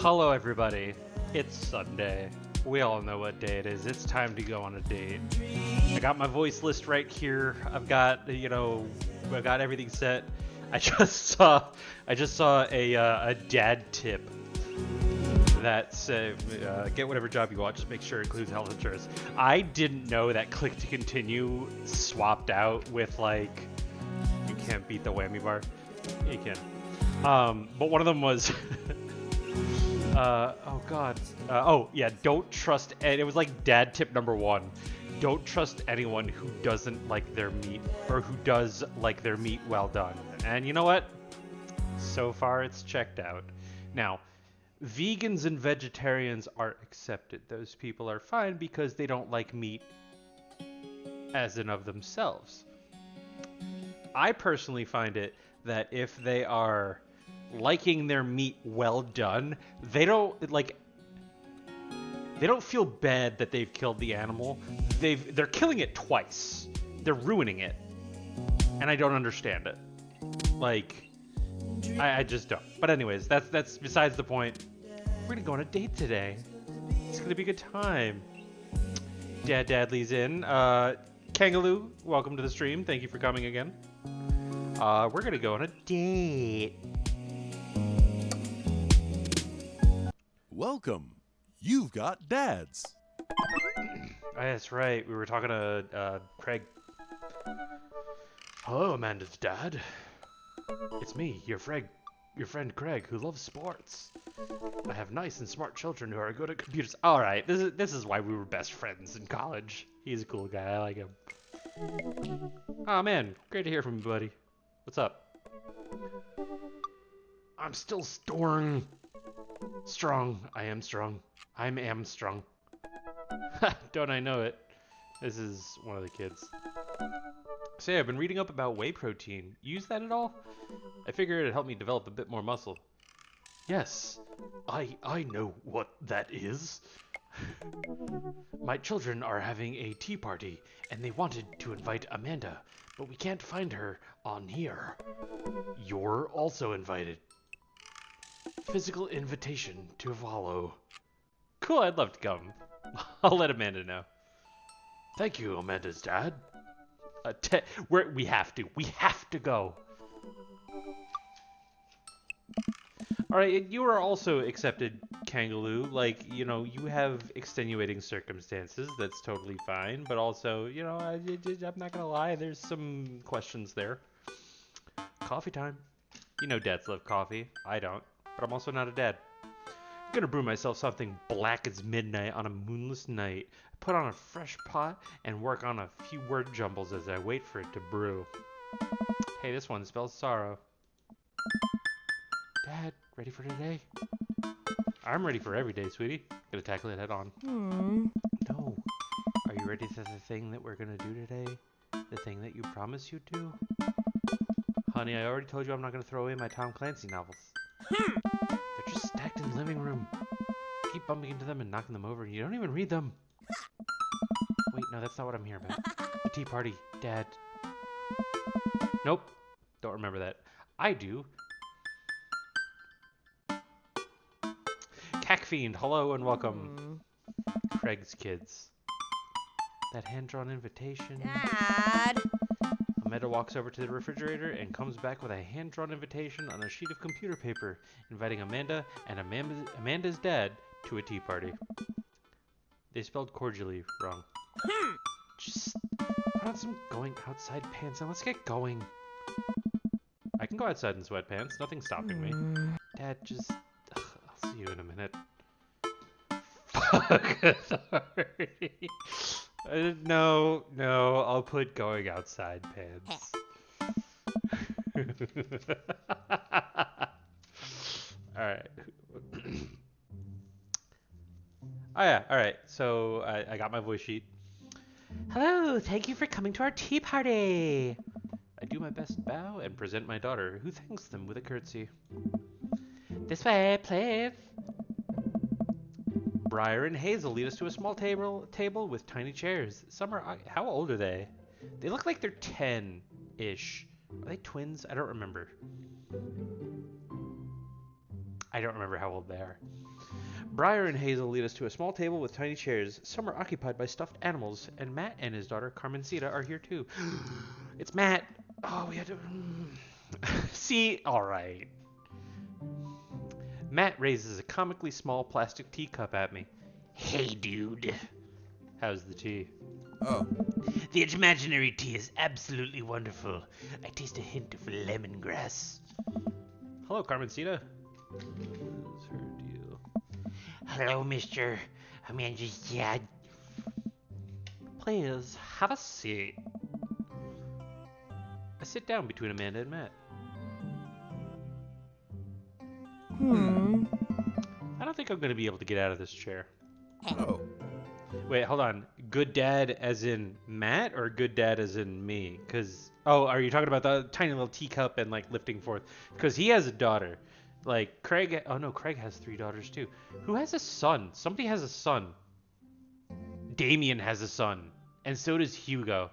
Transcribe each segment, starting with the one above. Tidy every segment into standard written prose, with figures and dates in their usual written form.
Hello, everybody. It's Sunday. We all know what day it is. It's time to go on a date. I got my voice list right here. I've got, I've got everything set. I just saw a dad tip that said, get whatever job you want, just make sure it includes health insurance. I didn't know that click to continue swapped out with like, you can't beat the whammy bar. You can. But one of them was, oh god. Oh yeah, don't trust, and it was like dad tip number 1. Don't trust anyone who doesn't like their meat, or who does like their meat well done. And you know what? So far it's checked out. Now, vegans and vegetarians are accepted. Those people are fine because they don't like meat as in of themselves. I personally find it that if they are liking their meat well done, they don't feel bad that they've killed the animal. They're killing it twice. They're ruining it. And I don't understand it. Like, I just don't. But anyways, that's besides the point. We're gonna go on a date today. It's gonna be a good time. Dadley's in. Kangaloo, welcome to the stream. Thank you for coming again. We're gonna go on a date. Welcome. You've got dads. That's right. We were talking to Craig. Hello, Amanda's dad. It's me, your friend Craig, who loves sports. I have nice and smart children who are good at computers. All right, this is why we were best friends in college. He's a cool guy. I like him. Oh man, great to hear from you, buddy. What's up? I'm still strong. I am strong. am strong. Don't I know it? This is one of the kids. Say, I've been reading up about whey protein. Use that at all? I figure it'd help me develop a bit more muscle. Yes, I know what that is. My children are having a tea party, and they wanted to invite Amanda, but we can't find her on here. You're also invited. Physical invitation to follow. Cool, I'd love to come. I'll let Amanda know. Thank you, Amanda's dad. We have to go. Alright, you are also accepted, Kangaloo. Like, you have extenuating circumstances. That's totally fine. But also, I'm not gonna lie, there's some questions there. Coffee time. Dads love coffee. I don't. But I'm also not a dad. I'm gonna brew myself something black as midnight on a moonless night. Put on a fresh pot and work on a few word jumbles as I wait for it to brew. Hey, this one spells sorrow. Dad, ready for today? I'm ready for every day, sweetie. Gonna tackle it head on. No. Are you ready for the thing that we're gonna do today? The thing that you promised you'd do? Honey, I already told you I'm not gonna throw away my Tom Clancy novels. They're just stacked in the living room. I keep bumping into them and knocking them over, and you don't even read them. Wait, no, that's not what I'm here about. The tea party, Dad. Nope. Don't remember that. I do. Cackfiend, hello and welcome. Craig's kids. That hand-drawn invitation. Dad! Amanda walks over to the refrigerator and comes back with a hand-drawn invitation on a sheet of computer paper, inviting Amanda and Amanda's dad to a tea party. They spelled cordially wrong. Just put on some going outside pants and let's get going. I can go outside in sweatpants. Nothing's stopping me. Dad, just... I'll see you in a minute. Fuck authority. No, I'll put going outside pants. Alright. Oh yeah, alright. So I got my voice sheet. Hello, thank you for coming to our tea party. I do my best bow and present my daughter, who thanks them with a curtsy. This way, please. Briar and Hazel lead us to a small table with tiny chairs. How old are they? They look like they're 10-ish. Are they twins? I don't remember. I don't remember how old they are. Briar and Hazel lead us to a small table with tiny chairs. Some are occupied by stuffed animals, and Matt and his daughter Carmencita are here too. It's Matt. Oh, we had to. See, all right. Matt raises a comically small plastic teacup at me. Hey, dude. How's the tea? Oh, The imaginary tea is absolutely wonderful. I taste a hint of lemongrass. Hello, Carmencita. What is her deal? Hello, mister. Amanda's dad. Please, have a seat. I sit down between Amanda and Matt. I don't think I'm going to be able to get out of this chair. oh. Wait, hold on. Good dad as in Matt or good dad as in me? Because, oh, are you talking about the tiny little teacup and like lifting forth? Because he has a daughter. Like Craig, oh no, Craig has 3 daughters too. Who has a son? Somebody has a son. Damien has a son. And so does Hugo.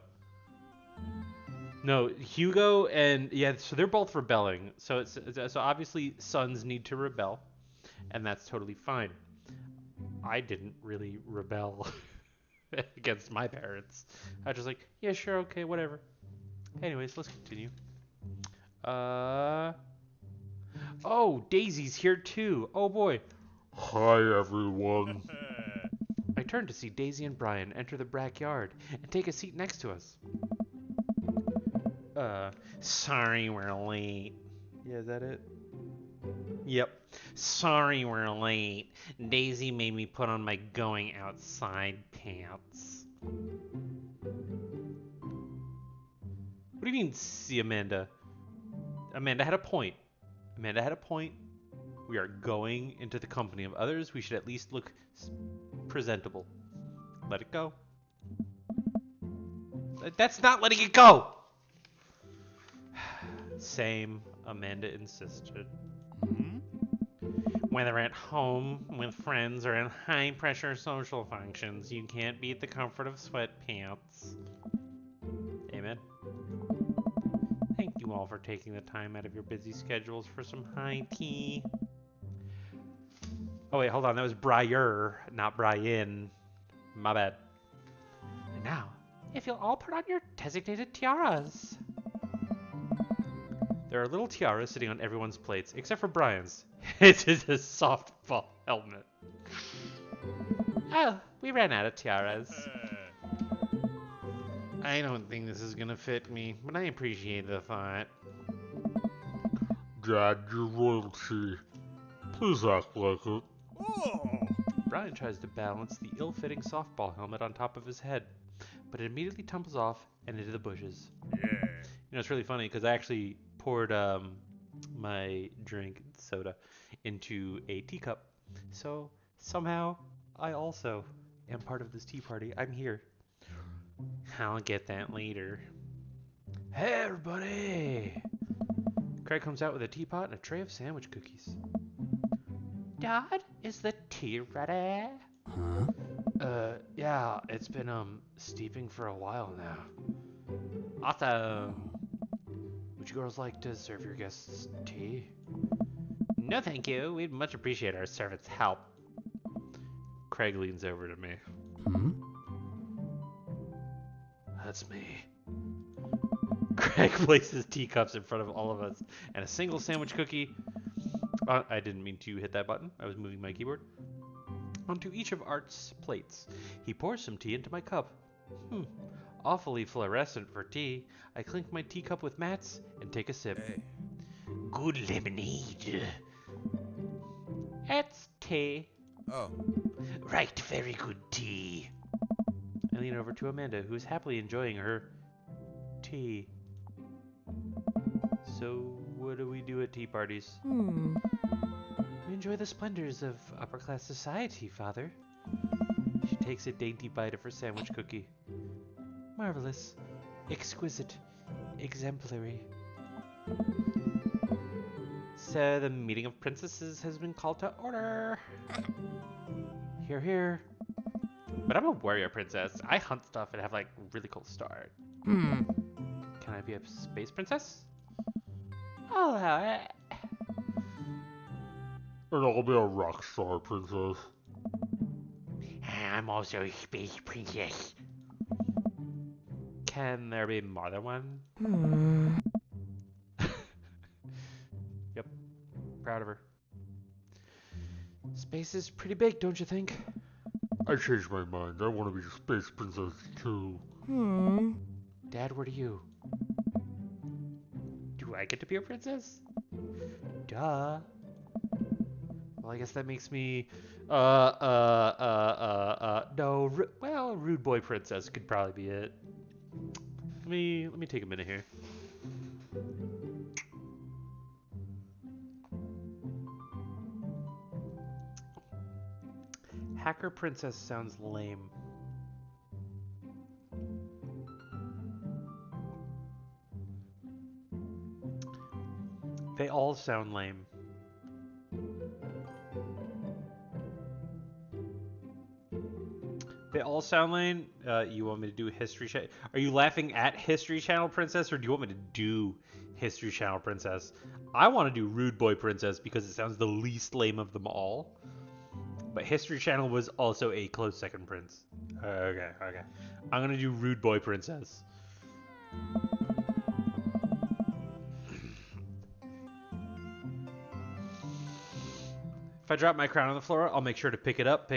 No, Hugo and, yeah, so they're both rebelling. So so obviously sons need to rebel. And that's totally fine. I didn't really rebel against my parents. I was just like, yeah, sure, okay, whatever. Anyways, let's continue. Oh, Daisy's here too. Oh boy. Hi, everyone. I turn to see Daisy and Brian enter the backyard and take a seat next to us. Sorry we're late. Yeah, is that it? Yep. Sorry we're late. Daisy made me put on my going outside pants. What do you mean, see, Amanda? Amanda had a point. Amanda had a point. We are going into the company of others. We should at least look presentable. Let it go. That's not letting it go! Same, Amanda insisted. Whether at home, with friends, or in high-pressure social functions, you can't beat the comfort of sweatpants. Amen. Thank you all for taking the time out of your busy schedules for some high tea. Oh wait, hold on, that was Briar, not Brian. My bad. And now, if you'll all put on your designated tiaras. There are little tiaras sitting on everyone's plates, except for Brian's. It is a softball helmet. Oh, we ran out of tiaras. I don't think this is gonna fit me, but I appreciate the thought. Dad, you're royalty. Please act like it. Oh. Brian tries to balance the ill-fitting softball helmet on top of his head, but it immediately tumbles off and into the bushes. Yeah. You know, it's really funny because I actually poured my drink, soda, into a teacup. So somehow I also am part of this tea party. I'm here. I'll get that later. Hey, everybody! Craig comes out with a teapot and a tray of sandwich cookies. Dad, is the tea ready? Yeah, it's been, steeping for a while now. Awesome. Would you girls like to serve your guests tea? No, thank you. We'd much appreciate our servants' help. Craig leans over to me. That's me. Craig places teacups in front of all of us and a single sandwich cookie. I didn't mean to hit that button. I was moving my keyboard. Onto each of Art's plates. He pours some tea into my cup. Awfully fluorescent for tea. I clink my teacup with Matt's and take a sip. Hey. Good lemonade. It's tea. Oh. Right, very good tea. I lean over to Amanda, who is happily enjoying her tea. So, what do we do at tea parties? We enjoy the splendors of upper-class society, Father. She takes a dainty bite of her sandwich cookie. Marvelous. Exquisite. Exemplary. So, the meeting of princesses has been called to order. Hear, hear. But I'm a warrior princess. I hunt stuff and have, like, really cool start. Can I be a space princess? I'll allow it. And I'll be a rock star princess. I'm also a space princess. Can there be more than one? Yep, proud of her. Space is pretty big, don't you think? I changed my mind. I want to be a space princess too. Dad, what are you? Do I get to be a princess? Duh. Well, I guess that makes me, no, well, rude boy princess could probably be it. Let me take a minute here. Hacker princess sounds lame. They all sound lame. They all sound lame. You want me to do History Channel? Are you laughing at History Channel Princess, or do you want me to do History Channel Princess? I want to do Rude Boy Princess because it sounds the least lame of them all. But History Channel was also a close second, Prince. Okay. I'm gonna do Rude Boy Princess. If I drop my crown on the floor, I'll make sure to pick it up.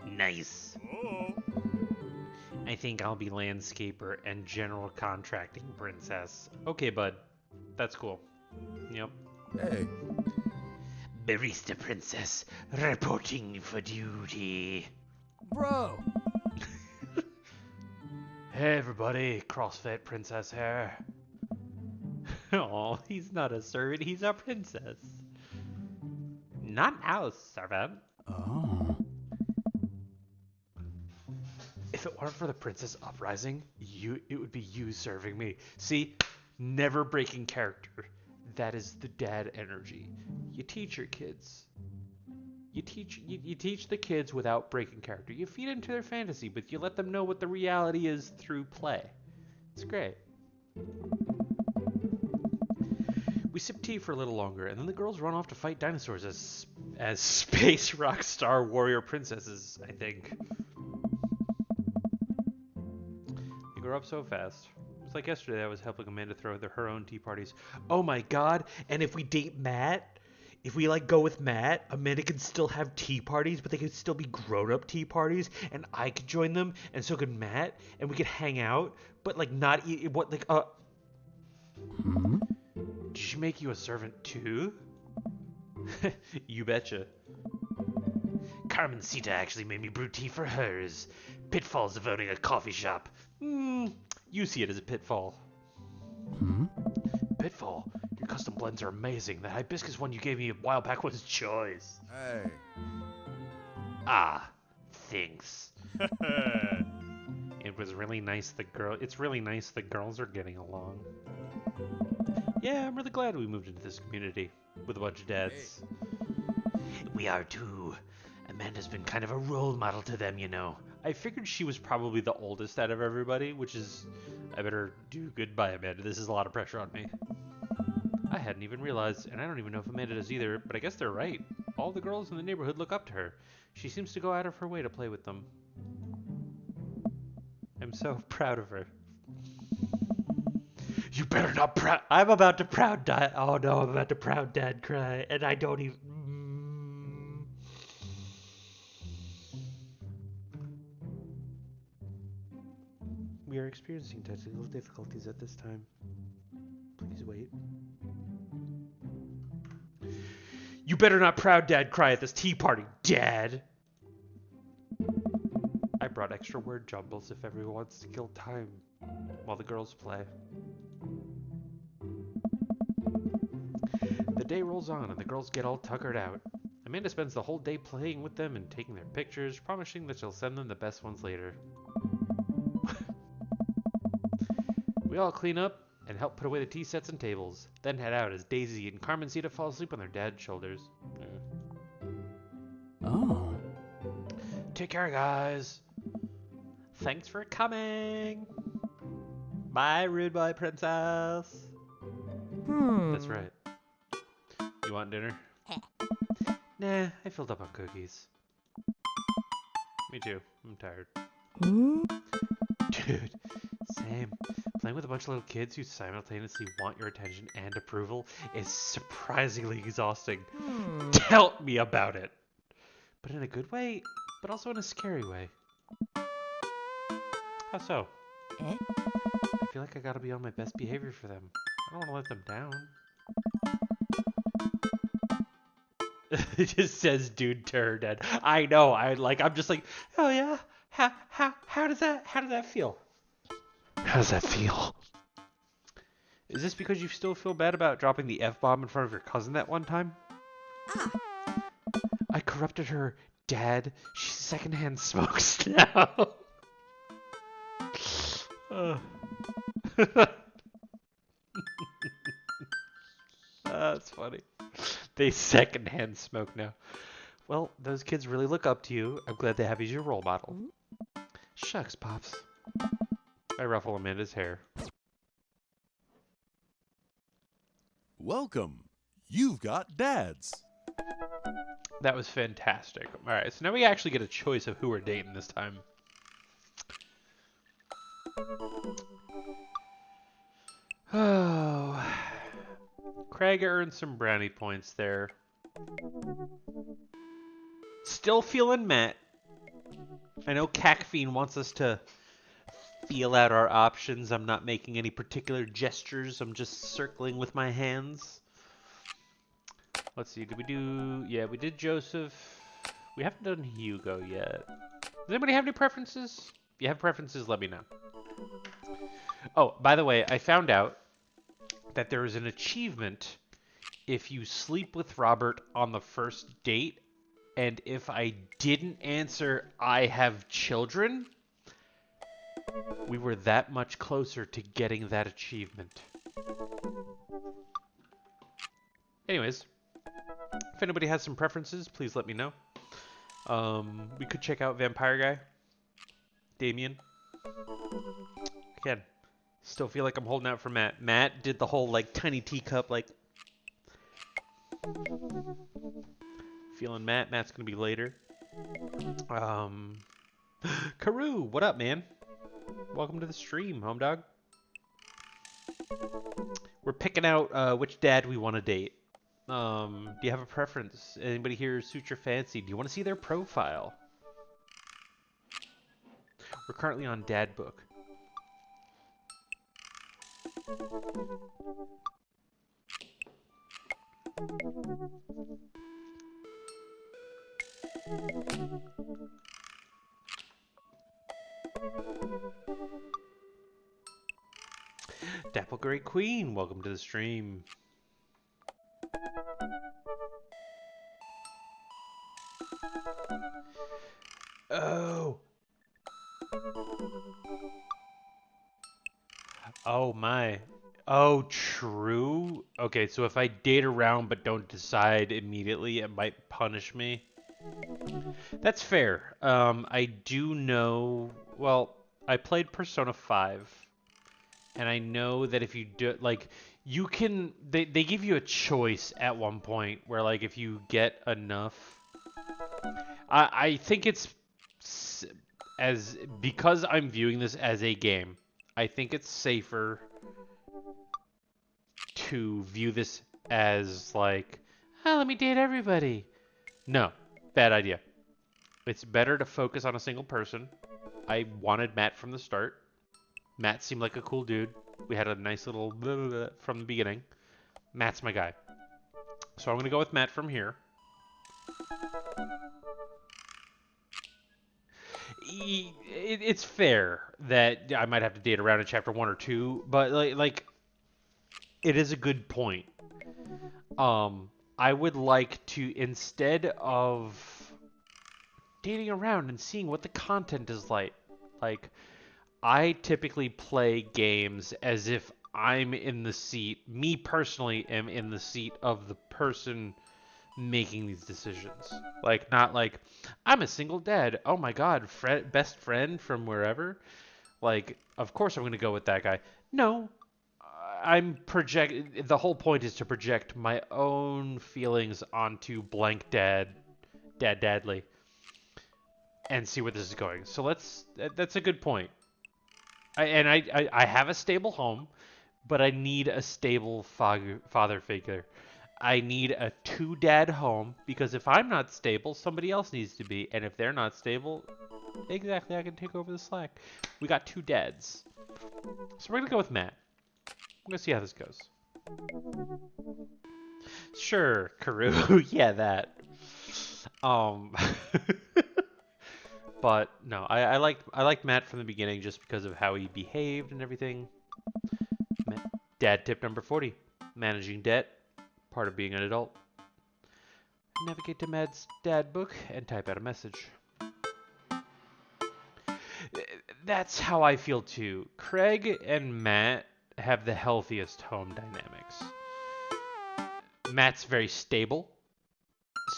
Nice. I think I'll be landscaper and general contracting princess. Okay, bud. That's cool. Yep. Hey. Barista princess, reporting for duty. Bro. Hey everybody, CrossFit princess here. Oh, he's not a servant, he's a princess. Not now, servant. Oh. If it weren't for the princess uprising, it would be you serving me. See, never breaking character. That is the dad energy. You teach your kids. You teach the kids without breaking character. You feed into their fantasy, but you let them know what the reality is through play. It's great. We sip tea for a little longer, and then the girls run off to fight dinosaurs as space rock star warrior princesses, I think. They grow up so fast. It's like yesterday I was helping Amanda throw her own tea parties. Oh my god, and if we date Matt, if we go with Matt, Amanda can still have tea parties, but they could still be grown-up tea parties, and I could join them, and so could Matt, and we could hang out, but not eat, Did she make you a servant too? You betcha. Carmencita actually made me brew tea for hers. Pitfalls of owning a coffee shop. You see it as a pitfall. Pitfall? Your custom blends are amazing. That hibiscus one you gave me a while back was choice. Hey. Ah, thanks. It was really nice it's really nice the girls are getting along. Yeah, I'm really glad we moved into this community with a bunch of dads. We are too. Amanda's been kind of a role model to them, you know. I figured she was probably the oldest out of everybody, which is... I better do goodbye, Amanda. This is a lot of pressure on me. I hadn't even realized, and I don't even know if Amanda does either, but I guess they're right. All the girls in the neighborhood look up to her. She seems to go out of her way to play with them. I'm so proud of her. You better not I'm about to proud dad. Oh no, I'm about to proud dad cry, and I don't even... We are experiencing technical difficulties at this time. Please wait. You better not proud dad cry at this tea party, Dad! I brought extra word jumbles if everyone wants to kill time while the girls play. The day rolls on and the girls get all tuckered out. Amanda spends the whole day playing with them and taking their pictures, promising that she'll send them the best ones later. We all clean up and help put away the tea sets and tables, then head out as Daisy and Carmencita fall asleep on their dad's shoulders. Oh. Take care, guys. Thanks for coming. Bye, rude boy princess. That's right. You want dinner? Nah, I filled up on cookies. Me too. I'm tired. Dude, same. Playing with a bunch of little kids who simultaneously want your attention and approval is surprisingly exhausting. Tell me about it. But in a good way, but also in a scary way. How so? I feel like I gotta be on my best behavior for them. I don't want to let them down. It just says dude to her dad. I know. I'm just like, oh yeah. How does that feel? How does that feel? Is this because you still feel bad about dropping the F-bomb in front of your cousin that one time? I corrupted her, Dad. She secondhand smokes now. That's funny. They secondhand smoke now. Well, those kids really look up to you. I'm glad they have you as your role model. Shucks, Pops. I ruffle Amanda's hair. Welcome. You've got dads. That was fantastic. Alright, so now we actually get a choice of who we're dating this time. Oh. Craig earned some brownie points there. Still feeling Matt. I know Cacfiend wants us to feel out our options. I'm not making any particular gestures. I'm just circling with my hands. Let's see. Did we do... Yeah, we did Joseph. We haven't done Hugo yet. Does anybody have any preferences? If you have preferences, let me know. Oh, by the way, I found out that there is an achievement if you sleep with Robert on the first date, and if I didn't answer I have children, we were that much closer to getting that achievement. Anyways, if anybody has some preferences, please let me know. We could check out Vampire Guy. Damien. Again, still feel like I'm holding out for Matt. Matt did the whole, like, tiny teacup, like... Feeling Matt. Matt's gonna be later. Karoo, what up, man? Welcome to the stream, home dog. We're picking out which dad we want to date. Do you have a preference? Anybody here suit your fancy? Do you want to see their profile? We're currently on Dad Book. Dapple Great Queen, welcome to the stream. Oh. Oh my. Oh, true. Okay, so if I date around but don't decide immediately, it might punish me. That's fair. I do know, well, I played Persona 5, and I know that if you do, like, you can, they give you a choice at one point where, like, if you get enough, I think it's, because I'm viewing this as a game, I think it's safer to view this as, like, oh, let me date everybody. No, bad idea. It's better to focus on a single person. I wanted Matt from the start. Matt seemed like a cool dude. We had a nice little blah, blah, blah from the beginning. Matt's my guy. So I'm going to go with Matt from here. It's fair that I might have to date around in chapter 1 or 2, but like it is a good point. I would like to, instead of dating around and seeing what the content is like, I typically play games as if I'm in the seat, me personally am in the seat of the person making these decisions. Like, not like, I'm a single dad, oh my god, best friend from wherever. Like, of course I'm going to go with that guy. No, the whole point is to project my own feelings onto blank dadly, and see where this is going. So that's a good point. I have a stable home, but I need a stable father figure. I need a two-dad home because if I'm not stable, somebody else needs to be. And if they're not stable, exactly, I can take over the slack. We got two dads. So we're going to go with Matt. I'm going to see how this goes. Sure, Karoo. Yeah, that. Um, but no, I liked Matt from the beginning just because of how he behaved and everything. Dad tip number 40. Managing debt. Part of being an adult. Navigate to Matt's dad book and type out a message. That's how I feel too. Craig and Matt have the healthiest home dynamics. Matt's very stable.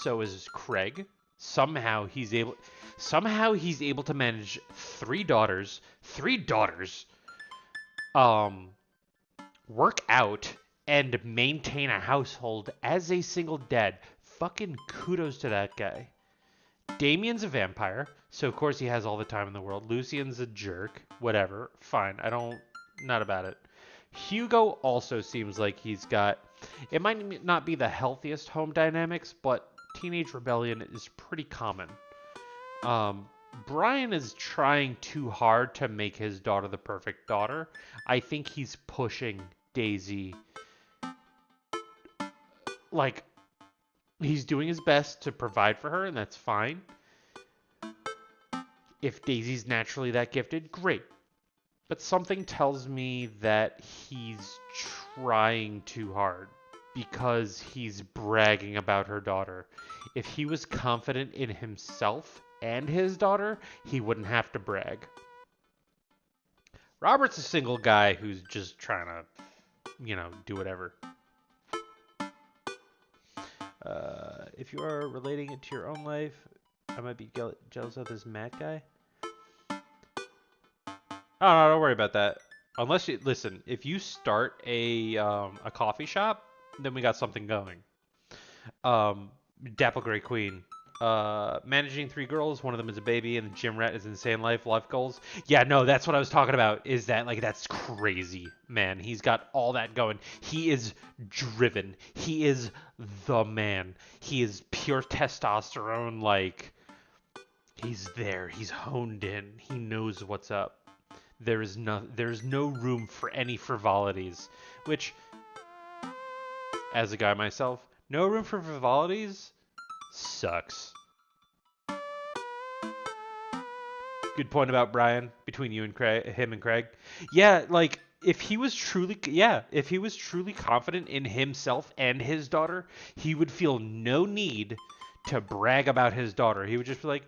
So is Craig. Somehow he's able to manage three daughters, work out and maintain a household as a single dad. Fucking kudos to that guy. Damien's a vampire, so of course he has all the time in the world. Lucian's a jerk. Whatever. Fine. Not about it. Hugo also seems like he's got, it might not be the healthiest home dynamics, but teenage rebellion is pretty common. Brian is trying too hard to make his daughter the perfect daughter. I think he's pushing Daisy. Like, he's doing his best to provide for her, and that's fine. If Daisy's naturally that gifted, great. But something tells me that he's trying too hard because he's bragging about her daughter. If he was confident in himself and his daughter, he wouldn't have to brag. Robert's a single guy who's just trying to, do whatever. If you are relating it to your own life, I might be jealous of this Matt guy. Oh, no, don't worry about that. Unless you listen, if you start a coffee shop, then we got something going. Dapple Gray Queen. Managing three girls, one of them is a baby, and the gym rat is insane life goals. Yeah, no, that's what I was talking about. Is that that's crazy, man. He's got all that going. He is driven. He is the man. He is pure testosterone. He's there. He's honed in. He knows what's up. There's no room for any frivolities, which, as a guy myself, no room for frivolities sucks. Good point about Brian between you and him and Craig. Yeah, if he was truly confident in himself and his daughter, he would feel no need to brag about his daughter. He would just be like,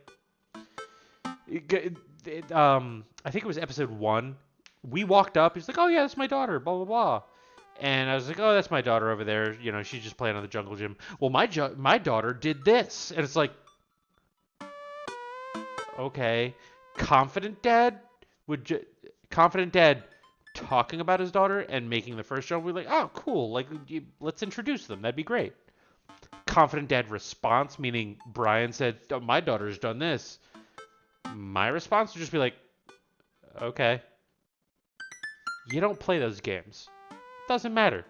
I think it was episode 1. We walked up. He's like, "Oh yeah, that's my daughter." Blah blah blah. And I was like, "Oh, that's my daughter over there. She's just playing on the jungle gym." Well, my daughter did this, and it's like, okay, confident dad talking about his daughter and making the first jump. We're like, "Oh, cool. Let's introduce them. That'd be great." Confident dad response, meaning Brian said, "Oh, my daughter's done this." My response would just be like, okay. You don't play those games. Doesn't matter.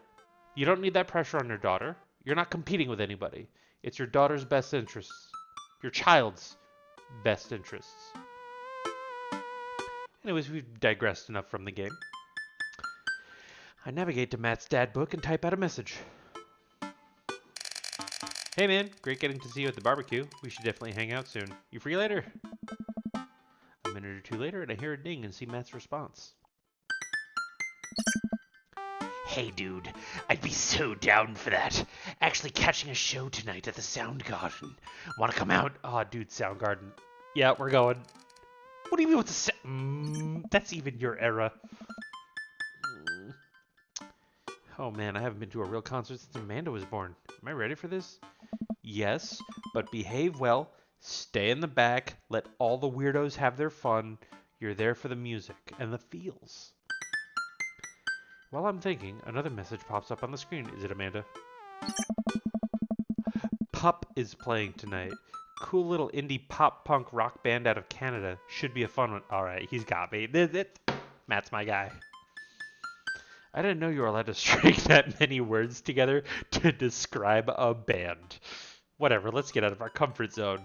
You don't need that pressure on your daughter. You're not competing with anybody. It's your daughter's best interests. Your child's best interests. Anyways, we've digressed enough from the game. I navigate to Matt's dad book and type out a message. Hey man, great getting to see you at the barbecue. We should definitely hang out soon. You free later? A minute or two later, and I hear a ding and see Matt's response. Hey dude, I'd be so down for that. Actually catching a show tonight at the Soundgarden. Wanna come out? Aw, dude, Soundgarden. Yeah, we're going. What do you mean with the that's even your era. Oh man, I haven't been to a real concert since Amanda was born. Am I ready for this? Yes, but behave well. Stay in the back. Let all the weirdos have their fun. You're there for the music and the feels. While I'm thinking, another message pops up on the screen. Is it Amanda? Pup is playing tonight. Cool little indie pop punk rock band out of Canada. Should be a fun one. Alright, he's got me. Matt's my guy. I didn't know you were allowed to string that many words together to describe a band. Whatever, let's get out of our comfort zone.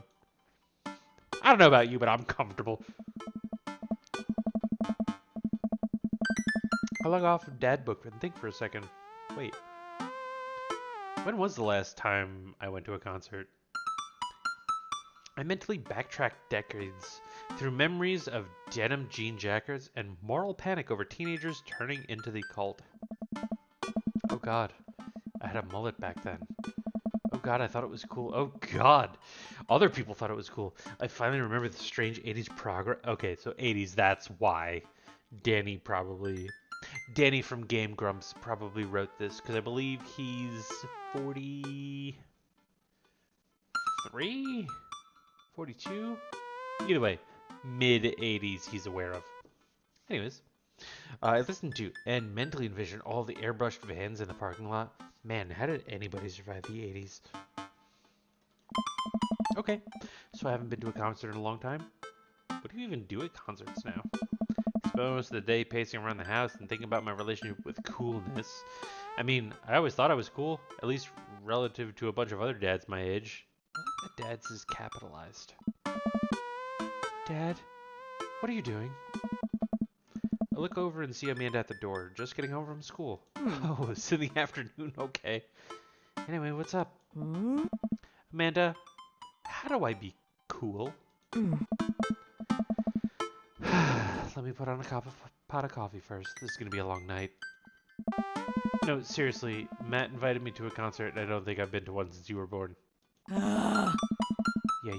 I don't know about you, but I'm comfortable. I'll log off Dad Book and think for a second. Wait. When was the last time I went to a concert? I mentally backtracked decades through memories of denim jean jackets and moral panic over teenagers turning into the cult. Oh god, I had a mullet back then. Oh god, I thought it was cool. Oh god, other people thought it was cool. I finally remember the strange 80s progress. Okay, so 80s, that's why. Danny from Game Grumps probably wrote this, because I believe he's 43? 42? Either way, mid-80s he's aware of. Anyways, I listened to and mentally envisioned all the airbrushed vans in the parking lot. Man, how did anybody survive the 80s? Okay, so I haven't been to a concert in a long time. What do you even do at concerts now? I spend most of the day pacing around the house and thinking about my relationship with coolness. I mean, I always thought I was cool, at least relative to a bunch of other dads my age. I like that dad's is capitalized. Dad, what are you doing? I look over and see Amanda at the door, just getting home from school. Oh, it's in the afternoon, okay. Anyway, what's up? Amanda, how do I be cool? Let me put on a pot of coffee first. This is going to be a long night. No, seriously, Matt invited me to a concert, and I don't think I've been to one since you were born. Yeah,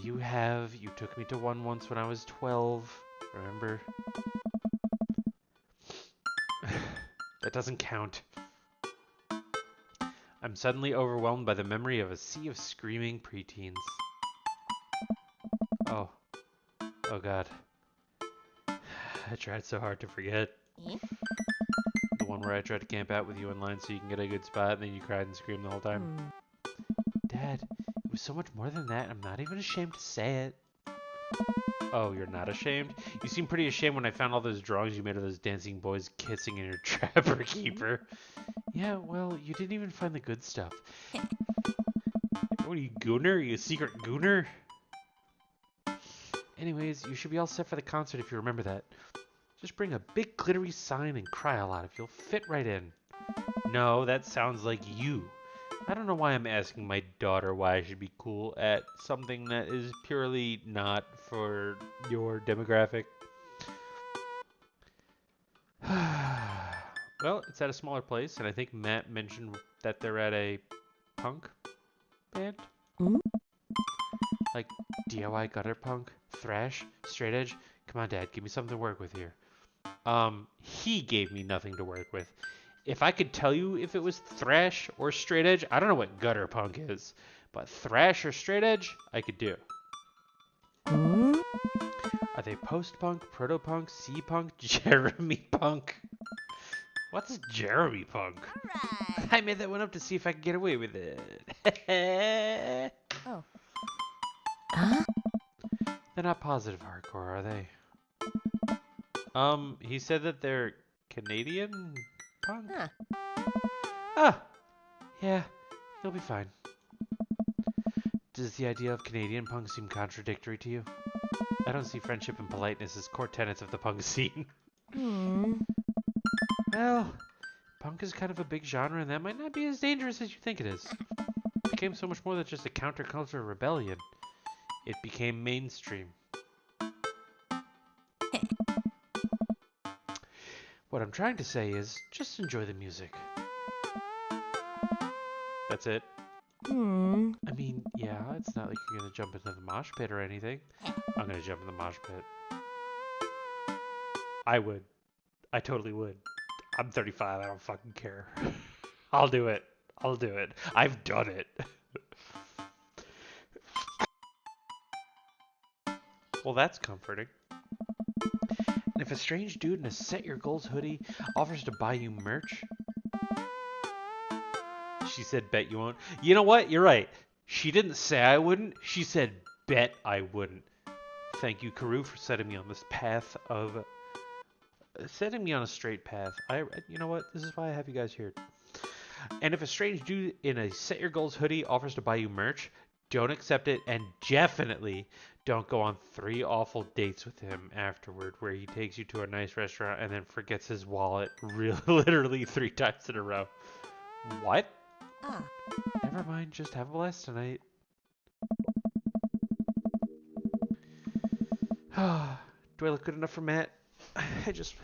you have. You took me to one once when I was 12. Remember? That doesn't count. I'm suddenly overwhelmed by the memory of a sea of screaming preteens. Oh. Oh god. I tried so hard to forget. The one where I tried to camp out with you in line so you can get a good spot and then you cried and screamed the whole time. Dad, it was so much more than that. I'm not even ashamed to say it. Oh, you're not ashamed? You seem pretty ashamed when I found all those drawings you made of those dancing boys kissing in your Trapper Keeper. Yeah, well, you didn't even find the good stuff. What are you, gooner? Are you a secret gooner? Anyways, you should be all set for the concert if you remember that. Just bring a big glittery sign and cry a lot if you'll fit right in. No, that sounds like you. I don't know why I'm asking my daughter why I should be cool at something that is purely not for your demographic. Well, it's at a smaller place, and I think Matt mentioned that they're at a punk band? Like DIY gutter punk, thrash, straight edge. Come on, Dad, give me something to work with here. He gave me nothing to work with. If I could tell you if it was thrash or straight edge, I don't know what gutter punk is, but thrash or straight edge, I could do. Are they post-punk, proto-punk, C-punk, Jeremy punk? What's Jeremy punk? Right. I made that one up to see if I could get away with it. Oh. Huh? They're not positive hardcore, are they? He said that they're Canadian punk? Huh. Ah, yeah, you'll be fine. Does the idea of Canadian punk seem contradictory to you? I don't see friendship and politeness as core tenets of the punk scene. Well, punk is kind of a big genre, and that might not be as dangerous as you think it is. It became so much more than just a counterculture rebellion. It became mainstream. What I'm trying to say is, just enjoy the music. That's it. I mean, yeah, it's not like you're gonna jump into the mosh pit or anything. I'm gonna jump in the mosh pit. I would. I totally would. I'm 35, I don't fucking care. I'll do it. I'll do it. I've done it. Well, that's comforting. And if a strange dude in a Set Your Goals hoodie offers to buy you merch, she said, bet you won't. You know what? You're right. She didn't say I wouldn't. She said, bet I wouldn't. Thank you, Karoo, for setting me on this path of... setting me on a straight path. You know what? This is why I have you guys here. And if a strange dude in a Set Your Goals hoodie offers to buy you merch, don't accept it, and definitely don't go on 3 awful dates with him afterward where he takes you to a nice restaurant and then forgets his wallet literally 3 times in a row. What? Ah. Never mind, just have a blast tonight. Do I look good enough for Matt? I just...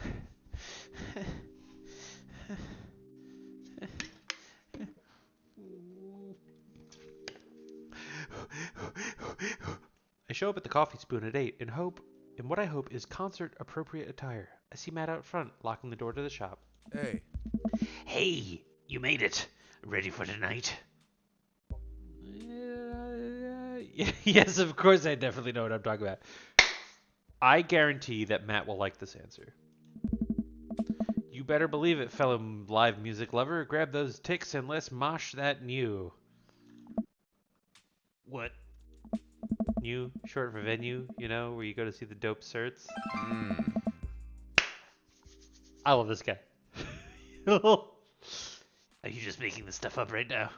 I show up at the Coffee Spoon at 8 in what I hope is concert-appropriate attire. I see Matt out front, locking the door to the shop. Hey. Hey, you made it. Ready for tonight? Yes, of course I definitely know what I'm talking about. I guarantee that Matt will like this answer. You better believe it, fellow live music lover. Grab those ticks and let's mosh that new. What? New, short for venue, you know, where you go to see the dope certs. I love this guy. Are you just making this stuff up right now?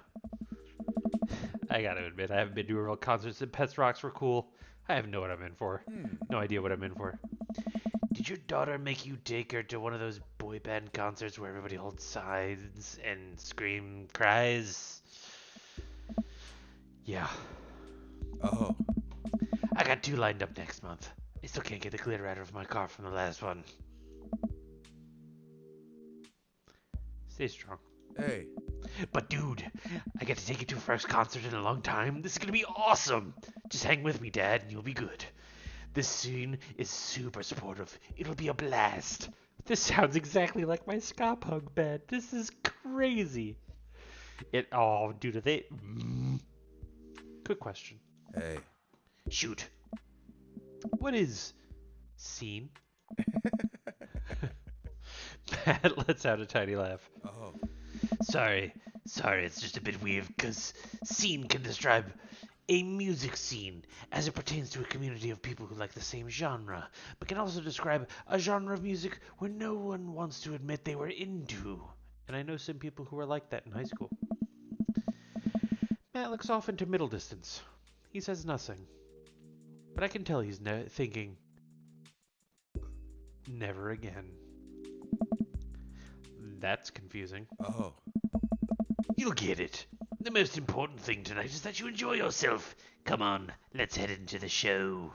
I gotta admit, I haven't been to a real concerts and Pets Rocks were cool. I have no what I'm in for. No idea what I'm in for. Did your daughter make you take her to one of those boy band concerts where everybody holds signs and cries? Yeah. Oh. I got 2 lined up next month. I still can't get the glitter out of my car from the last one. Stay strong. Hey. But dude, I get to take you to a first concert in a long time. This is gonna be awesome. Just hang with me, Dad, and you'll be good. This scene is super supportive. It'll be a blast. This sounds exactly like my ska punk band. This is crazy. Dude, Quick question. Hey. Shoot. What is scene? Matt lets out a tiny laugh. Oh. Sorry, it's just a bit weird because scene can describe a music scene as it pertains to a community of people who like the same genre, but can also describe a genre of music where no one wants to admit they were into. And I know some people who were like that in high school. Matt looks off into middle distance. He says nothing, but I can tell he's thinking, never again. That's confusing. Oh. You'll get it. The most important thing tonight is that you enjoy yourself. Come on, let's head into the show.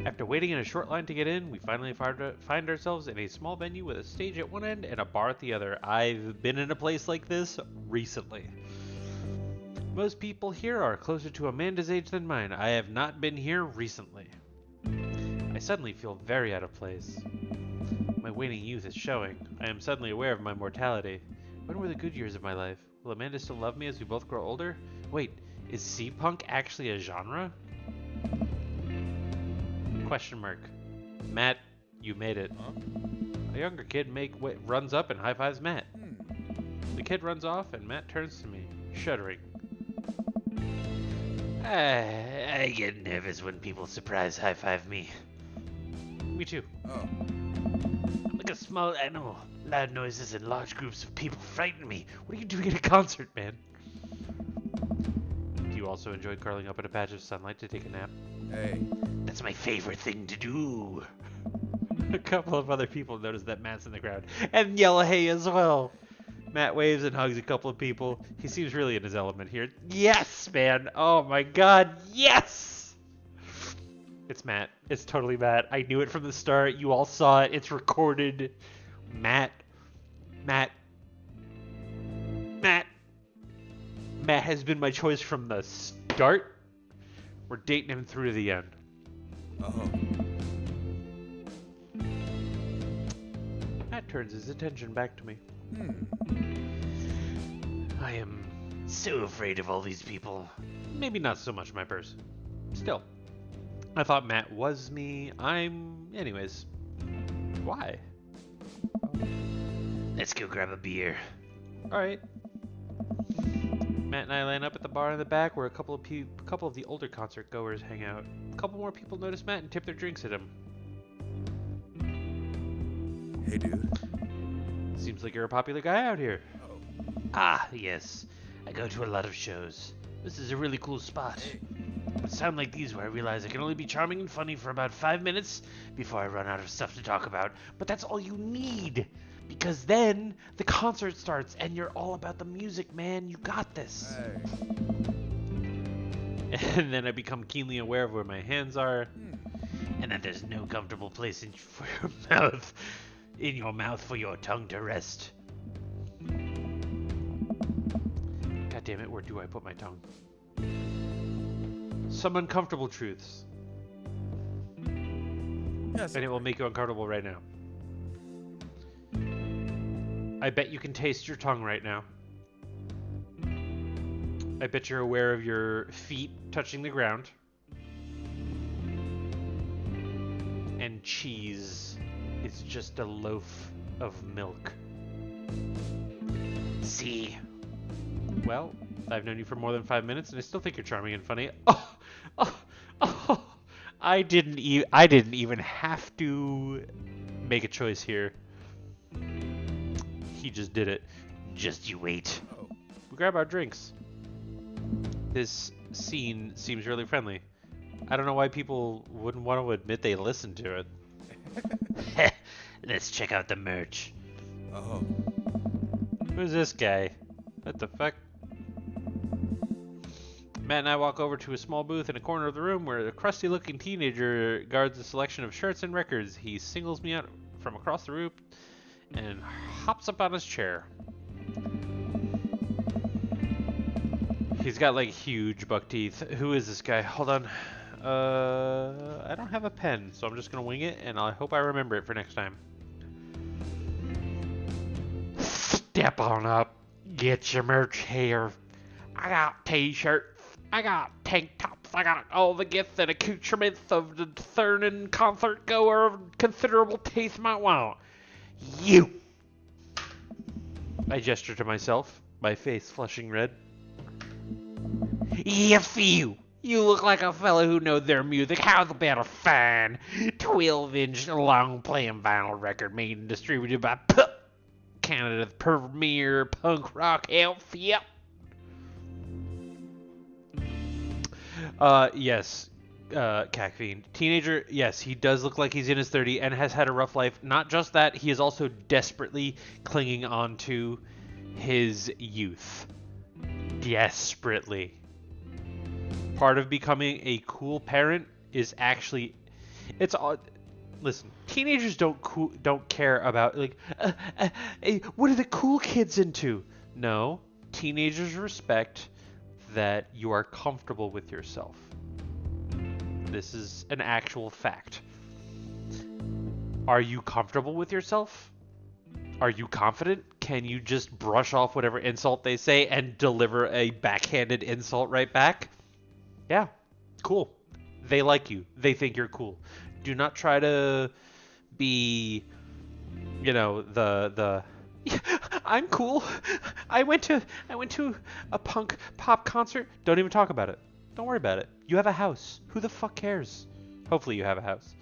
After waiting in a short line to get in, we finally find ourselves in a small venue with a stage at one end and a bar at the other. I've been in a place like this recently. Most people here are closer to Amanda's age than mine. I have not been here recently. I suddenly feel very out of place. My waning youth is showing. I am suddenly aware of my mortality. When were the good years of my life? Will Amanda still love me as we both grow older? Wait, is C-punk actually a genre? Question mark. Matt, you made it. Huh? A younger kid runs up and high-fives Matt. The kid runs off and Matt turns to me, shuddering. I get nervous when people surprise high-five me. Me too. Oh. I'm like a small animal. Loud noises and large groups of people frighten me. What are you doing at a concert, man? Do you also enjoy curling up in a patch of sunlight to take a nap? Hey. That's my favorite thing to do. A couple of other people notice that Matt's in the crowd and yell hey as well. Matt waves and hugs a couple of people. He seems really in his element here. Yes, man. Oh my god, yes! It's Matt. It's totally Matt. I knew it from the start. You all saw it. It's recorded. Matt has been my choice from the start. We're dating him through to the end. Oh. Matt turns his attention back to me. I am so afraid of all these people. Maybe not so much my person. Still, I thought Matt was me. Anyways. Why? Let's go grab a beer. Alright. Matt and I line up at the bar in the back where a couple of the older concert goers hang out. A couple more people notice Matt and tip their drinks at him. Hey, dude. Seems like you're a popular guy out here. Oh. Ah, yes. I go to a lot of shows. This is a really cool spot. Hey. It's sound like these where I realize I can only be charming and funny for about 5 minutes before I run out of stuff to talk about. But that's all you need. Because then the concert starts and you're all about the music, man. You got this. Hey. And then I become keenly aware of where my hands are. And that there's no comfortable place for your mouth. In your mouth for your tongue to rest. God damn it, where do I put my tongue? Some uncomfortable truths. Yes. And it will make you uncomfortable right now. I bet you can taste your tongue right now. I bet you're aware of your feet touching the ground. And cheese is just a loaf of milk. See? Well, I've known you for more than 5 minutes, and I still think you're charming and funny. Oh! I didn't even have to make a choice here. He just did it. Just you wait. Oh. We grab our drinks. This scene seems really friendly. I don't know why people wouldn't want to admit they listened to it. Let's check out the merch. Oh. Who's this guy? What the fuck? Matt and I walk over to a small booth in a corner of the room where a crusty-looking teenager guards a selection of shirts and records. He singles me out from across the room and hops up on his chair. He's got like huge buck teeth. Who is this guy? Hold on. I don't have a pen, so I'm just gonna wing it, and I hope I remember it for next time. Step on up. Get your merch here. I got t-shirts. I got tank tops. I got all the gifts and accoutrements of the discerning concert goer of considerable taste might want. You! I gesture to myself, my face flushing red. Yes, you! You look like a fellow who knows their music. How's about a fine 12-inch long-playing vinyl record made and distributed by Canada's premier punk rock outfit? Yes, Caffeine. Teenager, yes, he does look like he's in his 30s and has had a rough life. Not just that, he is also desperately clinging on to his youth. Desperately. Part of becoming a cool parent is actually, it's all. Listen, teenagers don't care about like, what are the cool kids into? No, teenagers respect that you are comfortable with yourself. This is an actual fact. Are you comfortable with yourself? Are you confident? Can you just brush off whatever insult they say and deliver a backhanded insult right back? Yeah, cool. They like you. They think you're cool. Do not try to be, you know, the I'm cool. I went to a punk pop concert. Don't even talk about it. Don't worry about it. You have a house. Who the fuck cares? Hopefully you have a house.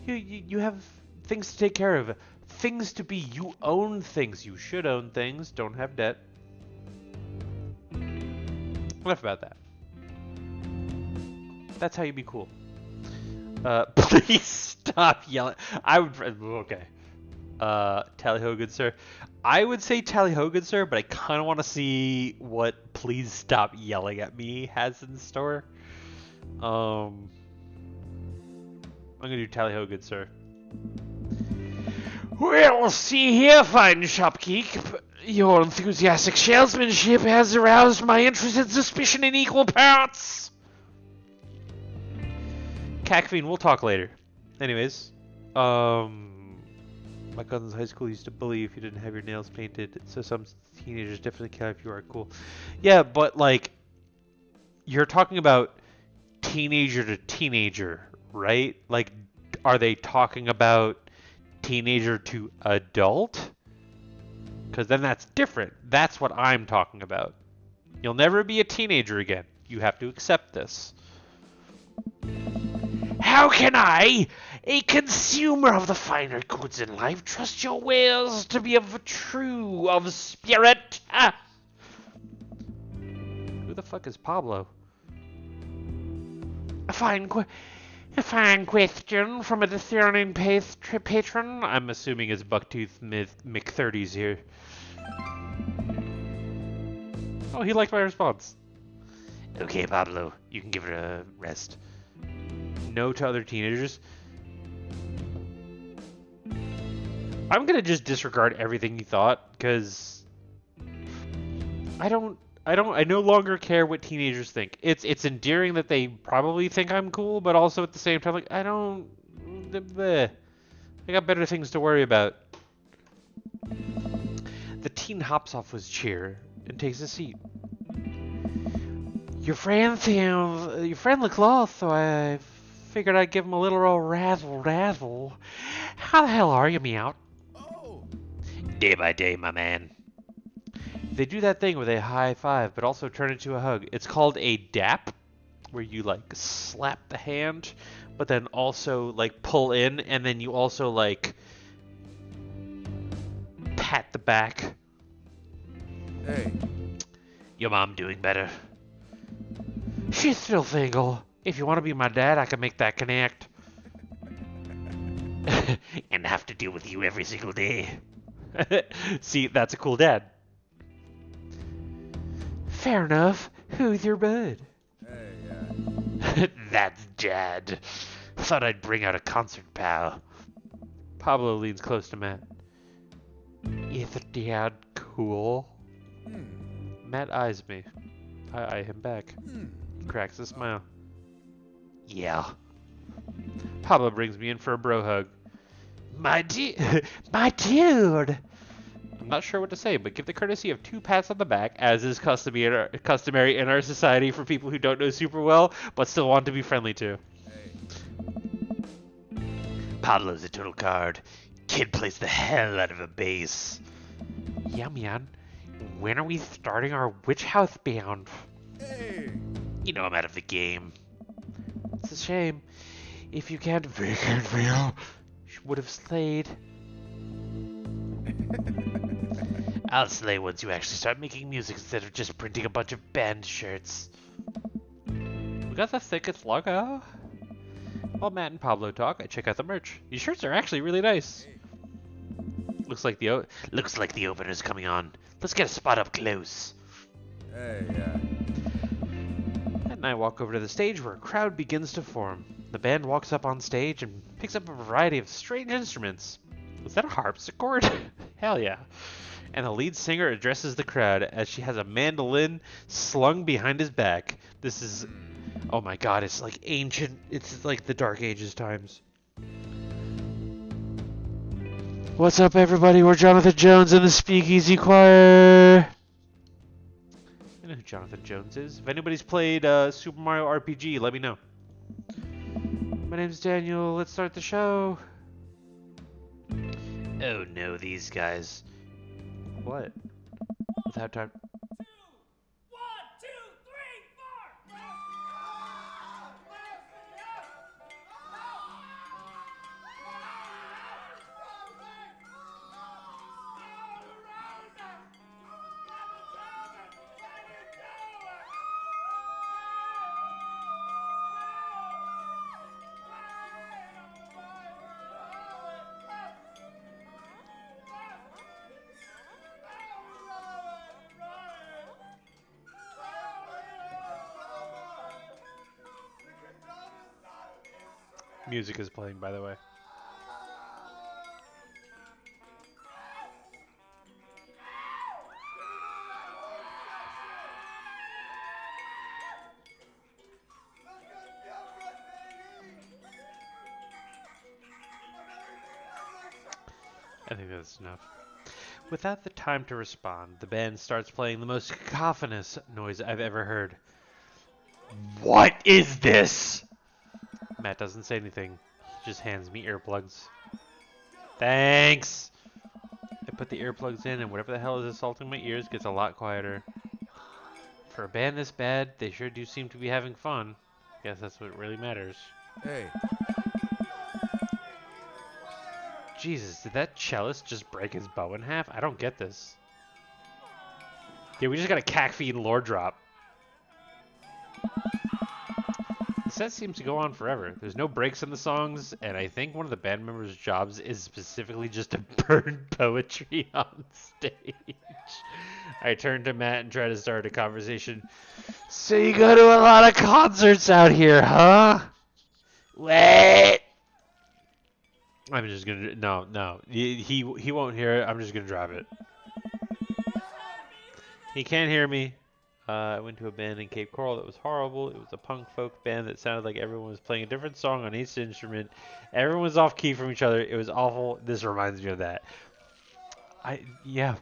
You have things to take care of. Things to be. You own things. You should own things. Don't have debt. Enough about that. That's how you be cool. Please stop yelling. I would. Okay. Tally ho, good sir. I would say tally ho, good sir, but I kind of want to see what please stop yelling at me has in store. I'm gonna do tally ho, good sir. Well, see here, fine shopkeep. Your enthusiastic salesmanship has aroused my interest and suspicion in equal parts. Caffeine, we'll talk later. Anyways, my cousin's high school used to bully you if you didn't have your nails painted, so some teenagers definitely care if you are cool. Yeah, but like, you're talking about teenager to teenager, right? Like, are they talking about teenager to adult? Because then that's different. That's what I'm talking about. You'll never be a teenager again. You have to accept this. How can I, a consumer of the finer goods in life, trust your wares to be true of spirit? Ah. Who the fuck is Pablo? A fine question from a discerning patron. I'm assuming it's Bucktooth McThirties here. Oh, he liked my response. Okay, Pablo, you can give it a rest. No to other teenagers. I'm gonna just disregard everything you thought, because I no longer care what teenagers think. It's endearing that they probably think I'm cool, but also at the same time, like, I got better things to worry about. The teen hops off his chair and takes a seat. Your friend looks lost, so I figured I'd give him a little old razzle-dazzle. How the hell are you, Meowth? Oh! Day by day, my man. They do that thing where they high five, but also turn into a hug. It's called a dap, where you like slap the hand, but then also like pull in, and then you also like pat the back. Hey. Your mom doing better? She's still single. If you want to be my dad, I can make that connect. And have to deal with you every single day. See, that's a cool dad. Fair enough. Who's your bud? Hey, yeah. That's Jad. Thought I'd bring out a concert pal. Pablo leans close to Matt. Is Dad cool? Matt eyes me. I eye him back. Cracks a smile. Yeah. Pablo brings me in for a bro hug. My dude! I'm not sure what to say, but give the courtesy of 2 pats on the back, as is customary in our society for people who don't know super well, but still want to be friendly to. Hey. Pablo's a total card. Kid plays the hell out of a bass. Yeah, man. When are we starting our Witch House band? Hey. You know I'm out of the game. It's a shame. If you can't feel, would have slayed. I'll slay once you actually start making music instead of just printing a bunch of band shirts. We got the thickest logo. While Matt and Pablo talk, I check out the merch. These shirts are actually really nice. Looks like the opener's coming on. Let's get a spot up close. Hey, yeah. And I walk over to the stage where a crowd begins to form. The band walks up on stage and picks up a variety of strange instruments. Is that a harpsichord? Hell yeah. And the lead singer addresses the crowd as she has a mandolin slung behind his back. This is, oh my god, it's like ancient, it's like the Dark Ages times. What's up, everybody? We're Jonathan Jones and the Speakeasy Choir. I know who Jonathan Jones is. If anybody's played Super Mario RPG, let me know. My name's Daniel. Let's start the show. Oh no, these guys. What? Without time. 1, 2, 3, 4. Music is playing, by the way. I think that's enough. Without the time to respond, the band starts playing the most cacophonous noise I've ever heard. What is this? Matt doesn't say anything. He just hands me earplugs. Thanks! I put the earplugs in and whatever the hell is assaulting my ears gets a lot quieter. For a band this bad, they sure do seem to be having fun. Guess that's what really matters. Hey. Jesus, did that cellist just break his bow in half? I don't get this. Yeah, we just got a cack-feed lore drop. The set seems to go on forever. There's no breaks in the songs, and I think one of the band members' jobs is specifically just to burn poetry on stage. I turn to Matt and try to start a conversation. So you go to a lot of concerts out here, huh? What? I'm just gonna no. He won't hear it. I'm just gonna drive it. He can't hear me. I went to a band in Cape Coral that was horrible. It was a punk folk band that sounded like everyone was playing a different song on each instrument. Everyone was off key from each other. It was awful. This reminds me of that. Yeah.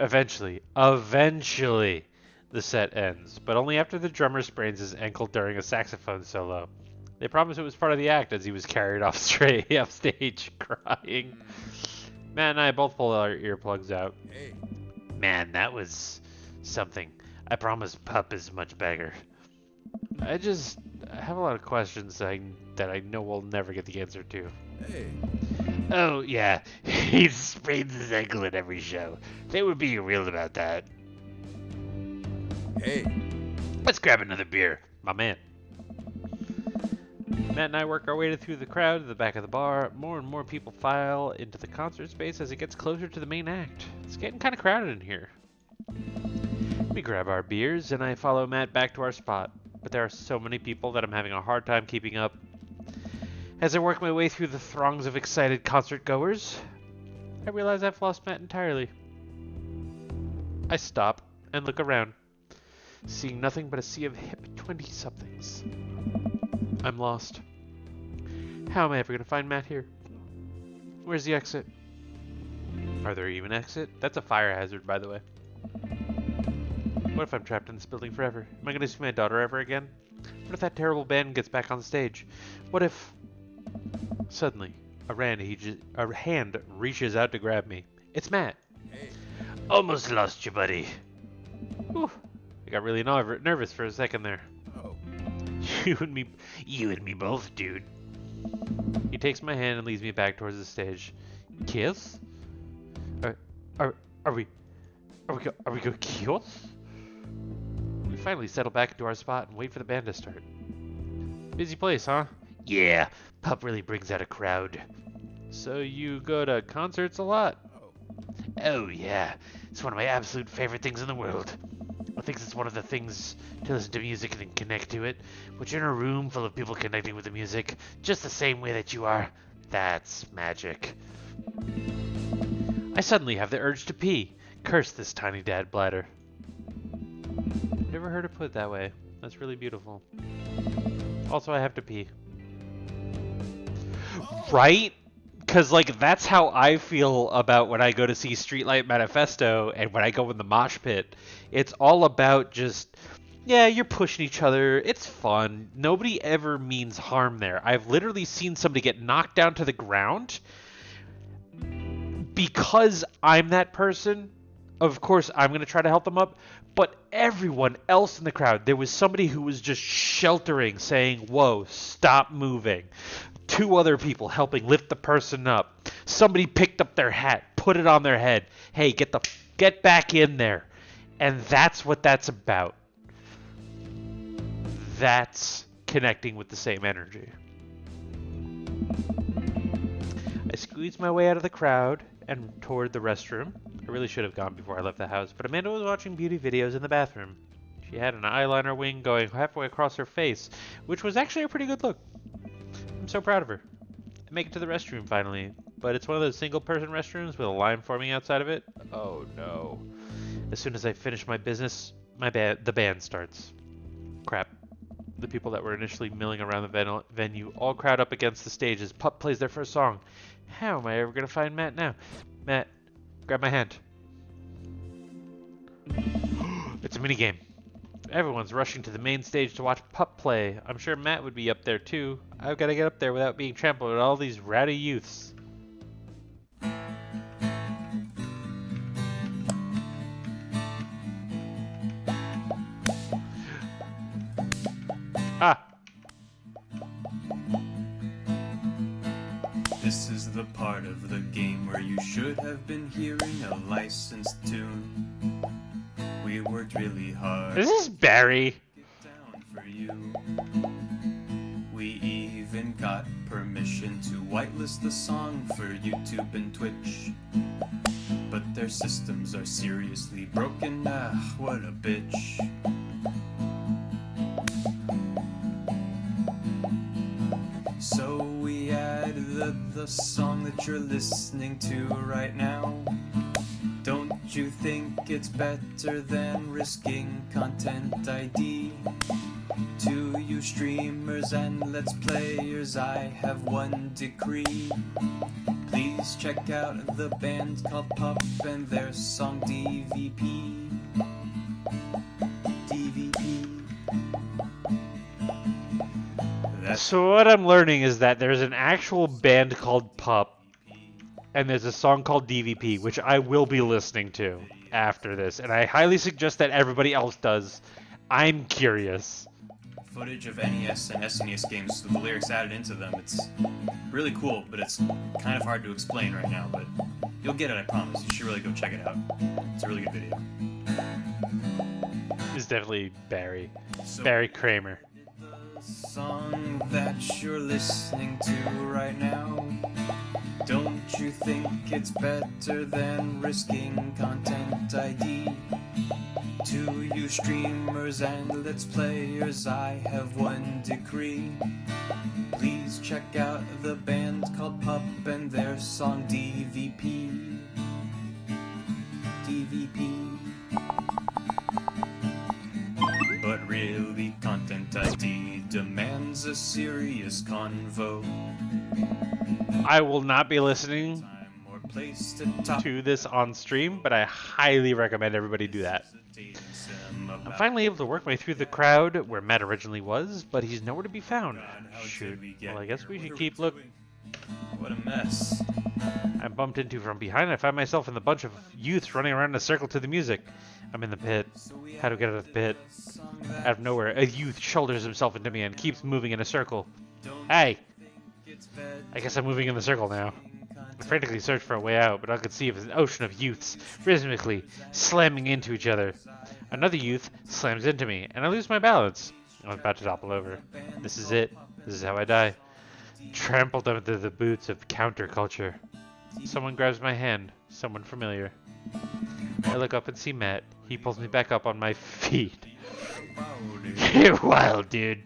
Eventually, the set ends, but only after the drummer sprains his ankle during a saxophone solo. They promised it was part of the act as he was carried off stage crying. Matt and I both pulled our earplugs out. Hey. Man, that was something. I promise Pup is much better. I have a lot of questions that I know we'll never get the answer to. Hey. Oh, yeah. He sprains his ankle at every show. They were being real about that. Hey. Let's grab another beer. My man. Matt and I work our way through the crowd to the back of the bar. More and more people file into the concert space as it gets closer to the main act. It's getting kind of crowded in here. We grab our beers, and I follow Matt back to our spot. But there are so many people that I'm having a hard time keeping up. As I work my way through the throngs of excited concert goers, I realize I've lost Matt entirely. I stop and look around, seeing nothing but a sea of hip 20-somethings. I'm lost. How am I ever going to find Matt here? Where's the exit? Are there even exit? That's a fire hazard, by the way. What if I'm trapped in this building forever? Am I going to see my daughter ever again? What if that terrible band gets back on stage? What if... Suddenly, a hand reaches out to grab me. It's Matt. Hey. Almost lost you, buddy. Whew. I got really nervous for a second there. Oh. You and me both, dude. He takes my hand and leads me back towards the stage. Kiss? Are we gonna kiss? We finally settle back into our spot and wait for the band to start. Busy place, huh? Yeah, Pup really brings out a crowd. So you go to concerts a lot? Oh yeah, it's one of my absolute favorite things in the world. I think it's one of the things to listen to music and connect to it. But you're in a room full of people connecting with the music, just the same way that you are. That's magic. I suddenly have the urge to pee. Curse this tiny dad bladder. Never heard it put that way. That's really beautiful. Also, I have to pee. Right? Because, like, that's how I feel about when I go to see Streetlight Manifesto and when I go in the mosh pit. It's all about just, yeah, you're pushing each other. It's fun. Nobody ever means harm there. I've literally seen somebody get knocked down to the ground because I'm that person. Of course, I'm going to try to help them up. But everyone else in the crowd, there was somebody who was just sheltering, saying, whoa, stop moving. Two other people helping lift the person up. Somebody picked up their hat, put it on their head. Hey, get back in there. And that's what that's about. That's connecting with the same energy. I squeezed my way out of the crowd and toward the restroom. I really should have gone before I left the house, but Amanda was watching beauty videos in the bathroom. She had an eyeliner wing going halfway across her face, which was actually a pretty good look. I'm so proud of her. I make it to the restroom finally, but it's one of those single-person restrooms with a line forming outside of it. Oh no. As soon as I finish my business, the band starts. Crap. The people that were initially milling around the venue all crowd up against the stage as Pup plays their first song. How am I ever going to find Matt now? Matt, grab my hand. It's a minigame. Everyone's rushing to the main stage to watch Pup play. I'm sure Matt would be up there too. I've got to get up there without being trampled by all these rowdy youths. Ah! This is the part of the game where you should have been hearing a licensed tune. We worked really hard. Is this Barry? Get down for you. We even got permission to whitelist the song for YouTube and Twitch. But their systems are seriously broken. Ah, what a bitch. So we added the song that you're listening to right now. Don't you think it's better than risking content ID? To you streamers and let's players, I have one decree. Please check out the band called Pup and their song DVP. DVP. So what I'm learning is that there's an actual band called Pup, and there's a song called DVP, which I will be listening to after this, and I highly suggest that everybody else does. I'm curious. Footage of NES and SNES games with the lyrics added into them. It's really cool, but it's kind of hard to explain right now, but you'll get it, I promise. You should really go check it out. It's a really good video. It's definitely Barry. So Barry Kramer. the song that you're listening to right now, don't you think it's better than risking content ID? To you streamers and let's players, I have one decree. Please check out the band called Pup and their song DVP. DVP. But really, content ID demands a serious convo. I will not be listening Time or place to talk. to this on stream, but I highly recommend everybody do that. I'm finally able to work my way through the crowd where Matt originally was, but he's nowhere to be found. Shoot. Well, I guess we should keep looking. What a mess. I'm bumped into from behind. I find myself in the bunch of youths running around in a circle to the music. I'm in the pit. How to get out of the pit? Out of nowhere, a youth shoulders himself into me and keeps moving in a circle. Hey! I guess I'm moving in the circle now. I frantically search for a way out, but I could see an ocean of youths rhythmically slamming into each other. Another youth slams into me, and I lose my balance. I'm about to topple over. This is it. This is how I die. Trampled under the boots of counterculture. Someone grabs my hand. Someone familiar. I look up and see Matt. He pulls me back up on my feet. You're wild, dude.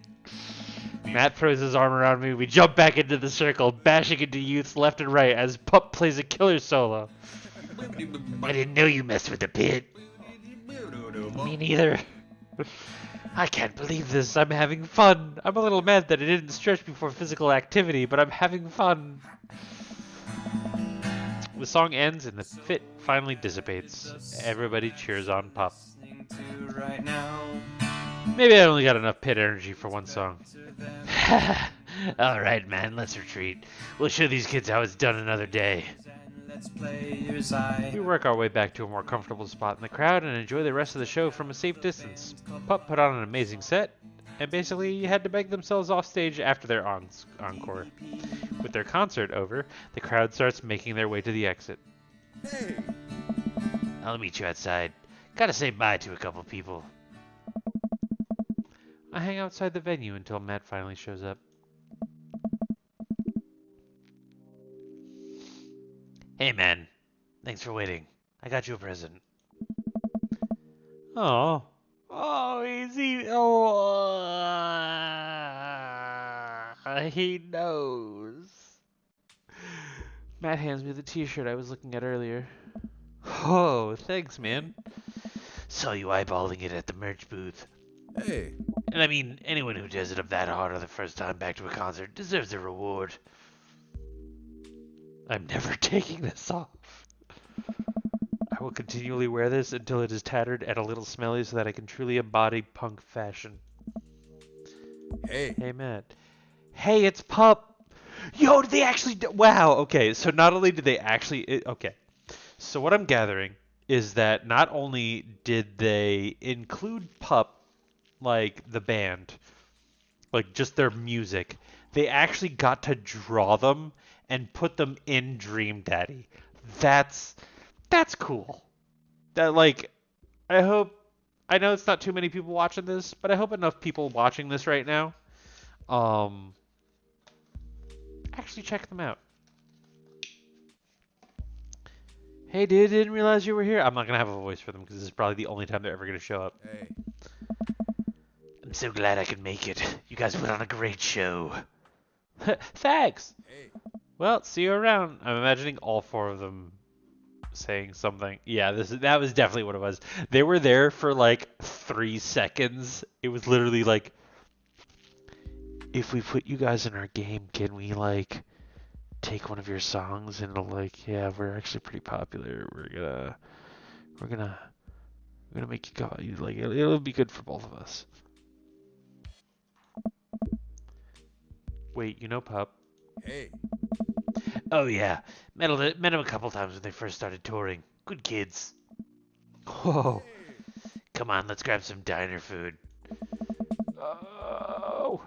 Matt throws his arm around me. We jump back into the circle, bashing into youths left and right as Pup plays a killer solo. I didn't know you messed with the pit. Me neither. I can't believe this. I'm having fun. I'm a little mad that I didn't stretch before physical activity, but I'm having fun. The song ends and the fit finally dissipates. Everybody cheers on Pup. Right now. Maybe I only got enough pit energy for one song. Alright, man, let's retreat. We'll show these kids how it's done another day. We work our way back to a more comfortable spot in the crowd and enjoy the rest of the show from a safe distance. Pup put on an amazing set, and basically had to beg themselves off stage after their encore. With their concert over, the crowd starts making their way to the exit. Hey! I'll meet you outside. Gotta say bye to a couple people. I hang outside the venue until Matt finally shows up. Hey man, thanks for waiting. I got you a present. Oh. Oh, easy. Oh, he knows. Matt hands me the t-shirt I was looking at earlier. Oh, thanks, man. Saw you eyeballing it at the merch booth. Hey! And I mean, anyone who does it up that hard on the first time back to a concert deserves a reward. I'm never taking this off. I will continually wear this until it is tattered and a little smelly so that I can truly embody punk fashion. Hey. Hey, Matt. Hey, it's Pup. Yo, did they actually wow, okay. So not only did they actually okay. So what I'm gathering is that not only did they include Pup, like the band, like just their music, they actually got to draw them and put them in Dream Daddy. That's cool. That like I know it's not too many people watching this, but I hope enough people watching this right now actually check them out. Hey dude, didn't realize you were here. I'm not gonna have a voice for them because this is probably the only time they're ever gonna show up. Hey. I'm so glad I could make it. You guys put on a great show. Thanks. Hey. Well, see you around. I'm imagining all four of them saying something. Yeah, that was definitely what it was. They were there for like 3 seconds. It was literally like, if we put you guys in our game, can we like take one of your songs? And like, yeah, we're actually pretty popular. We're gonna make you go. Like, it'll be good for both of us. Wait, you know Pup? Hey. Oh yeah, met him a couple times when they first started touring. Good kids. Whoa. Come on, let's grab some diner food. Oh.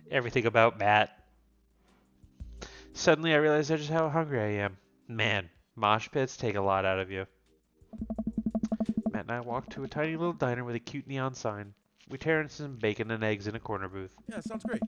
Everything about Matt. Suddenly I realized just how hungry I am. Man, mosh pits take a lot out of you. Matt and I walked to a tiny little diner with a cute neon sign. We tear in some bacon and eggs in a corner booth. Yeah, sounds great.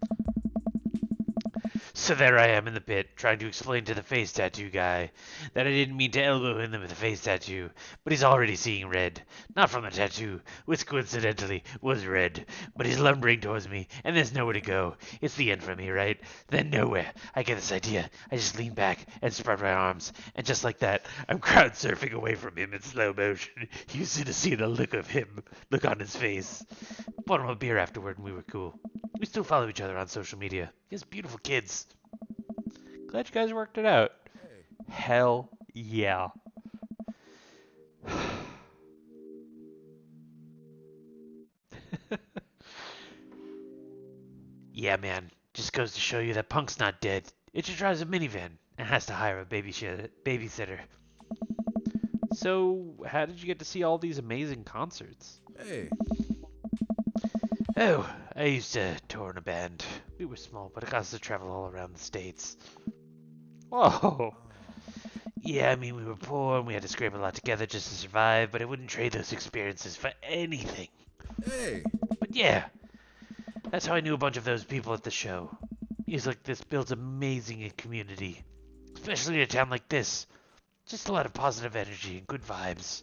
So there I am in the pit, trying to explain to the face tattoo guy that I didn't mean to elbow him with a face tattoo, but he's already seeing red. Not from the tattoo, which coincidentally was red, but he's lumbering towards me, and there's nowhere to go. It's the end for me, right? Then nowhere. I get this idea. I just lean back and spread my arms, and just like that, I'm crowd surfing away from him in slow motion. You should have seen the look on his face. Bought him a beer afterward, and we were cool. We still follow each other on social media. He has beautiful kids. Glad you guys worked it out. Hey. Hell yeah. Yeah, man. Just goes to show you that Punk's not dead. It just drives a minivan and has to hire a babysitter. So, how did you get to see all these amazing concerts? Hey. Oh, I used to tour in a band. We were small, but it got us to travel all around the States. Whoa. Yeah, I mean, we were poor and we had to scrape a lot together just to survive, but I wouldn't trade those experiences for anything. Hey. But yeah, that's how I knew a bunch of those people at the show. Music like this builds amazing community, especially in a town like this. Just a lot of positive energy and good vibes.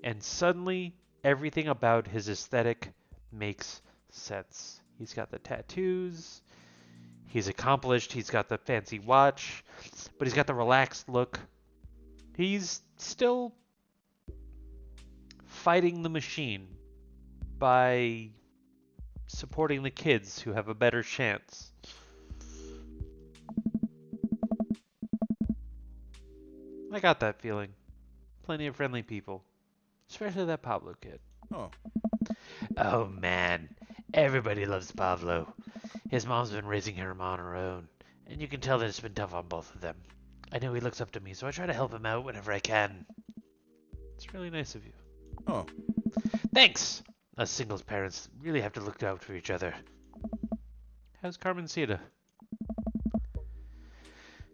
And suddenly, everything about his aesthetic makes sense. He's got the tattoos, he's accomplished, he's got the fancy watch, but he's got the relaxed look. He's still fighting the machine by supporting the kids who have a better chance. I got that feeling. Plenty of friendly people, especially that Pablo kid. Oh. Oh man, everybody loves Pablo. His mom's been raising him on her own, and you can tell that it's been tough on both of them. I know he looks up to me, so I try to help him out whenever I can. It's really nice of you. Oh. Thanks! Us singles parents really have to look out for each other. How's Carmencita?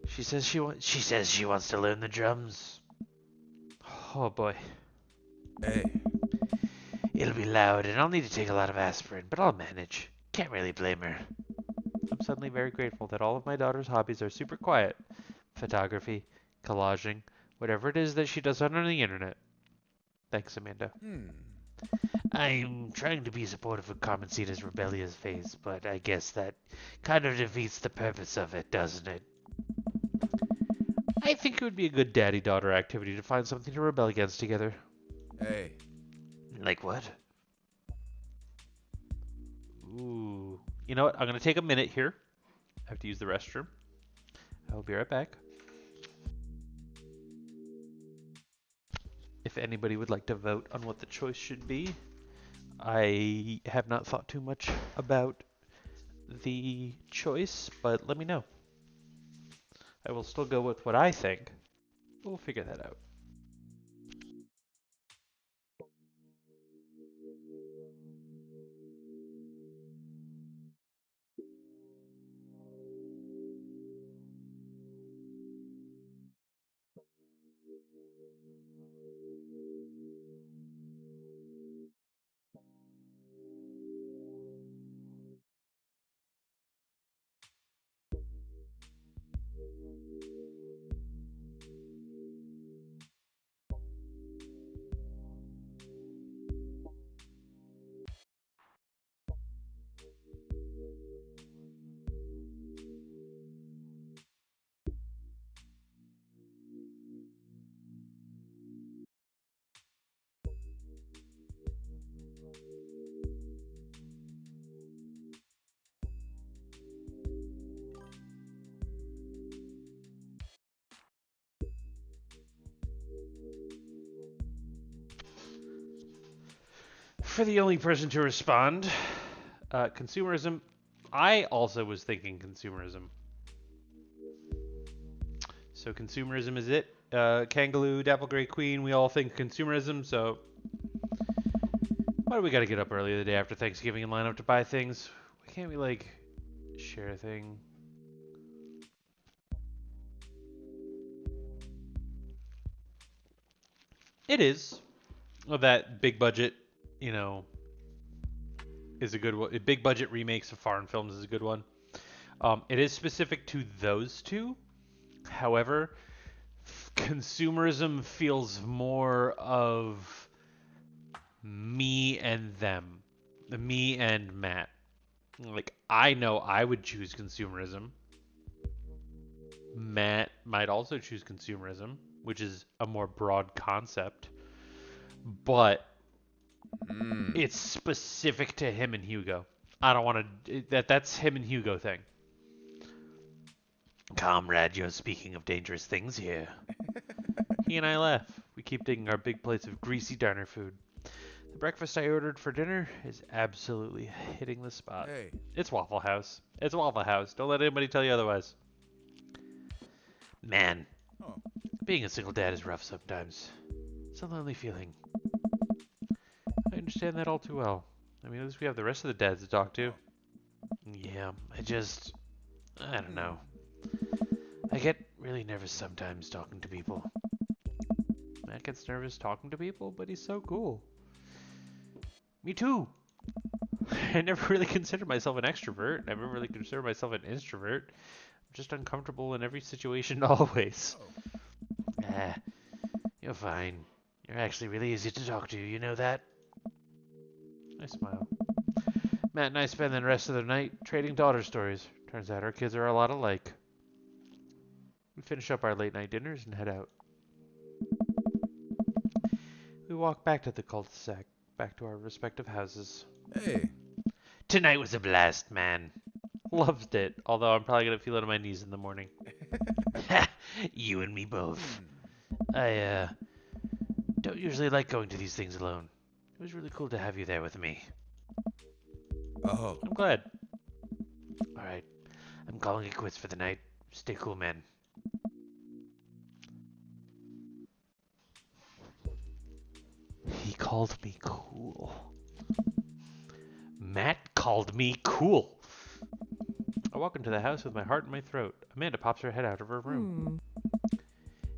She says she wants to learn the drums. Oh boy. Hey. It'll be loud, and I'll need to take a lot of aspirin, but I'll manage. Can't really blame her. I'm suddenly very grateful that all of my daughter's hobbies are super quiet. Photography, collaging, whatever it is that she does on the internet. Thanks, Amanda. I'm trying to be supportive of Carmencita's rebellious phase, but I guess that kind of defeats the purpose of it, doesn't it? I think it would be a good daddy-daughter activity to find something to rebel against together. Hey. Like what? Ooh. You know what? I'm going to take a minute here. I have to use the restroom. I will be right back. If anybody would like to vote on what the choice should be, I have not thought too much about the choice, but let me know. I will still go with what I think. We'll figure that out. For the only person to respond, consumerism. I also was thinking consumerism. So consumerism is it. Kangaloo, Dapple Gray Queen, we all think consumerism, so why do we gotta get up early the day after Thanksgiving and line up to buy things? Why can't we, like, share a thing? It is. Well, that big budget, you know, is a good one. Big budget remakes of foreign films is a good one. It is specific to those two. However, consumerism feels more of me and them. Me and Matt. Like, I know I would choose consumerism. Matt might also choose consumerism, which is a more broad concept. But it's specific to him and Hugo. I don't want to... That's him and Hugo thing. Comrade, you're speaking of dangerous things here. He and I laugh. We keep digging our big plates of greasy diner food. The breakfast I ordered for dinner is absolutely hitting the spot. Hey. It's Waffle House. It's Waffle House. Don't let anybody tell you otherwise. Man, being a single dad is rough sometimes. It's a lonely feeling. I understand that all too well. I mean, at least we have the rest of the dads to talk to. Yeah, I don't know. I get really nervous sometimes talking to people. Matt gets nervous talking to people, but he's so cool. Me too. I never really considered myself an extrovert. I never really considered myself an introvert. I'm just uncomfortable in every situation always. You're fine. You're actually really easy to talk to, you know that? I smile. Matt and I spend the rest of the night trading daughter stories. Turns out our kids are a lot alike. We finish up our late night dinners and head out. We walk back to the cul-de-sac, back to our respective houses. Hey. Tonight was a blast, man. Loved it, although I'm probably going to feel it on my knees in the morning. You and me both. I don't usually like going to these things alone. It was really cool to have you there with me. Oh. I'm glad. Alright, I'm calling it quits for the night. Stay cool, man. He called me cool. Matt called me cool. I walk into the house with my heart in my throat. Amanda pops her head out of her room.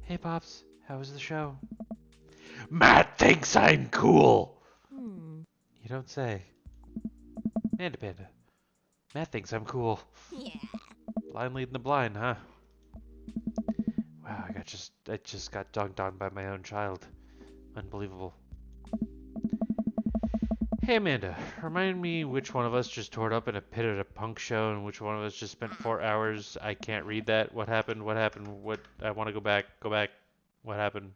Hey, Pops. How was the show? Matt thinks I'm cool. You don't say. Amanda Panda. Matt thinks I'm cool. Yeah. Blind leading the blind, huh? Wow, I just got dunked on by my own child. Unbelievable. Hey Amanda, remind me which one of us just toured up in a pit at a punk show and which one of us just spent 4 hours. I can't read that. What happened? What happened? What? I want to go back. Go back. What happened?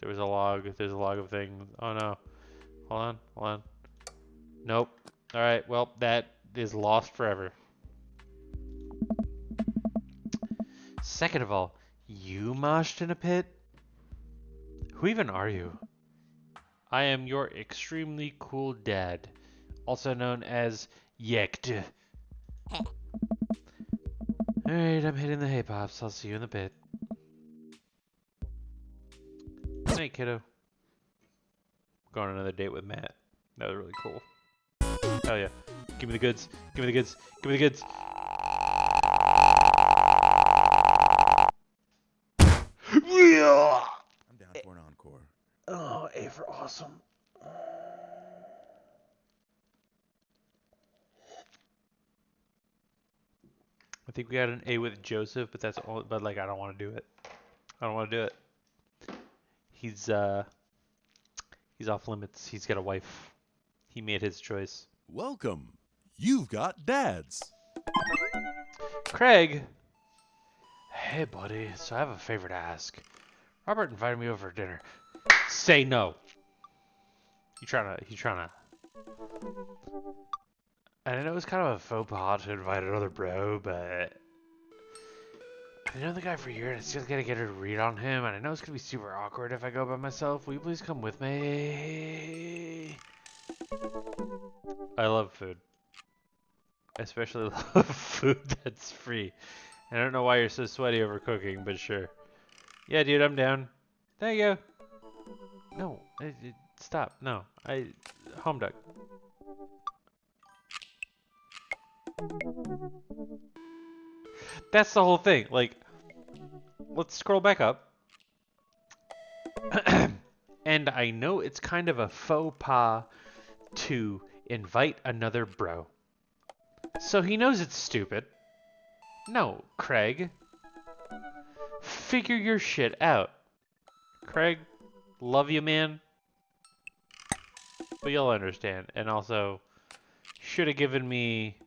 There was a log. There's a log of things. Oh no. Hold on. Hold on. Nope. All right. Well, that is lost forever. Second of all, you moshed in a pit? Who even are you? I am your extremely cool dad, also known as Yekt. Alright, I'm hitting the hay pops. I'll see you in the pit. Good night, kiddo. Going on another date with Matt. That was really cool. Hell yeah. Give me the goods. Give me the goods. Give me the goods. I'm down for an encore. Oh, A for awesome. I think we got an A with Joseph, but that's all. But like, I don't want to do it. I don't want to do it. He's off limits. He's got a wife. He made his choice. Welcome. You've got dads. Craig. Hey, buddy. So I have a favor to ask. Robert invited me over for dinner. Say no. He's trying to. And I know it's kind of a faux pas to invite another bro, but I've known the guy for years and it's just gonna get a read on him, and I know it's gonna be super awkward if I go by myself. Will you please come with me? I love food. I especially love food that's free. I don't know why you're so sweaty over cooking, but sure. Yeah, dude, I'm down. Thank you. No, stop. No, home duck. That's the whole thing. Like, let's scroll back up. And I know it's kind of a faux pas to invite another bro. So he knows it's stupid. No, Craig. Figure your shit out. Craig, love you, man. But you'll understand. And also, should have given me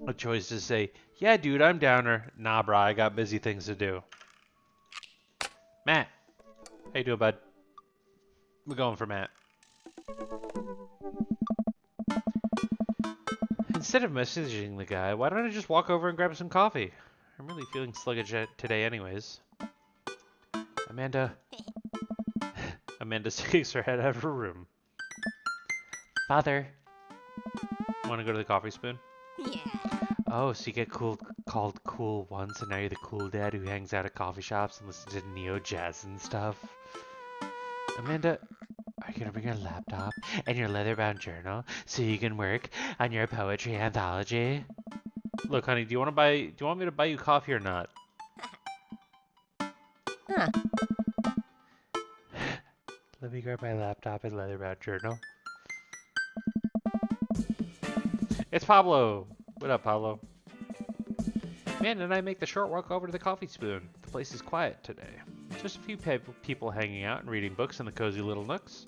a choice to say, yeah, dude, I'm down, or nah, brah, I got busy things to do. Matt. How you doing, bud? We're going for Matt. Instead of messaging the guy, why don't I just walk over and grab some coffee? I'm really feeling sluggish today anyways. Amanda sticks her head out of her room. Father. Want to go to the coffee spoon? Yeah. Oh, so you get called cool once, and now you're the cool dad who hangs out at coffee shops and listens to neo jazz and stuff. Amanda, are you gonna bring your laptop and your leather-bound journal so you can work on your poetry anthology? Look, honey, do you want me to buy you coffee or not? Huh. Let me grab my laptop and leather-bound journal. It's Pablo. What up, Pablo? Man, and I make the short walk over to the coffee spoon. The place is quiet today. Just a few people hanging out and reading books in the cozy little nooks.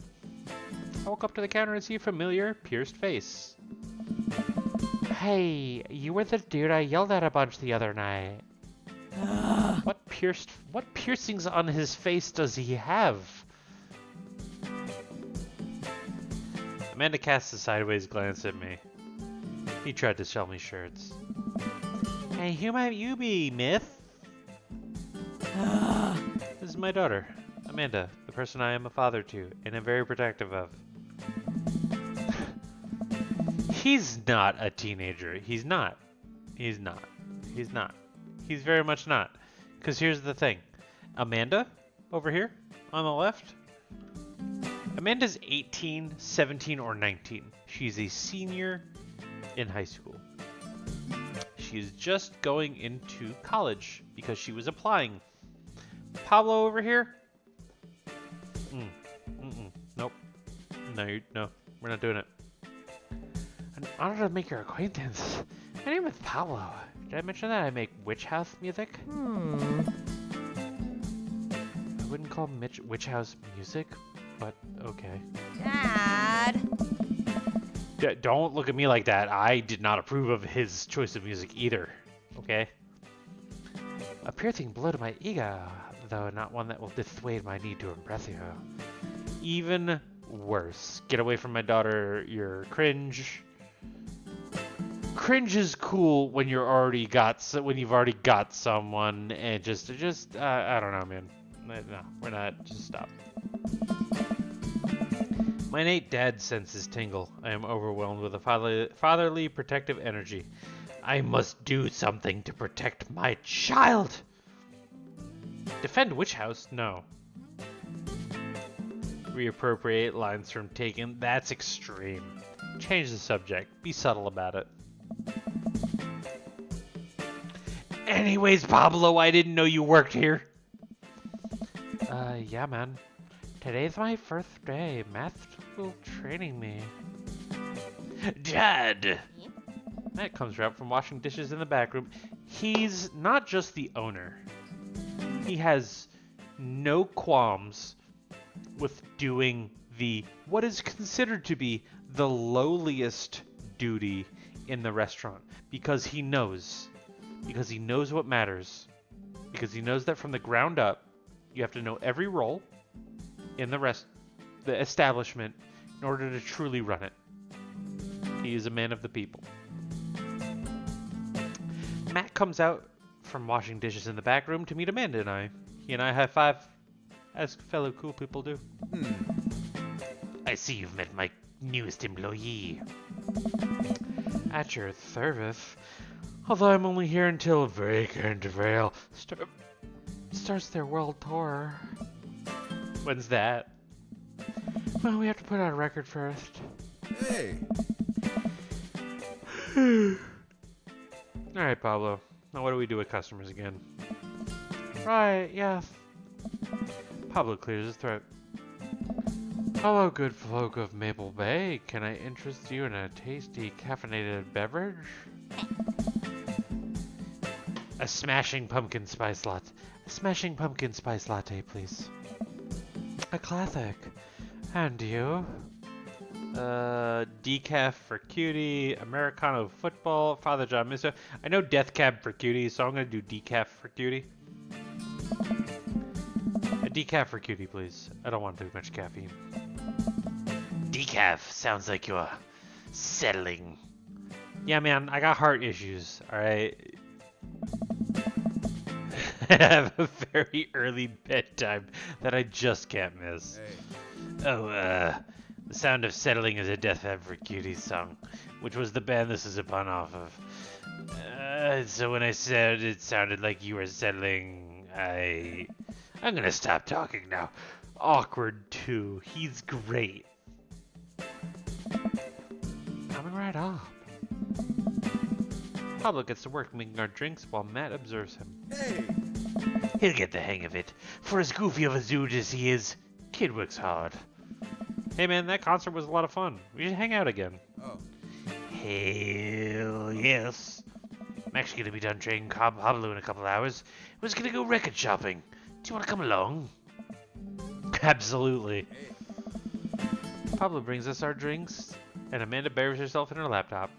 I walk up to the counter and see a familiar, pierced face. Hey, you were the dude I yelled at a bunch the other night. What piercings on his face does he have? Amanda casts a sideways glance at me. He tried to sell me shirts. Hey, who might you be, Myth? This is my daughter, Amanda, the person I am a father to and am very protective of. He's not a teenager. He's not. He's not. He's not. He's very much not. Because here's the thing. Amanda, over here, on the left. Amanda's 18, 17, or 19. She's a senior in high school. She's just going into college because she was applying. Pablo over here? Nope. No, we're not doing it. An honor to make your acquaintance. My name is Pablo. Did I mention that I make witch house music? I wouldn't call witch house music, but okay. Dad. Don't look at me like that. I did not approve of his choice of music either. Okay? A piercing blow to my ego, though not one that will dissuade my need to impress you. Even worse. Get away from my daughter, you're cringe. cringe is cool when you're already got when you've already got someone, and just I don't know, man. No, we're not. Just stop. My innate dad senses tingle. I am overwhelmed with a fatherly protective energy. I must do something to protect my child. Defend Witch House? No. Reappropriate lines from Taken? That's extreme. Change the subject. Be subtle about it. Anyways, Pablo, I didn't know you worked here. Yeah, man. Today's my first day. Math school training me. Dad! Matt comes out from washing dishes in the back room. He's not just the owner. He has no qualms with doing what is considered to be the lowliest duty in the restaurant, because he knows what matters, because he knows that from the ground up you have to know every role in the establishment in order to truly run it. He is a man of the people. Matt comes out from washing dishes in the back room to meet Amanda and I. He and I high five, as fellow cool people do. I see you've met my newest employee. At your service. Although I'm only here until Vacant Vale starts their world tour. When's that? Well, we have to put out a record first. Hey! Alright, Pablo. Now what do we do with customers again? Right, yes. Pablo clears his throat. Hello, good folk of Maple Bay. Can I interest you in a tasty caffeinated beverage? A smashing pumpkin spice latte. A smashing pumpkin spice latte, please. A classic. And you? Decaf for Cutie, Americano football, Father John Mister. I know Death Cab for Cutie, so I'm gonna do decaf for Cutie. A decaf for Cutie, please. I don't want too much caffeine. Decaf sounds like you're settling. Yeah, man, I got heart issues, alright? I have a very early bedtime that I just can't miss. Hey. Oh, the sound of settling is a Death Cab for Cutie song, which was the band this is a pun off of. So when I said it sounded like you were settling, I'm gonna stop talking now. Awkward too. He's great. Coming right up. Pablo gets to work making our drinks while Matt observes him. Hey! He'll get the hang of it. For as goofy of a dude as he is, kid works hard. Hey man, that concert was a lot of fun. We should hang out again. Oh. Hell yes. I'm actually gonna be done training Pablo in a couple hours. I was gonna go record shopping. Do you wanna come along? Absolutely. Hey. Pablo brings us our drinks, and Amanda buries herself in her laptop.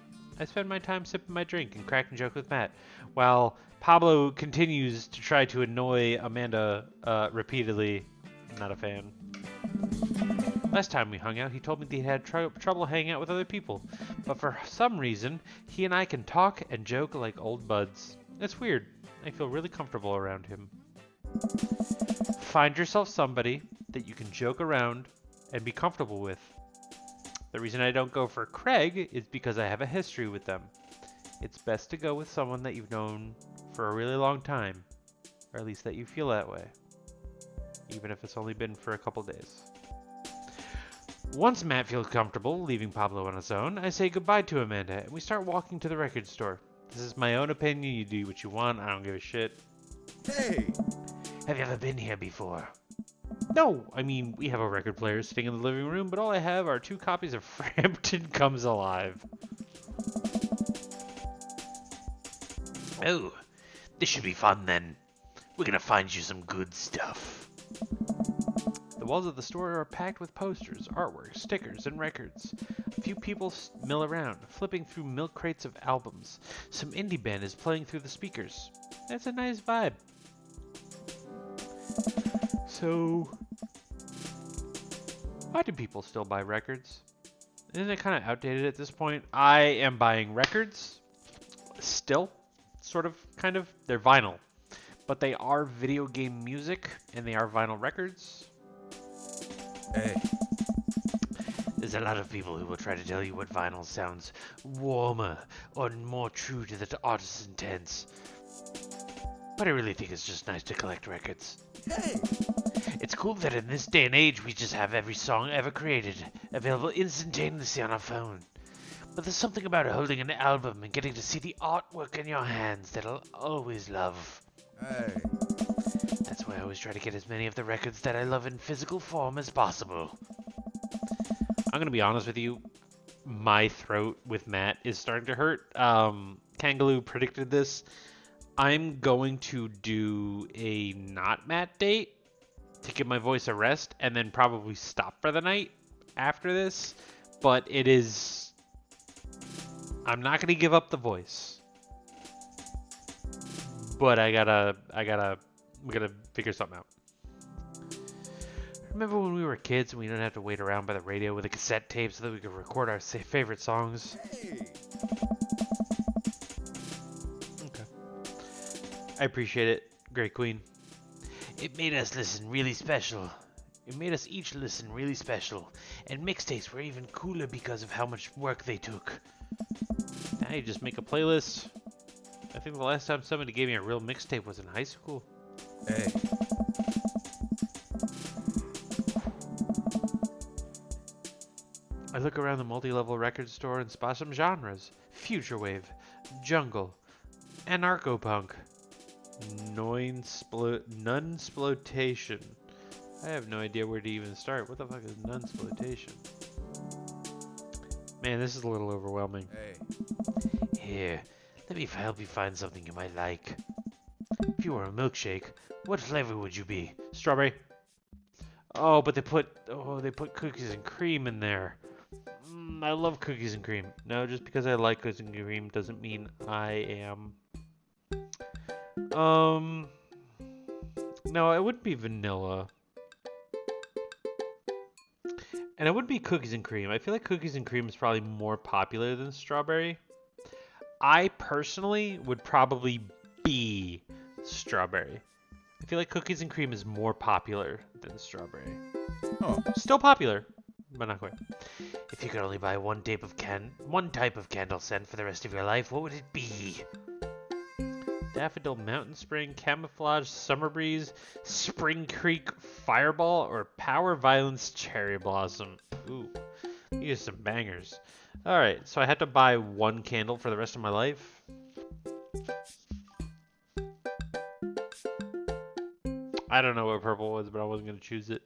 I spend my time sipping my drink and cracking jokes with Matt, while Pablo continues to try to annoy Amanda repeatedly. Not a fan. Last time we hung out, he told me that he had trouble hanging out with other people, but for some reason, he and I can talk and joke like old buds. It's weird. I feel really comfortable around him. Find yourself somebody that you can joke around and be comfortable with. The reason I don't go for Craig is because I have a history with them. It's best to go with someone that you've known for a really long time, or at least that you feel that way, even if it's only been for a couple days. Once Matt feels comfortable leaving Pablo on his own, I say goodbye to Amanda, and we start walking to the record store. This is my own opinion, you do what you want, I don't give a shit. Hey! Have you ever been here before? No, I mean, we have a record player sitting in the living room, but all I have are 2 copies of Frampton Comes Alive. Oh, this should be fun then. We're gonna find you some good stuff. The walls of the store are packed with posters, artwork, stickers, and records. A few people mill around, flipping through milk crates of albums. Some indie band is playing through the speakers. That's a nice vibe. So, why do people still buy records? Isn't it kind of outdated at this point? I am buying records still, sort of, kind of. They're vinyl. But they are video game music, and they are vinyl records. Hey. There's a lot of people who will try to tell you what vinyl sounds warmer or more true to the artist's intents. But I really think it's just nice to collect records. Hey. It's cool that in this day and age we just have every song ever created available instantaneously on our phone. But there's something about holding an album and getting to see the artwork in your hands that I'll always love. Hey. That's why I always try to get as many of the records that I love in physical form as possible. I'm gonna be honest with you, my throat with Matt is starting to hurt. Kangaloo predicted this. I'm going to do a not Matt date to give my voice a rest and then probably stop for the night after this. But it is... I'm not gonna give up the voice. But we gotta figure something out. Remember when we were kids and we didn't have to wait around by the radio with a cassette tape so that we could record our favorite songs? Hey. Okay. I appreciate it, Great Queen. It made us listen really special. It made us each listen really special. And mixtapes were even cooler because of how much work they took. Now you just make a playlist. I think the last time somebody gave me a real mixtape was in high school. Hey. I look around the multi-level record store and spot some genres. Future wave, jungle, anarcho-punk, nunsploitation. I have no idea where to even start. What the fuck is nunsploitation? Man, this is a little overwhelming. Hey. Here, let me help you find something you might like. If you were a milkshake, what flavor would you be? Strawberry? Oh, but they put cookies and cream in there. I love cookies and cream. No, just because I like cookies and cream doesn't mean I am. No, it wouldn't be vanilla. And it would be cookies and cream. I feel like cookies and cream is probably more popular than strawberry. I personally would probably be strawberry. I feel like cookies and cream is more popular than strawberry. Oh. Still popular, but not quite. If you could only buy one type of candle scent for the rest of your life, what would it be? Daffodil Mountain Spring, Camouflage, Summer Breeze, Spring Creek Fireball, or Power Violence Cherry Blossom. Ooh, these are some bangers. Alright, so I had to buy one candle for the rest of my life. I don't know what purple was, but I wasn't going to choose it.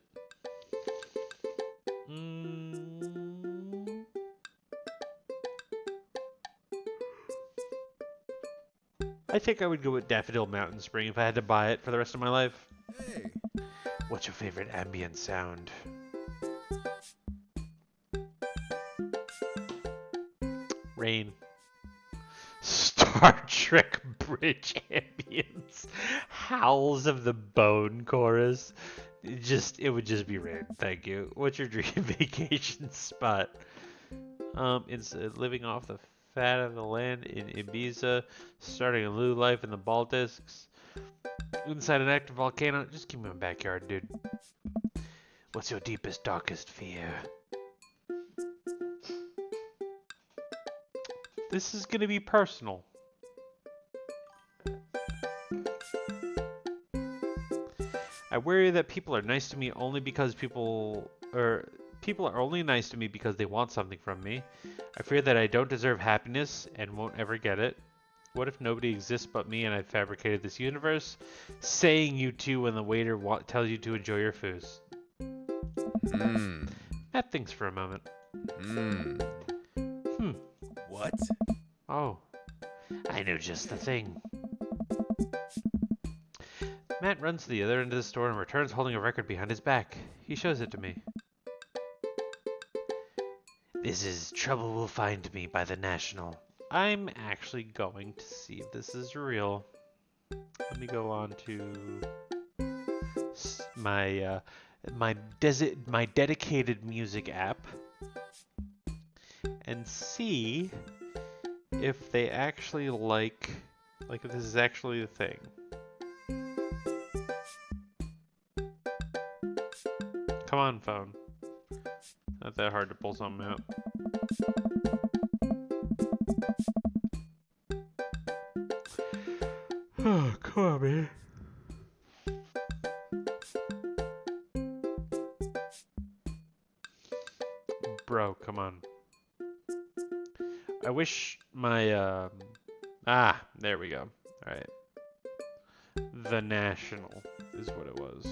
I think I would go with Daffodil Mountain Spring if I had to buy it for the rest of my life. Hey. What's your favorite ambient sound? Rain. Star Trek Bridge ambience. Howls of the Bone chorus. It would just be rain. Thank you. What's your dream vacation spot? It's living off the fat of the land in Ibiza, starting a new life in the Baltics, inside an active volcano. Just give me my backyard, dude. What's your deepest, darkest fear? This is gonna be personal. I worry that people are nice to me only because people are only nice to me because they want something from me. I fear that I don't deserve happiness and won't ever get it. What if nobody exists but me and I fabricated this universe? Saying you too when the waiter tells you to enjoy your food. Matt thinks for a moment. What? Oh, I know just the thing. Matt runs to the other end of the store and returns holding a record behind his back. He shows it to me. This is Trouble Will Find Me by The National. I'm actually going to see if this is real. Let me go on to my dedicated music app and see if they actually like if this is actually a thing. Come on, phone. Not that hard to pull something out. Oh, come on, man. Bro, come on. I wish my, there we go. Alright. The National is what it was.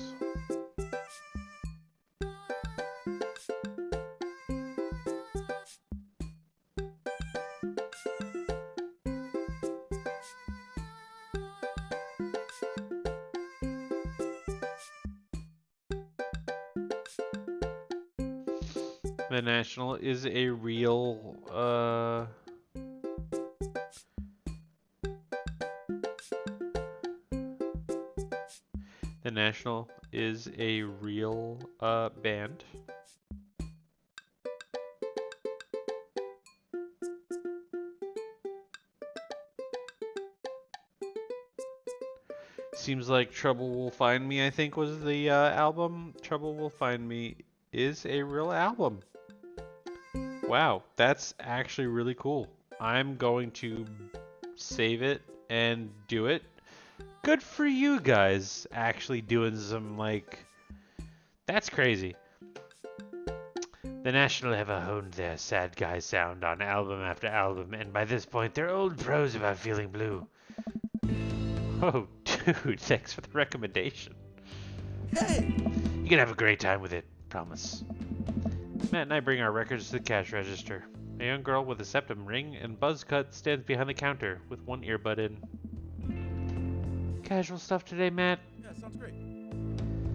The National is a real, The National is a real, band. Seems like Trouble Will Find Me, I think, was the, album. Trouble Will Find Me is a real album. Wow, that's actually really cool. I'm going to save it and do it. Good for you guys actually doing some, like, that's crazy. The National have honed their sad guy sound on album after album, and by this point they're old pros about feeling blue. Oh, dude, thanks for the recommendation. Hey! You can have a great time with it, promise. Matt and I bring our records to the cash register. A young girl with a septum ring and buzz cut stands behind the counter with one earbud in. Casual stuff today, Matt? Yeah, sounds great.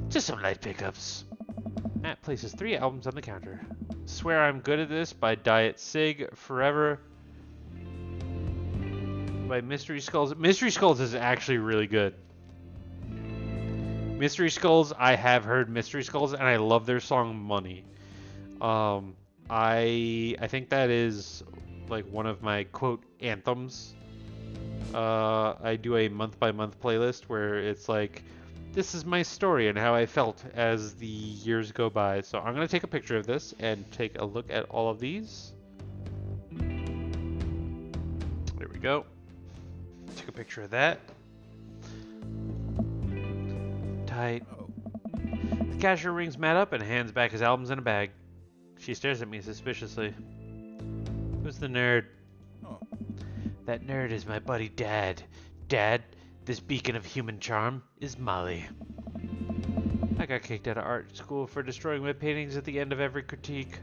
Just some light pickups. Matt places 3 albums on the counter. Swear I'm Good at This by Diet Sig, Forever by Mystery Skulls. Mystery Skulls is actually really good. Mystery Skulls, I have heard Mystery Skulls and I love their song Money. I think that is like one of my quote anthems. I do a month by month playlist where it's like, this is my story and how I felt as the years go by. So I'm going to take a picture of this and take a look at all of these. There we go. Took a picture of that. Tight. Oh, The cashier rings Matt up and hands back his albums in a bag. She stares at me suspiciously. Who's the nerd? oh, That nerd is my buddy Dad. Dad, this beacon of human charm is Molly. I got kicked out of art school for destroying my paintings at the end of every critique.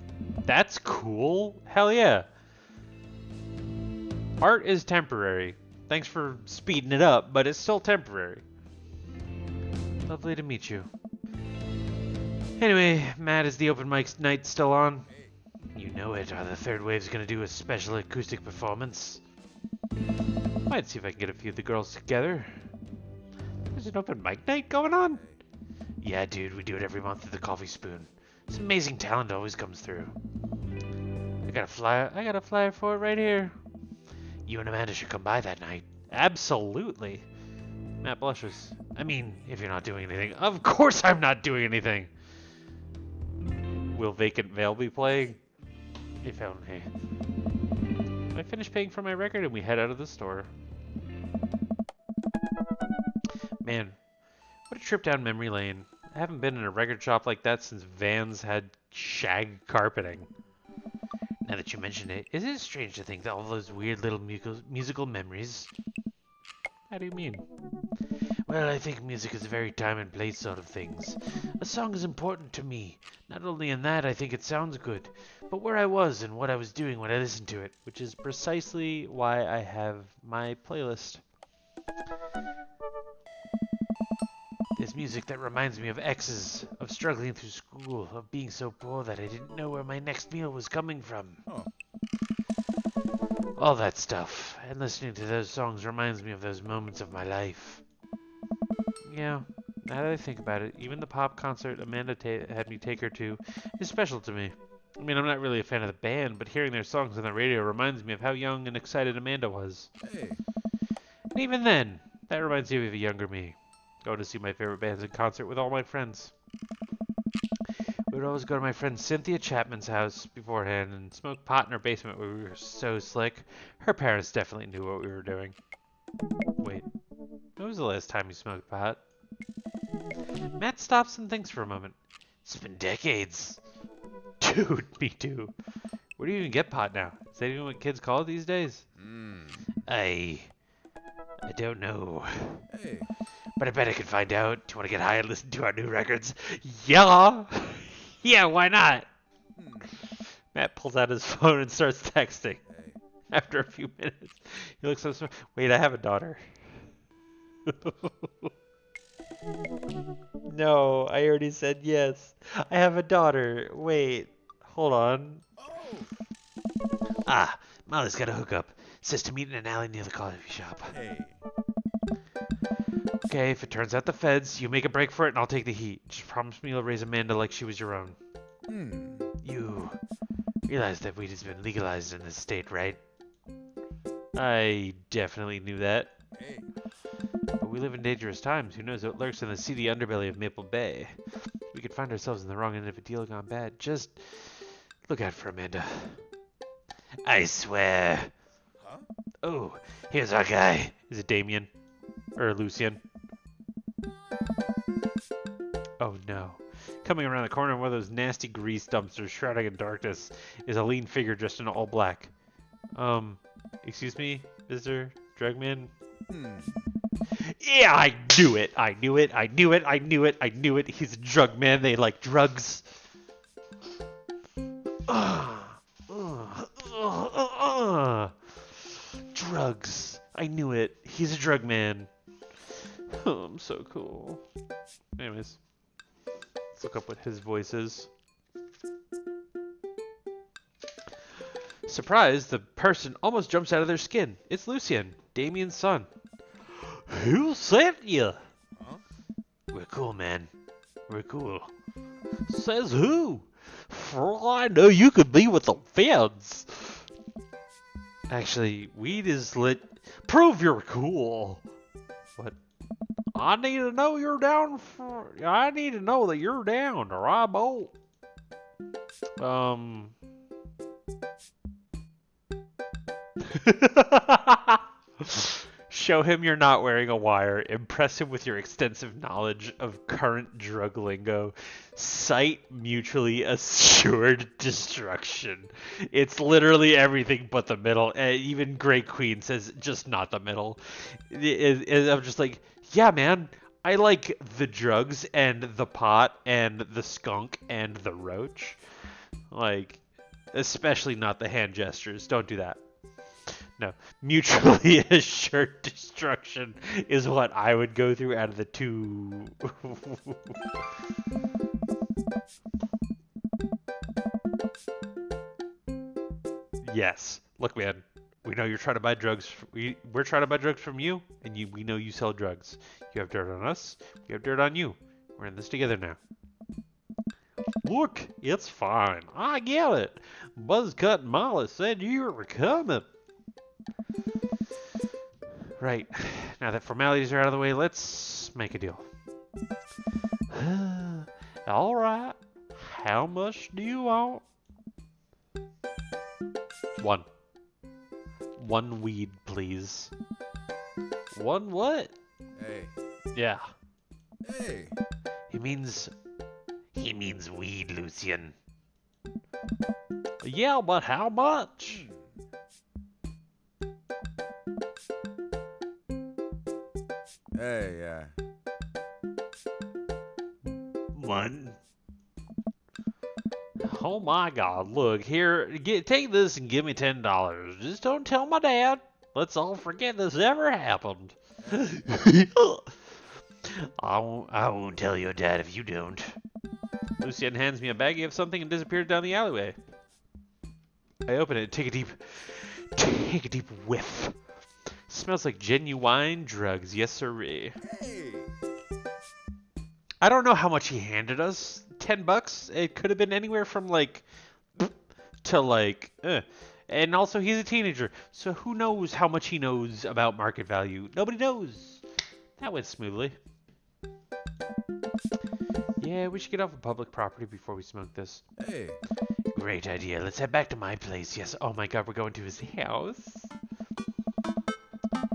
That's cool. Hell yeah. Art is temporary. Thanks for speeding it up, but it's still temporary. Lovely to meet you. Anyway, Matt, is the open mic night still on? You know it. Are the Third Wave's gonna do a special acoustic performance? Might see if I can get a few of the girls together. There's an open mic night going on? Yeah, dude, we do it every month at the Coffee Spoon. Some amazing talent always comes through. I got a flyer for it right here. You and Amanda should come by that night. Absolutely. Matt blushes. I mean, if you're not doing anything. Of course I'm not doing anything. Will Vacant Veil be playing? Hey, Fountainhay. I finish paying for my record and we head out of the store. Man, what a trip down memory lane. I haven't been in a record shop like that since Vans had shag carpeting. Now that you mention it, isn't it strange to think that all those weird little musical memories... How do you mean? Well, I think music is a very time and place sort of things. A song is important to me. Not only in that I think it sounds good, but where I was and what I was doing when I listened to it, which is precisely why I have my playlist. There's music that reminds me of exes, of struggling through school, of being so poor that I didn't know where my next meal was coming from. oh. All that stuff, and listening to those songs reminds me of those moments of my life. Yeah, now that I think about it, even the pop concert Amanda had me take her to is special to me. I mean, I'm not really a fan of the band, but hearing their songs on the radio reminds me of how young and excited Amanda was. Hey. And even then, that reminds me of a younger me. Going to see my favorite bands in concert with all my friends. We would always go to my friend Cynthia Chapman's house beforehand and smoke pot in her basement where we were so slick. Her parents definitely knew what we were doing. Wait, when was the last time you smoked pot? Matt stops and thinks for a moment. It's been decades. Dude, me too. Where do you even get pot now? Is that even what kids call it these days? I don't know. Hey. But I bet I could find out. Do you want to get high and listen to our new records? Yeah! Yeah, why not? Matt pulls out his phone and starts texting. Hey. After a few minutes, he looks so smart. Wait, I have a daughter. No, I already said yes. I have a daughter. Wait, hold on. Ah, Molly's got a hookup. Says to meet in an alley near the coffee shop. Hey. Okay, if it turns out the feds, you make a break for it and I'll take the heat. Just promise me you'll raise Amanda like she was your own. You realize that weed has been legalized in this state, right? I definitely knew that. Hey. But we live in dangerous times. Who knows what lurks in the seedy underbelly of Maple Bay? We could find ourselves in the wrong end of a deal gone bad. Just look out for Amanda. I swear. Huh? Oh, here's our guy. Is it Damien? Or Lucian? Oh no. Coming around the corner of one of those nasty grease dumpsters shrouding in darkness is a lean figure dressed in all black. Excuse me, Mr. Drugman? Yeah, I knew it. I knew it. I knew it. I knew it. I knew it. He's a drug man. They like drugs. Drugs. I knew it. He's a drug man. Oh, I'm so cool. Anyways, let's look up what his voice is. Surprised, the person almost jumps out of their skin. It's Lucian, Damien's son. Who sent you? Huh? We're cool, man. We're cool. Says who? For all I know, you could be with the feds. Actually, weed is lit. Prove you're cool. What? I need to know you're down for. I need to know that you're down, or I bolt. Show him you're not wearing a wire. Impress him with your extensive knowledge of current drug lingo. Cite mutually assured destruction. It's literally everything but the middle. Even Grey Queen says just not the middle. I'm just like, yeah, man. I like the drugs and the pot and the skunk and the roach. Like, especially not the hand gestures. Don't do that. No, mutually assured destruction is what I would go through out of the two. Yes. Look, man, we know you're trying to buy drugs. We're trying to buy drugs from you, and we know you sell drugs. You have dirt on us. We have dirt on you. We're in this together now. Look, it's fine. I get it. Buzzcut and Molly said you were coming. Right. Now that formalities are out of the way, let's make a deal. All right. How much do you want? One. One weed, please. One what? Hey. Yeah. Hey. He means weed, Lucian. Yeah, but how much? Hey, yeah. One. Oh my God! Look here. Take this and give me $10. Just don't tell my dad. Let's all forget this ever happened. I won't tell your dad if you don't. Lucian hands me a baggie of something and disappears down the alleyway. I open it. Take a deep whiff. Smells like genuine drugs. Yes, sirree. Hey. I don't know how much he handed us. $10? It could have been anywhere from like to like, and also he's a teenager, so who knows how much he knows about market value? Nobody knows. That went smoothly. Yeah, we should get off of public property before we smoke this. Hey. Great idea. Let's head back to my place. Yes. Oh my God, we're going to his house.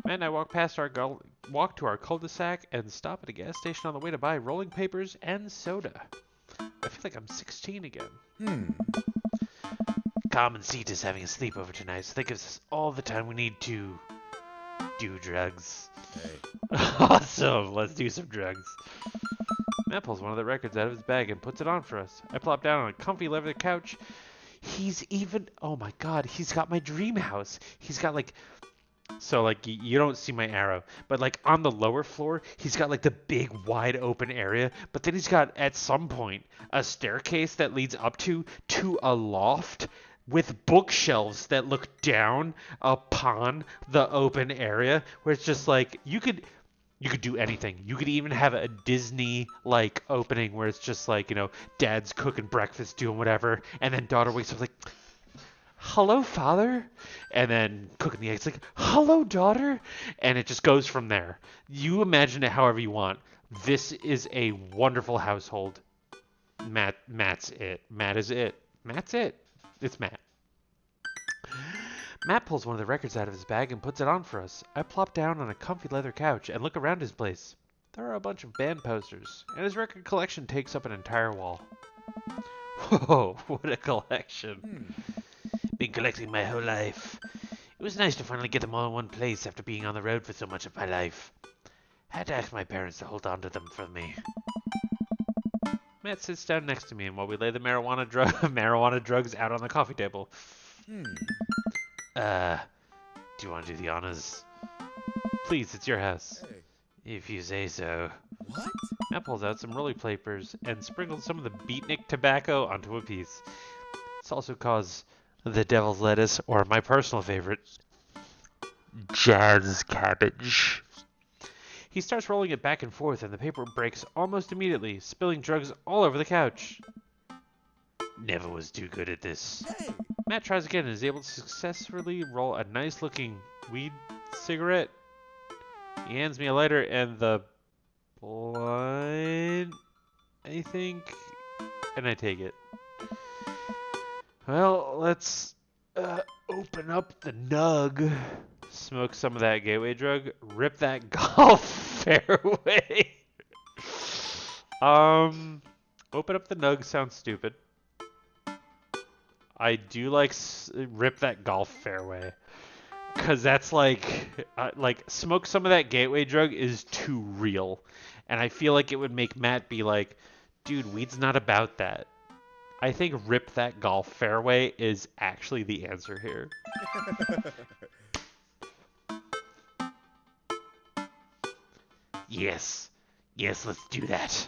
Matt and I walk to our cul-de-sac and stop at a gas station on the way to buy rolling papers and soda. I feel like I'm 16 again. Common Seat is having a sleepover tonight, so that gives us all the time we need to do drugs. Hey. Awesome. Let's do some drugs. Matt pulls one of the records out of his bag and puts it on for us. I plop down on a comfy leather couch. He's even, oh my God, he's got my dream house. He's got like, so like you don't see my arrow, but like on the lower floor, he's got like the big wide open area, but then he's got at some point a staircase that leads up to a loft with bookshelves that look down upon the open area where it's just like you could do anything. You could even have a Disney like opening where it's just like, you know, dad's cooking breakfast, doing whatever, and then daughter wakes up like, hello, father, and then cooking the eggs like, hello, daughter, and it just goes from there. You imagine it however you want. This is a wonderful household. Matt's it. Matt is it. Matt's it. It's Matt. Matt pulls one of the records out of his bag and puts it on for us. I plop down on a comfy leather couch and look around his place. There are a bunch of band posters, and his record collection takes up an entire wall. Whoa, what a collection. Been collecting my whole life. It was nice to finally get them all in one place after being on the road for so much of my life. Had to ask my parents to hold on to them for me. Matt sits down next to me, and while we lay the marijuana drugs out on the coffee table. Do you want to do the honors? Please, it's your house. Hey. If you say so. What? Matt pulls out some rolling papers and sprinkles some of the beatnik tobacco onto a piece. This also caused the devil's lettuce, or my personal favorite, jazz cabbage. He starts rolling it back and forth, and the paper breaks almost immediately, spilling drugs all over the couch. Never was too good at this. Hey. Matt tries again and is able to successfully roll a nice-looking weed cigarette. He hands me a lighter and the blunt, I think, and I take it. Well, let's open up the nug, smoke some of that gateway drug, rip that golf fairway. Open up the nug sounds stupid. I do like rip that golf fairway, cause that's like smoke some of that gateway drug is too real, and I feel like it would make Matt be like, dude, weed's not about that. I think rip that golf fairway is actually the answer here. Yes, let's do that.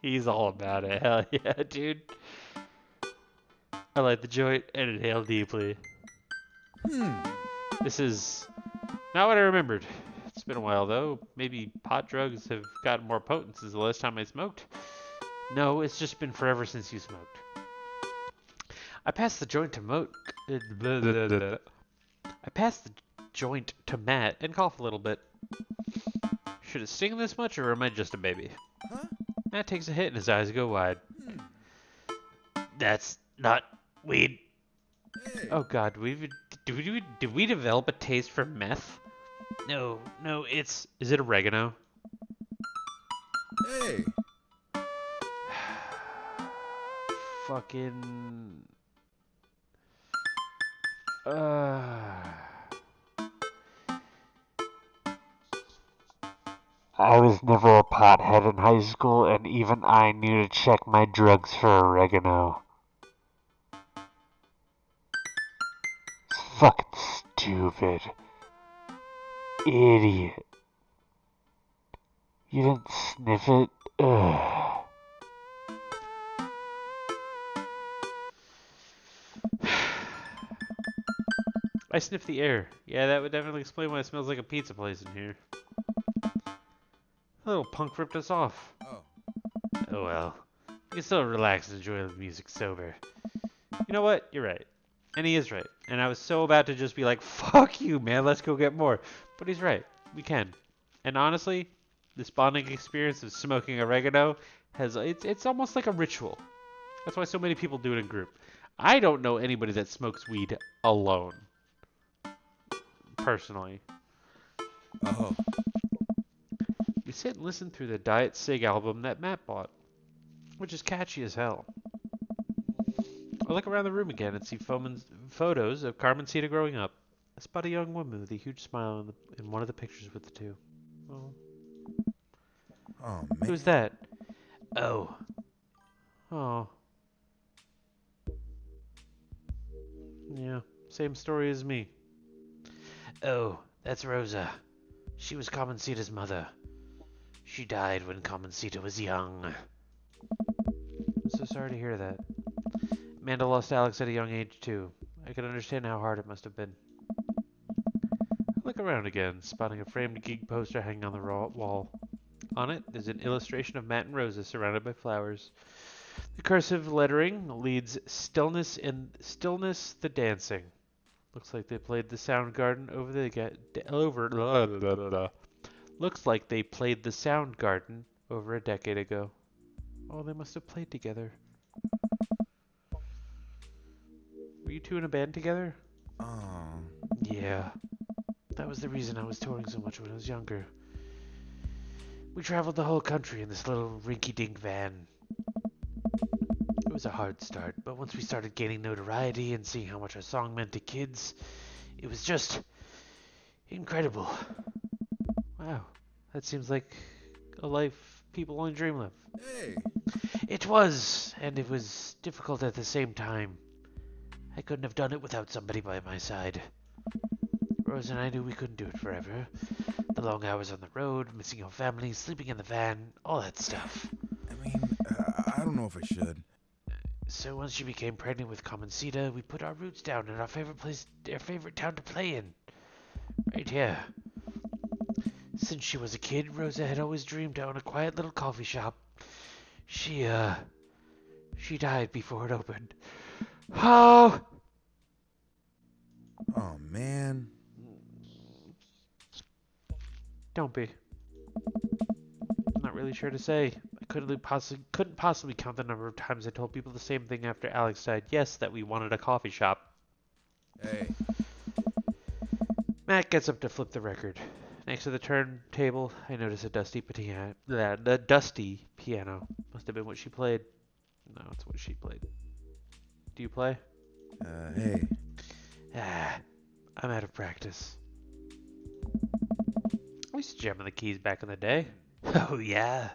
He's all about it. Hell yeah, dude. I light the joint and inhale deeply. This is not what I remembered. It's been a while though. Maybe pot drugs have gotten more potent since the last time I smoked. No, it's just been forever since you smoked. I passed the joint to I passed the joint to Matt and cough a little bit. Should it sting this much, or am I just a baby? Huh? Matt takes a hit and his eyes go wide. That's not weed. Hey. Oh God, did we develop a taste for meth? No, is it oregano? Hey. Fucking. I was never a pothead in high school, and even I knew to check my drugs for oregano. It's fucking stupid. Idiot. You didn't sniff it? Ugh. I sniffed the air. Yeah, that would definitely explain why it smells like a pizza place in here. The little punk ripped us off. Oh. Oh well. You can still relax and enjoy the music sober. You know what? You're right. And he is right. And I was so about to just be like, fuck you, man, let's go get more. But he's right. We can. And honestly, this bonding experience of smoking oregano it's almost like a ritual. That's why so many people do it in group. I don't know anybody that smokes weed alone. Personally. Oh. We sit and listen through the Diet Sig album that Matt bought, which is catchy as hell. I look around the room again and see photos of Carmencita growing up. I spot a young woman with a huge smile in one of the pictures with the two. Oh. Oh, man. Who's that? Oh. Oh. Yeah, same story as me. Oh, that's Rosa. She was Carmencita's mother. She died when Carmencita was young. I'm so sorry to hear that. Amanda lost Alex at a young age, too. I can understand how hard it must have been. I look around again, spotting a framed gig poster hanging on the wall. On it is an illustration of Matt and Rosa surrounded by flowers. The cursive lettering leads Stillness the Dancing. Looks like they played the Soundgarden Looks like they played the Soundgarden over a decade ago. Oh, they must have played together. Were you two in a band together? Oh. Yeah. That was the reason I was touring so much when I was younger. We traveled the whole country in this little rinky-dink van. It was a hard start, but once we started gaining notoriety and seeing how much our song meant to kids, it was just incredible. Wow, that seems like a life people only dream of. Hey. It was, and it was difficult at the same time. I couldn't have done it without somebody by my side. Rose and I knew we couldn't do it forever. The long hours on the road, missing our family, sleeping in the van, all that stuff. I mean, I don't know if I should. So once she became pregnant with Carmencita, we put our roots down in our favorite town to play in. Right here. Since she was a kid, Rosa had always dreamed to own a quiet little coffee shop. She died before it opened. Oh! Oh, man. Don't be. I'm not really sure to say. I couldn't possibly count the number of times I told people the same thing after Alex died. Yes, that we wanted a coffee shop. Hey. Matt gets up to flip the record. Next to the turntable, I notice a dusty piano. The dusty piano. Must have been what she played. No, it's what she played. Do you play? Hey. I'm out of practice. I used to jam on the keys back in the day. Oh yeah.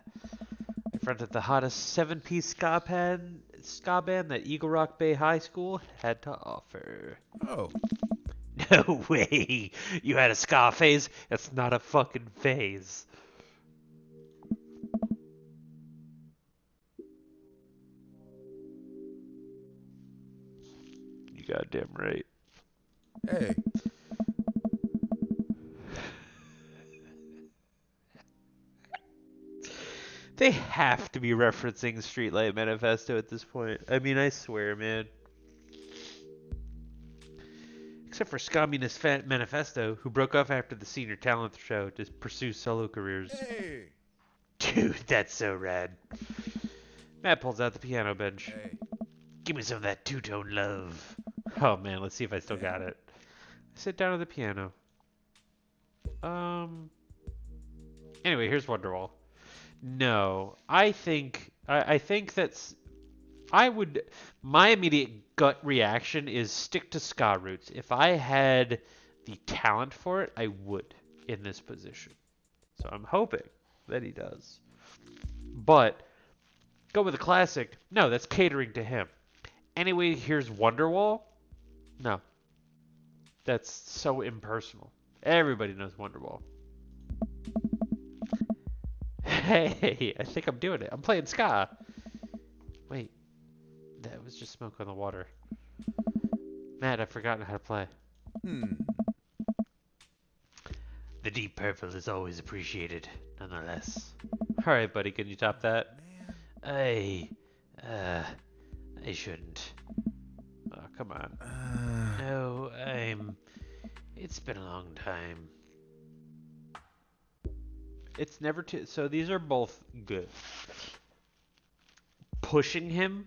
I fronted the hottest 7-piece ska band that Eagle Rock Bay High School had to offer. Oh. No way! You had a ska phase? That's not a fucking phase. You goddamn right. Hey. They have to be referencing Streetlight Manifesto at this point. I mean, I swear, man. Except for Communist Manifesto, who broke off after the senior talent show to pursue solo careers. Hey. Dude, that's so rad. Matt pulls out the piano bench. Hey. Give me some of that two-tone love. Oh man, let's see if I still got it. I sit down at the piano. Anyway, here's Wonderwall. No, I think that's... My immediate gut reaction is stick to ska roots. If I had the talent for it, I would in this position. So I'm hoping that he does. But go with a classic. No, that's catering to him. Anyway, here's Wonderwall. No. That's so impersonal. Everybody knows Wonderwall. Hey, I think I'm doing it. I'm playing ska. Wait. That was just smoke on the water. Matt, I've forgotten how to play. The Deep Purple is always appreciated, nonetheless. Alright, buddy, can you top that? Man. I shouldn't. come on. Uh, No, it's been a long time. It's never too. So these are both good. Pushing him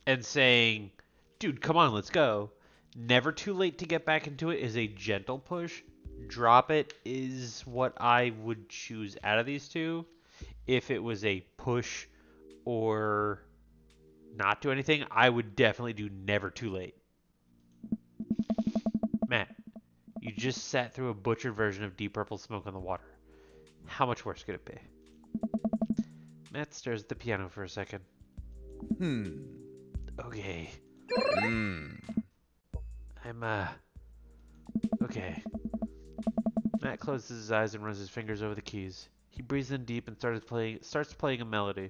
and saying, dude, come on, let's go. Never too late to get back into it is a gentle push. Drop it is what I would choose out of these two. If it was a push or not do anything, I would definitely do never too late. Matt, you just sat through a butchered version of Deep Purple Smoke on the Water. How much worse could it be? Matt stares at the piano for a second. Okay. Okay. Matt closes his eyes and runs his fingers over the keys. He breathes in deep and starts playing a melody.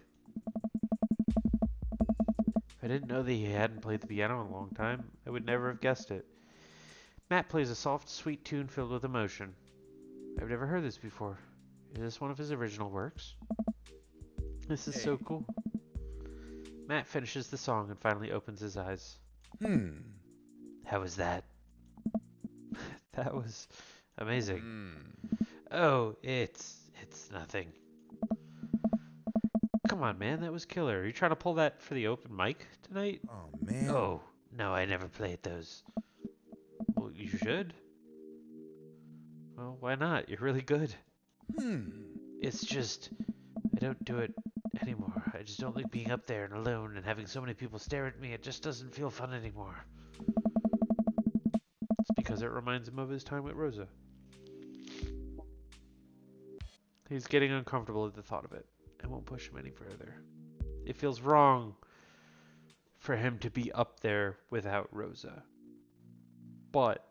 If I didn't know that he hadn't played the piano in a long time, I would never have guessed it. Matt plays a soft, sweet tune filled with emotion. I've never heard this before. Is this one of his original works? This is so cool. Matt finishes the song and finally opens his eyes. How was that? That was amazing. Oh, it's nothing. Come on, man, that was killer. Are you trying to pull that for the open mic tonight? Oh, man. Oh, no, I never played those. Well, you should. Well, why not? You're really good. It's just, I don't do it anymore. I just don't like being up there and alone and having so many people stare at me. It just doesn't feel fun anymore. It's because it reminds him of his time with Rosa. He's getting uncomfortable at the thought of it. I won't push him any further. It feels wrong for him to be up there without Rosa. But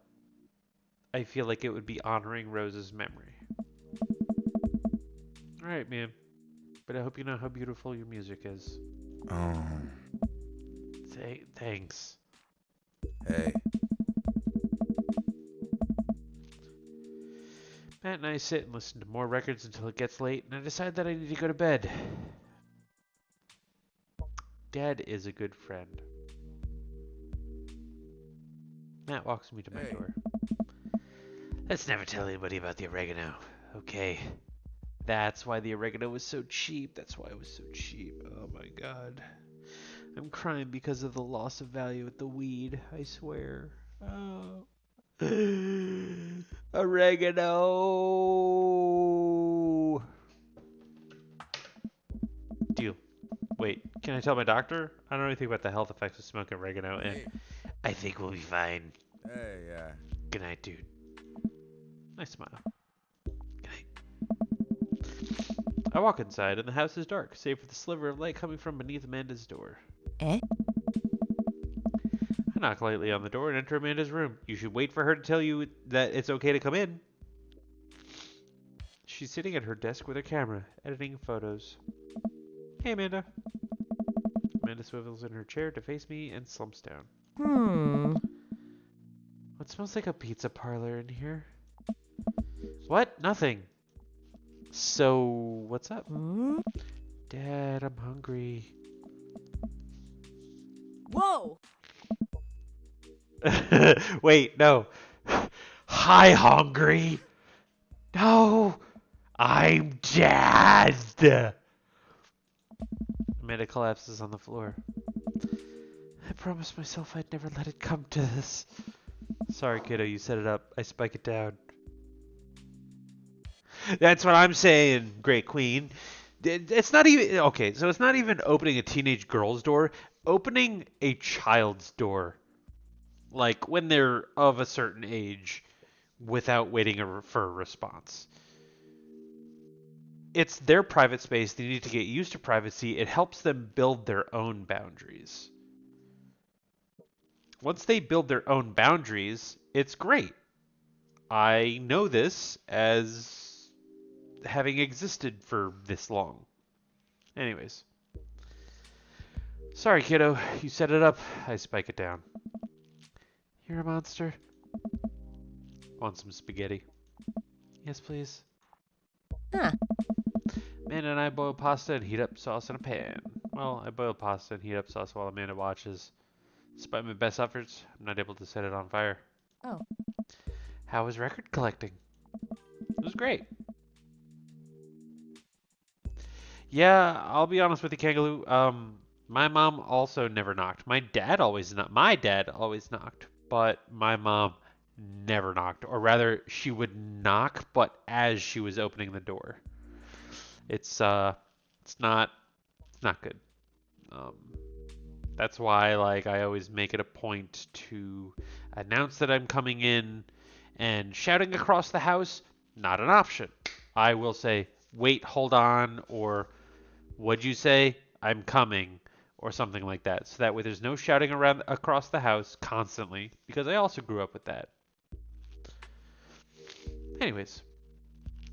I feel like it would be honoring Rosa's memory. Alright, man. But I hope you know how beautiful your music is. Oh. Thanks. Hey. Matt and I sit and listen to more records until it gets late, and I decide that I need to go to bed. Dad is a good friend. Matt walks me to my door. Let's never tell anybody about the oregano. Okay. That's why the oregano was so cheap. That's why it was so cheap. Oh my god. I'm crying because of the loss of value with the weed, I swear. Oh. Oregano! Deal. Wait, can I tell my doctor? I don't know anything about the health effects of smoking oregano, and Hey. I think we'll be fine. Hey, Good night, dude. I smile. Good night. I walk inside, and the house is dark, save for the sliver of light coming from beneath Amanda's door. Eh? I knock lightly on the door and enter Amanda's room. You should wait for her to tell you that it's okay to come in. She's sitting at her desk with her camera, editing photos. Hey, Amanda. Amanda swivels in her chair to face me and slumps down. It smells like a pizza parlor in here. What? Nothing. So, what's up? Dad, I'm hungry. Whoa! Wait, no. Hi, hungry. No, I'm jazzed. Amanda collapses on the floor. I promised myself I'd never let it come to this. Sorry, kiddo, you set it up. I spike it down. That's what I'm saying, Great Queen. It's not even... Okay, so it's not even opening a teenage girl's door. Opening a child's door. Like, when they're of a certain age, without waiting for a response. It's their private space. They need to get used to privacy. It helps them build their own boundaries. Once they build their own boundaries, it's great. I know this as having existed for this long. Anyways. Sorry, kiddo. You set it up. I spike it down. You're a monster. Want some spaghetti? Yes, please. Huh. Amanda and I boil pasta and heat up sauce in a pan. Well, I boil pasta and heat up sauce while Amanda watches. Despite my best efforts, I'm not able to set it on fire. Oh. How was record collecting? It was great. Yeah, I'll be honest with you, Kangaloo. My mom also never knocked. My dad always knocked, but my mom never knocked. Or rather, she would knock, but as she was opening the door. It's not good. That's why like I always make it a point to announce that I'm coming in, and shouting across the house, not an option. I will say, wait, hold on, or what'd you say? I'm coming, or something like that. So that way there's no shouting around across the house constantly, because I also grew up with that. Anyways,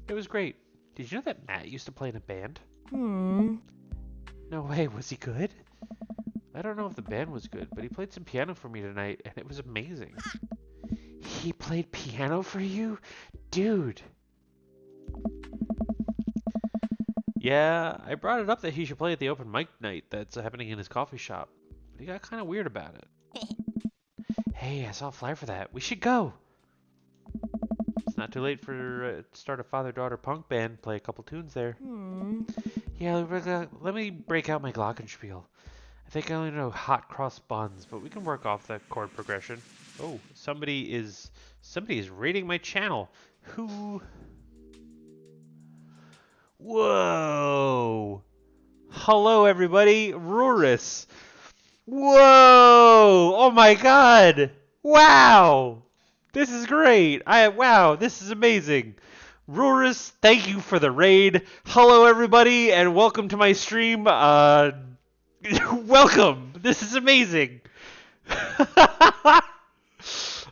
it was great. Did you know that Matt used to play in a band? No way, was he good? I don't know if the band was good, but he played some piano for me tonight, and it was amazing. He played piano for you? Dude. Yeah, I brought it up that he should play at the open mic night that's happening in his coffee shop, but he got kind of weird about it. Hey, I saw a flyer for that. We should go. It's not too late for to start a father-daughter punk band, play a couple tunes there. Yeah, let me break out my glockenspiel. I think I only know hot cross buns, but we can work off that chord progression. Oh, somebody is raiding my channel. Who? Whoa! Hello, everybody. Rurus. Whoa! Oh my God! Wow! This is great. Wow, this is amazing. Rurus, thank you for the raid. Hello, everybody, and welcome to my stream. Welcome. This is amazing.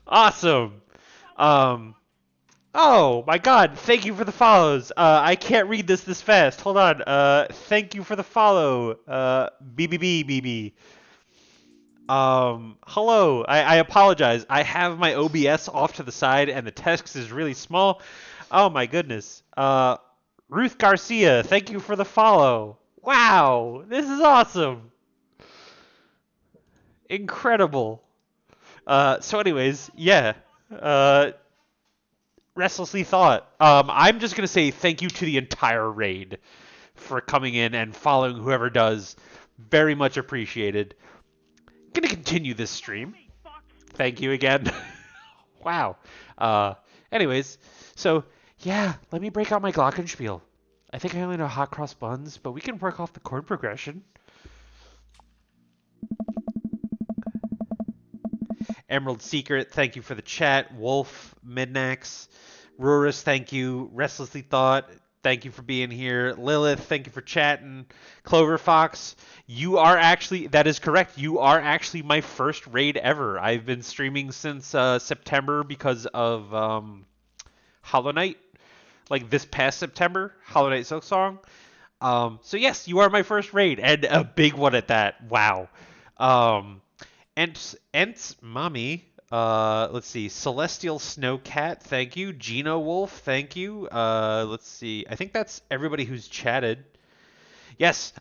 Awesome. Oh my God! Thank you for the follows. I can't read this fast. Hold on. Thank you for the follow. BBB. Hello. I apologize. I have my OBS off to the side, and the text is really small. Oh my goodness. Ruth Garcia. Thank you for the follow. Wow, this is awesome. Incredible. So anyways, yeah. Restlessly Thought. I'm just going to say thank you to the entire raid for coming in and following whoever does. Very much appreciated. Going to continue this stream. Thank you again. Wow. Anyways, so yeah, let me break out my glockenspiel. I think I only know hot cross buns, but we can work off the chord progression. Emerald Secret, thank you for the chat. Wolf, Midnax, Rurus, thank you. Restlessly Thought, thank you for being here. Lilith, thank you for chatting. Clover Fox, that is correct. You are actually my first raid ever. I've been streaming since September because of Hollow Knight. Like this past September, Hollow Knight Silksong. So yes, you are my first raid, and a big one at that. Wow. Ents Mommy, let's see, Celestial Snowcat, thank you. Geno Wolf, thank you. Let's see, I think that's everybody who's chatted. Yes,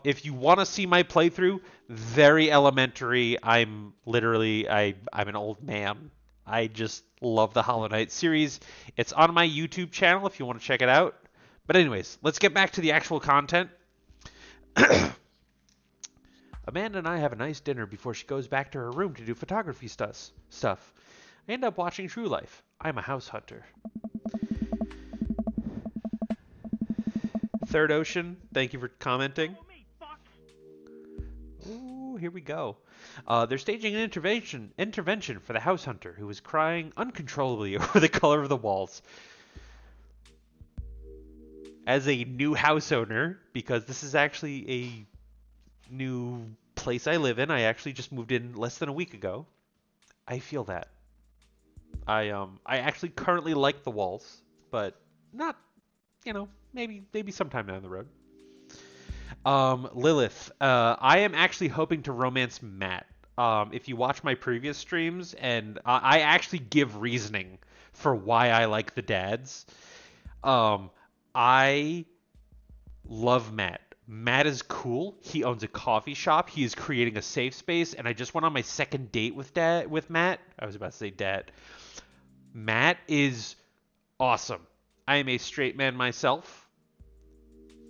if you want to see my playthrough, very elementary. I'm an old man. I just love the Hollow Knight series. It's on my YouTube channel if you want to check it out. But anyways, let's get back to the actual content. Amanda and I have a nice dinner before she goes back to her room to do photography stuff. I end up watching True Life. I'm a house hunter. Third Ocean, thank you for commenting. Ooh, here we go. They're staging an intervention for the house hunter who is crying uncontrollably over the color of the walls. As a new house owner, because this is actually a new place I live in, I actually just moved in less than a week ago. I feel that. I actually currently like the walls, but not, maybe sometime down the road. Lilith, I am actually hoping to romance Matt. If you watch my previous streams, and I actually give reasoning for why I like the dads. I love Matt. Matt is cool. He owns a coffee shop. He is creating a safe space, and I just went on my second date with Matt. I was about to say dad. Matt is awesome. I am a straight man myself.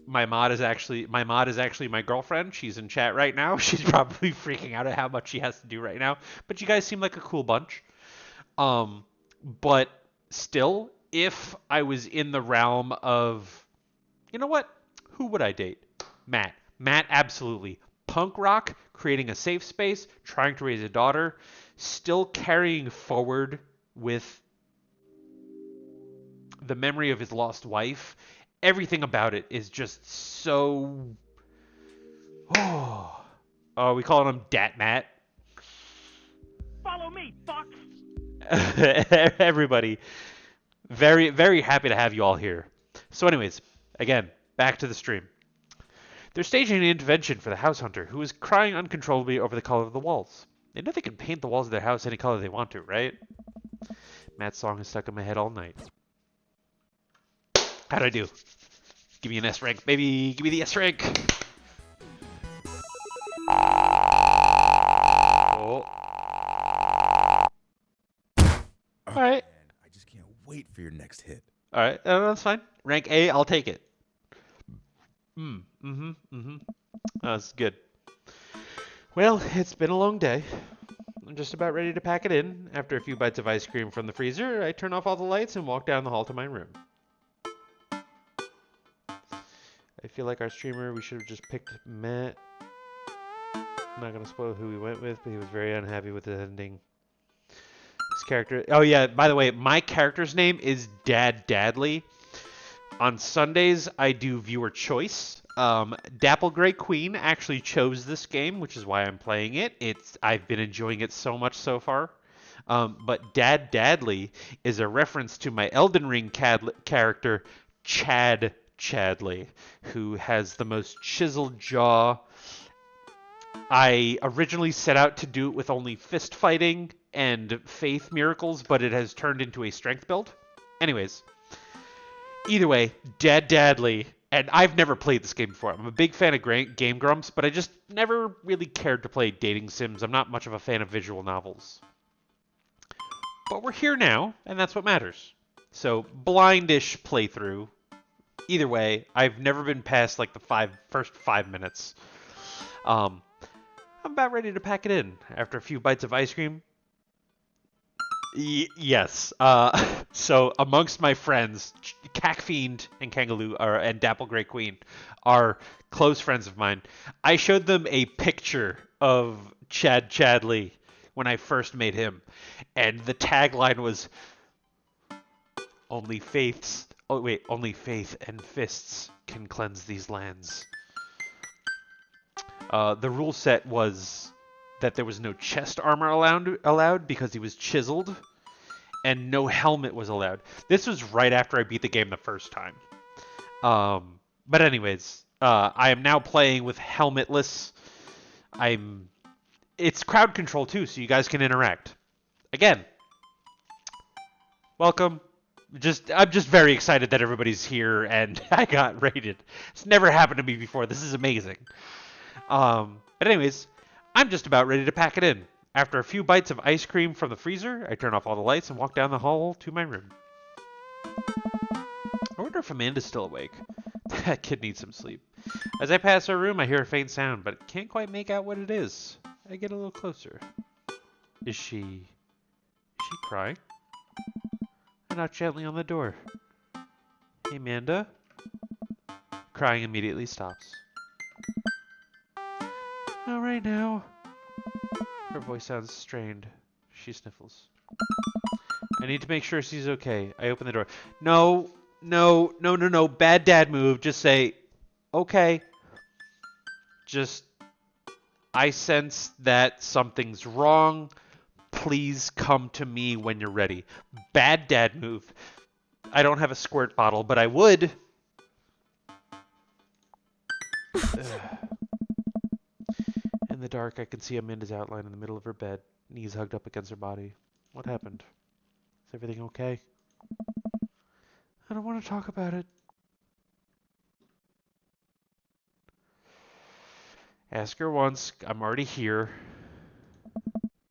My mod is actually my girlfriend. She's in chat right now. She's probably freaking out at how much she has to do right now. But you guys seem like a cool bunch. But still, if I was in the realm of, you know what? Who would I date? Matt. Matt, absolutely. Punk rock, creating a safe space, trying to raise a daughter, still carrying forward with the memory of his lost wife. Everything about it is just so... Oh, we calling him Dat Matt. Follow me, fuck! Everybody, very, very happy to have you all here. So anyways, again, back to the stream. They're staging an intervention for the house hunter, who is crying uncontrollably over the color of the walls. They know they can paint the walls of their house any color they want to, right? Matt's song is stuck in my head all night. How'd I do? Give me an S rank, baby. Give me the S rank. Oh. Alright. I just can't wait for your next hit. Alright, that's fine. Rank A, I'll take it. That's good. Well, it's been a long day. I'm just about ready to pack it in. After a few bites of ice cream from the freezer, I turn off all the lights and walk down the hall to my room. I feel like our streamer, we should have just picked Matt. I'm not going to spoil who we went with, but he was very unhappy with the ending. His character... Oh, yeah, by the way, my character's name is Dad Dadley. On Sundays, I do viewer choice. Dapple Gray Queen actually chose this game, which is why I'm playing it. I've been enjoying it so much so far. But Dad Dadley is a reference to my Elden Ring character, Chad Chadley, who has the most chiseled jaw. I originally set out to do it with only fist fighting and faith miracles, but it has turned into a strength build. Anyways, either way, Dad Dadley, and I've never played this game before. I'm a big fan of Game Grumps, but I just never really cared to play dating sims. I'm not much of a fan of visual novels. But we're here now, and that's what matters. So, blindish playthrough. Either way, I've never been past like the first 5 minutes. I'm about ready to pack it in after a few bites of ice cream. Yes. So amongst my friends, Cackfiend and Kangaloo and Dapple Gray Queen are close friends of mine. I showed them a picture of Chad Chadley when I first made him, and the tagline was only faith and fists can cleanse these lands. The rule set was that there was no chest armor allowed because he was chiseled, and no helmet was allowed. This was right after I beat the game the first time. But anyways, I am now playing with helmetless. It's crowd control too, so you guys can interact. Again, welcome. I'm just very excited that everybody's here and I got rated. It's never happened to me before. This is amazing. But anyways, I'm just about ready to pack it in. After a few bites of ice cream from the freezer, I turn off all the lights and walk down the hall to my room. I wonder if Amanda's still awake. That kid needs some sleep. As I pass her room, I hear a faint sound, but can't quite make out what it is. I get a little closer. Is she crying? I knock gently on the door. Hey, Amanda? Crying immediately stops. All right now. Her voice sounds strained. She sniffles. I need to make sure she's okay. I open the door. No. Bad dad move. Just say, okay. I sense that something's wrong. Please come to me when you're ready. Bad dad move. I don't have a squirt bottle, but I would. In the dark, I can see Amanda's outline in the middle of her bed, knees hugged up against her body. What happened? Is everything okay? I don't want to talk about it. Ask her once. I'm already here.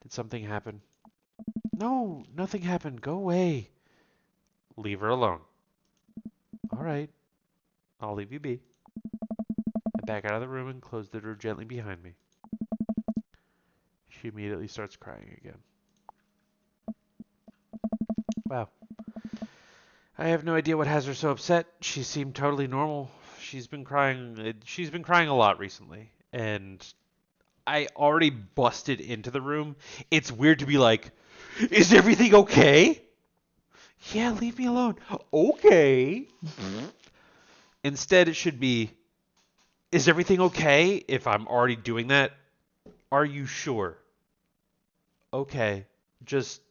Did something happen? No, nothing happened. Go away. Leave her alone. All right. I'll leave you be. I back out of the room and close the door gently behind me. She immediately starts crying again. Wow. I have no idea what has her so upset. She seemed totally normal. She's been crying a lot recently, and I already busted into the room. It's weird to be like, "Is everything okay?" "Yeah, leave me alone." "Okay." Instead, it should be, "Is everything okay?" If I'm already doing that, "Are you sure?" "Okay." Just,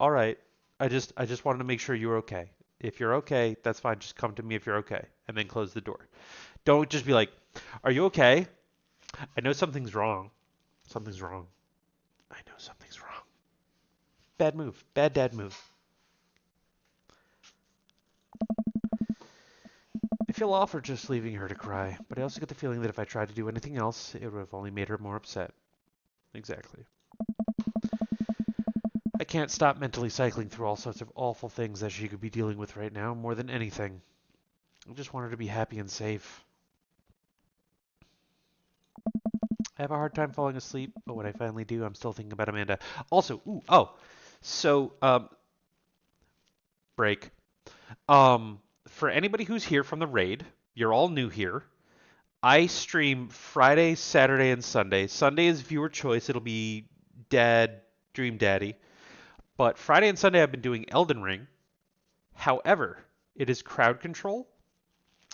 all right. I just wanted to make sure you were okay. If you're okay, that's fine. Just come to me if you're okay, and then close the door. Don't just be like, "Are you okay? I know something's wrong. Something's wrong. I know something's wrong." Bad move. Bad dad move. I feel awful just leaving her to cry, but I also get the feeling that if I tried to do anything else, it would have only made her more upset. Exactly. I can't stop mentally cycling through all sorts of awful things that she could be dealing with right now, more than anything. I just want her to be happy and safe. I have a hard time falling asleep, but when I finally do, I'm still thinking about Amanda. Also, break. For anybody who's here from the raid, you're all new here. I stream Friday, Saturday, and Sunday. Sunday is viewer choice. It'll be Dad, Dream Daddy. But Friday and Sunday I've been doing Elden Ring. However, it is crowd control.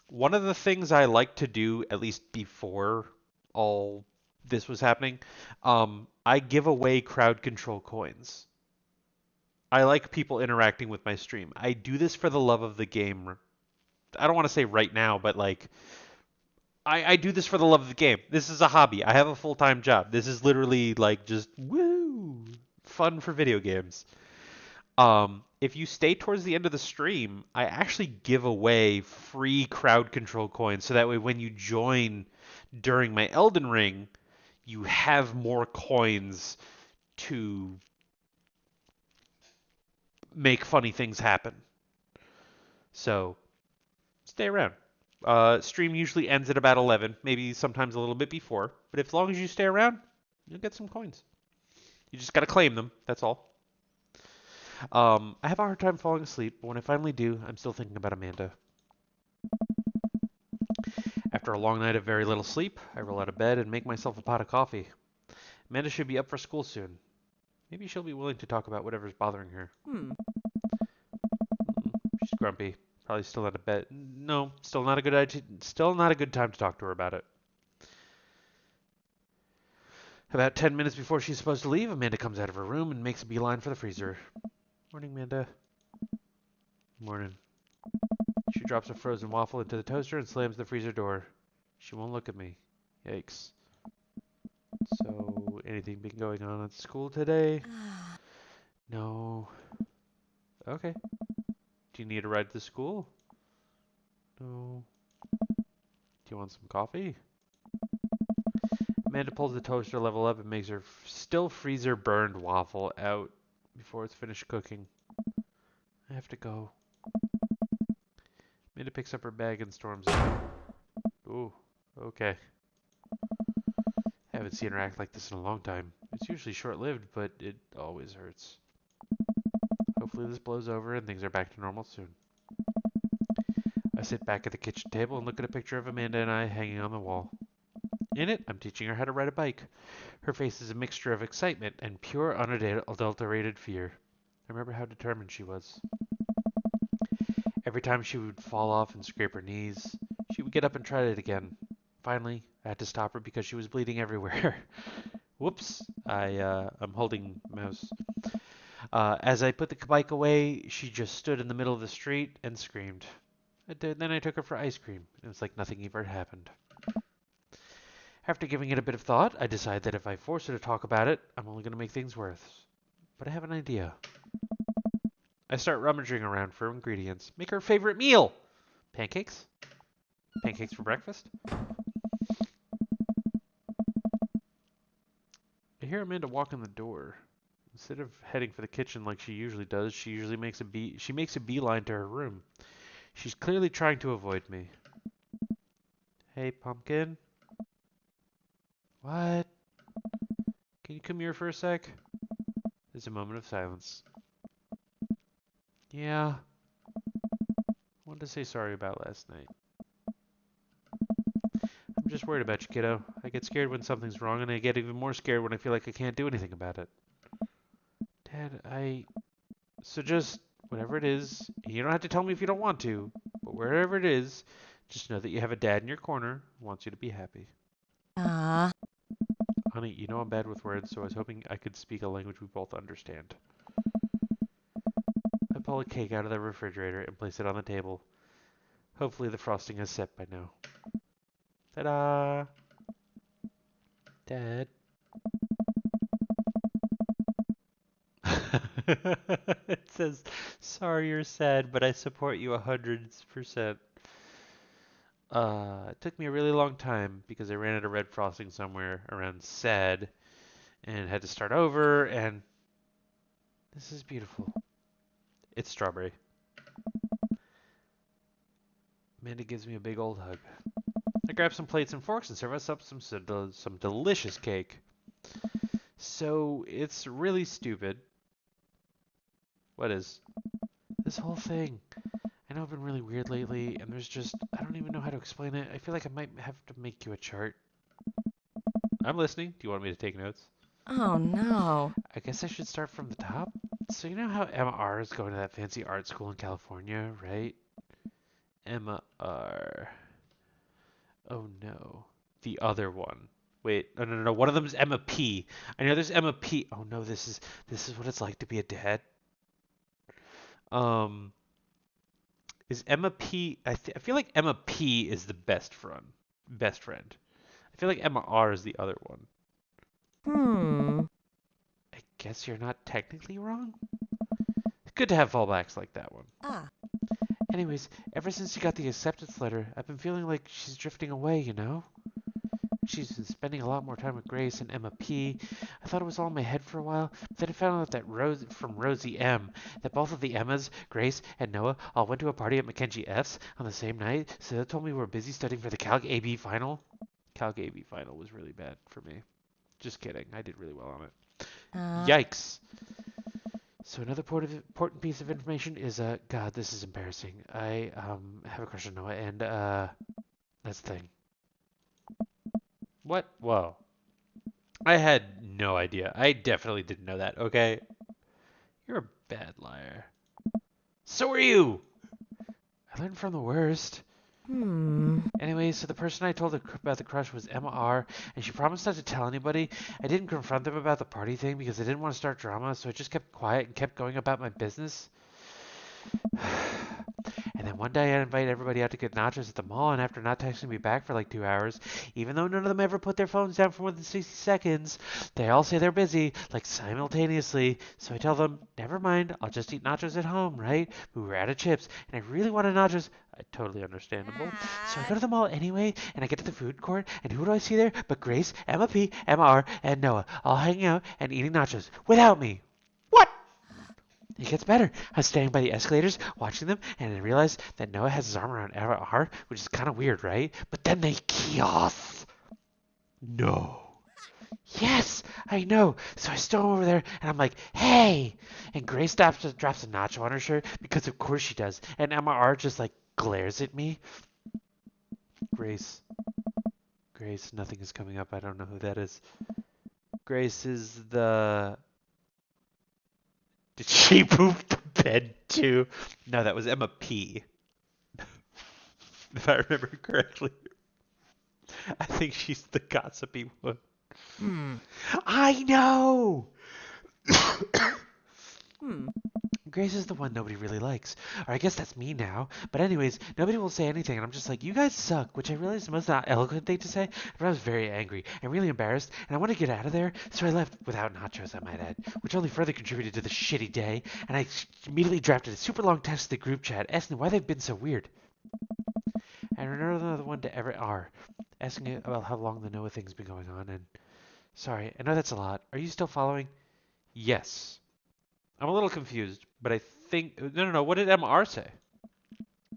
One of the things I like to do, at least before all this was happening, I give away crowd control coins. I like people interacting with my stream. I do this for the love of the game. I don't want to say right now, but like, I do this for the love of the game. This is a hobby. I have a full-time job. This is literally like just woo, fun for video games. If you stay towards the end of the stream, I actually give away free crowd control coins, so that way when you join during my Elden Ring, you have more coins to make funny things happen. So, stay around. Stream usually ends at about 11, maybe sometimes a little bit before, but as long as you stay around, you'll get some coins. You just gotta claim them, that's all. I have a hard time falling asleep, but when I finally do, I'm still thinking about Amanda. After a long night of very little sleep, I roll out of bed and make myself a pot of coffee. Amanda should be up for school soon. Maybe she'll be willing to talk about whatever's bothering her. She's grumpy. Probably still out of bed. No, still not a good idea. Still not a good time to talk to her about it. About 10 minutes before she's supposed to leave, Amanda comes out of her room and makes a beeline for the freezer. Morning, Amanda. Morning. She drops a frozen waffle into the toaster and slams the freezer door. She won't look at me. Yikes. So, anything been going on at school today? No. Okay. Do you need a ride to school? No. Do you want some coffee? Amanda pulls the toaster level up and makes her still freezer burned waffle out before it's finished cooking. I have to go. Amanda picks up her bag and storms out. Ooh, okay. I haven't seen her act like this in a long time. It's usually short-lived, but it always hurts. Hopefully this blows over and things are back to normal soon. I sit back at the kitchen table and look at a picture of Amanda and I hanging on the wall. In it, I'm teaching her how to ride a bike. Her face is a mixture of excitement and pure, unadulterated fear. I remember how determined she was. Every time she would fall off and scrape her knees, she would get up and try it again. Finally, I had to stop her because she was bleeding everywhere. Whoops, I'm holding mouse. As I put the bike away, she just stood in the middle of the street and screamed. Then I took her for ice cream. It was like nothing ever happened. After giving it a bit of thought, I decided that if I force her to talk about it, I'm only going to make things worse. But I have an idea. I start rummaging around for ingredients. Make her favorite meal! Pancakes? Pancakes for breakfast? hear Amanda walk in the door. Instead of heading for the kitchen like she usually does, she makes a beeline to her room. She's clearly trying to avoid me. Hey, Pumpkin. What? Can you come here for a sec? There's a moment of silence. Yeah. I wanted to say sorry about last night. I'm just worried about you, kiddo. I get scared when something's wrong, and I get even more scared when I feel like I can't do anything about it. Dad, So just, whatever it is, you don't have to tell me if you don't want to, but wherever it is, just know that you have a dad in your corner who wants you to be happy. Honey, you know I'm bad with words, so I was hoping I could speak a language we both understand. I pull a cake out of the refrigerator and place it on the table. Hopefully the frosting has set by now. Ta-da! Dad? It says, sorry you're sad, but I support you 100%. It took me a really long time because I ran out of red frosting somewhere around sad and had to start over, and this is beautiful. It's strawberry. Amanda gives me a big old hug. I grab some plates and forks and serve us up some delicious cake. So it's really stupid. What is? This whole thing. I know I've been really weird lately, and I don't even know how to explain it. I feel like I might have to make you a chart. I'm listening. Do you want me to take notes? Oh, no. I guess I should start from the top. So you know how Emma R is going to that fancy art school in California, right? Emma R. Oh no. The other one. Wait, no. One of them is Emma P. I know there's Emma P. Oh no, this is what it's like to be a dad. Is Emma P? I feel like Emma P is the best friend. I feel like Emma R is the other one. I guess you're not technically wrong. It's good to have fallbacks like that one. Anyways, ever since she got the acceptance letter, I've been feeling like she's drifting away, you know? She's been spending a lot more time with Grace and Emma P. I thought it was all in my head for a while, but then I found out that Rosie M, that both of the Emmas, Grace and Noah, all went to a party at Mackenzie F's on the same night, so they told me we were busy studying for the Calc AB final. Calc AB final was really bad for me. Just kidding, I did really well on it. Yikes! So another important piece of information is, God, this is embarrassing. I have a crush on Noah, and that's the thing. What? Whoa. I had no idea. I definitely didn't know that, okay? You're a bad liar. So are you! I learned from the worst. Anyway, so the person I told about the crush was Emma R, and she promised not to tell anybody. I didn't confront them about the party thing because I didn't want to start drama, so I just kept quiet and kept going about my business. And then one day I invited everybody out to get nachos at the mall, and after not texting me back for like 2 hours, even though none of them ever put their phones down for more than 60 seconds, they all say they're busy, like simultaneously. So I tell them, never mind, I'll just eat nachos at home, right? But we were out of chips, and I really wanted nachos. Totally understandable. So I go to the mall anyway, and I get to the food court, and who do I see there but Grace, Emma P, Emma R, and Noah, all hanging out and eating nachos without me. What? It gets better. I was standing by the escalators, watching them, and I realized that Noah has his arm around Emma R, which is kind of weird, right? But then they kiss. No. Yes, I know. So I storm over there, and I'm like, hey! And Grace drops a nacho on her shirt, because of course she does. And Emma R just, like, glares at me. Grace, nothing is coming up. I don't know who that is. Grace is the... Did she poop the bed too? No, that was Emma P. If I remember correctly. I think she's the gossipy one. I know! Grace is the one nobody really likes. Or I guess that's me now. But anyways, nobody will say anything, and I'm just like, you guys suck, which I realize is the most not eloquent thing to say, but I was very angry and really embarrassed, and I wanted to get out of there, so I left without nachos, I might add, which only further contributed to the shitty day, and I immediately drafted a super long text to the group chat, asking why they've been so weird. And another one to Everett R, asking about how long the Noah thing's been going on, and Sorry, I know that's a lot. Are you still following? Yes. I'm a little confused, but I think... No. What did MR say?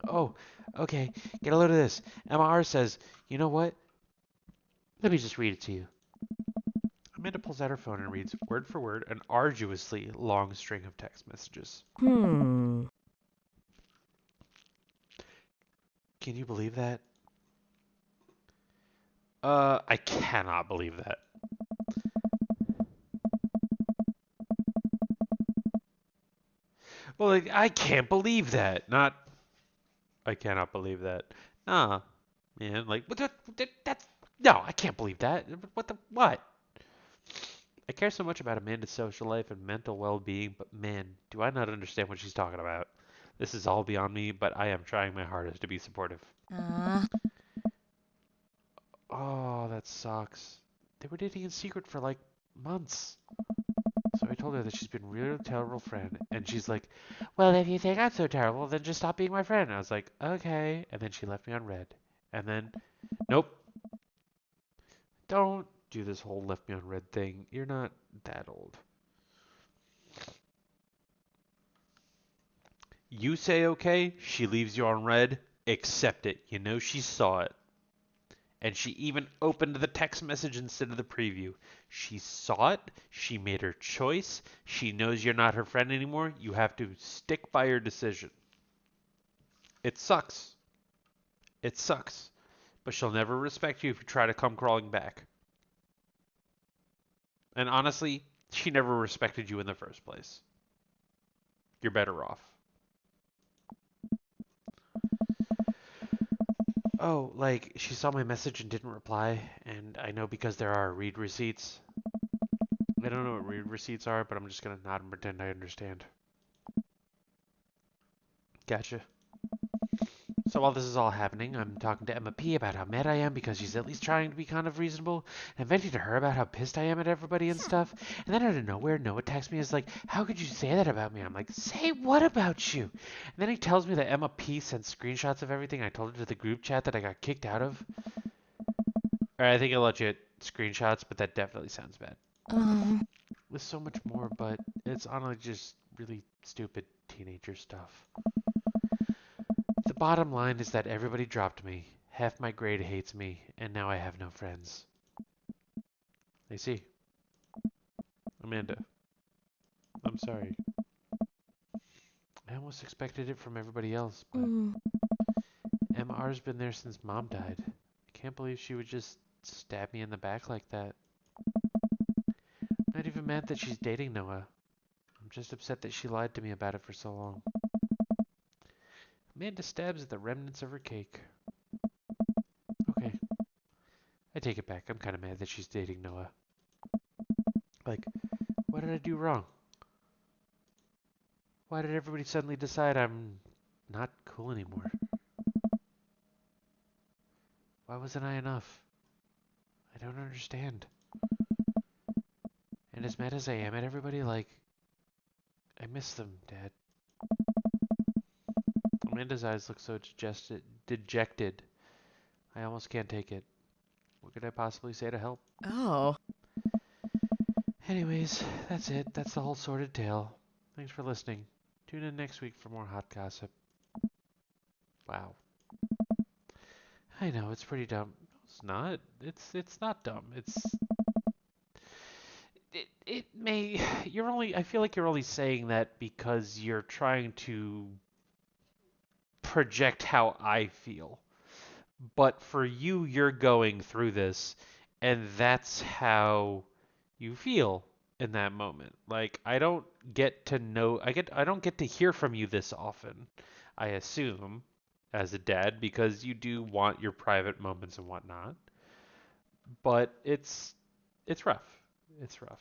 Oh, okay. Get a load of this. MR says, you know what? Let me just read it to you. Amanda pulls out her phone and reads, word for word, an arduously long string of text messages. Hmm. Can you believe that? I cannot believe that. Well, like, I can't believe that. Not, I cannot believe that. Nah, man, like, that's, no, I can't believe that. What? I care so much about Amanda's social life and mental well-being, but man, do I not understand what she's talking about. This is all beyond me, but I am trying my hardest to be supportive. Oh, that sucks. They were dating in secret for like months. So I told her that she's been a really terrible friend, and she's like, well, if you think I'm so terrible, then just stop being my friend. And I was like, okay. And then she left me on red. And then, nope. Don't do this whole left me on red thing. You're not that old. You say okay, she leaves you on red. Accept it. You know she saw it. And she even opened the text message instead of the preview. She saw it. She made her choice. She knows you're not her friend anymore. You have to stick by your decision. It sucks. It sucks. But she'll never respect you if you try to come crawling back. And honestly, she never respected you in the first place. You're better off. Oh, like, she saw my message and didn't reply, and I know because there are read receipts. I don't know what read receipts are, but I'm just gonna nod and pretend I understand. Gotcha. So while this is all happening, I'm talking to Emma P about how mad I am because she's at least trying to be kind of reasonable, and venting to her about how pissed I am at everybody and stuff. And then out of nowhere, Noah texts me and is like, how could you say that about me? I'm like, say what about you? And then he tells me that Emma P sent screenshots of everything I told her to the group chat that I got kicked out of. Or I think I let you screenshots, but that definitely sounds bad. There's so much more, but it's honestly just really stupid teenager stuff. The bottom line is that everybody dropped me, half my grade hates me, and now I have no friends. I see. Amanda, I'm sorry. I almost expected it from everybody else, but MR's been there since Mom died. I can't believe she would just stab me in the back like that. I'm not even mad that she's dating Noah. I'm just upset that she lied to me about it for so long. Amanda stabs at the remnants of her cake. Okay. I take it back. I'm kind of mad that she's dating Noah. Like, what did I do wrong? Why did everybody suddenly decide I'm not cool anymore? Why wasn't I enough? I don't understand. And as mad as I am at everybody, like, I miss them, Dad. Amanda's eyes look so dejected. I almost can't take it. What could I possibly say to help? Oh. Anyways, that's it. That's the whole sordid tale. Thanks for listening. Tune in next week for more hot gossip. Wow. I know, it's pretty dumb. It's not. It's not dumb. It may I feel like you're only saying that because you're trying to project how I feel. But for you, you're going through this, and that's how you feel in that moment. Like, I don't get to know, I don't get to hear from you this often, I assume, as a dad, because you do want your private moments and whatnot. But it's rough. It's rough.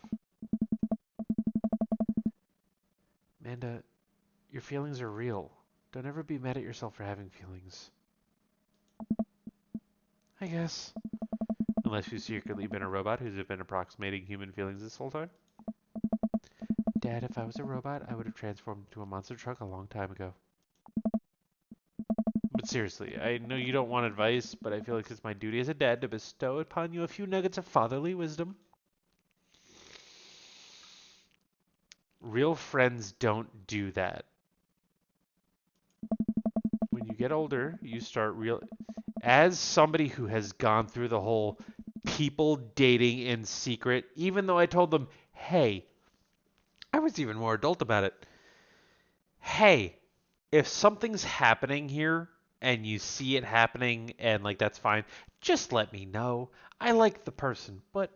Amanda, your feelings are real. Don't ever be mad at yourself for having feelings. I guess. Unless you've secretly been a robot who's been approximating human feelings this whole time. Dad, if I was a robot, I would have transformed into a monster truck a long time ago. But seriously, I know you don't want advice, but I feel like it's my duty as a dad to bestow upon you a few nuggets of fatherly wisdom. Real friends don't do that. When you get older, you start as somebody who has gone through the whole people dating in secret, even though I told them, hey, I was even more adult about it. Hey, if something's happening here and you see it happening and like that's fine, just let me know. I like the person, but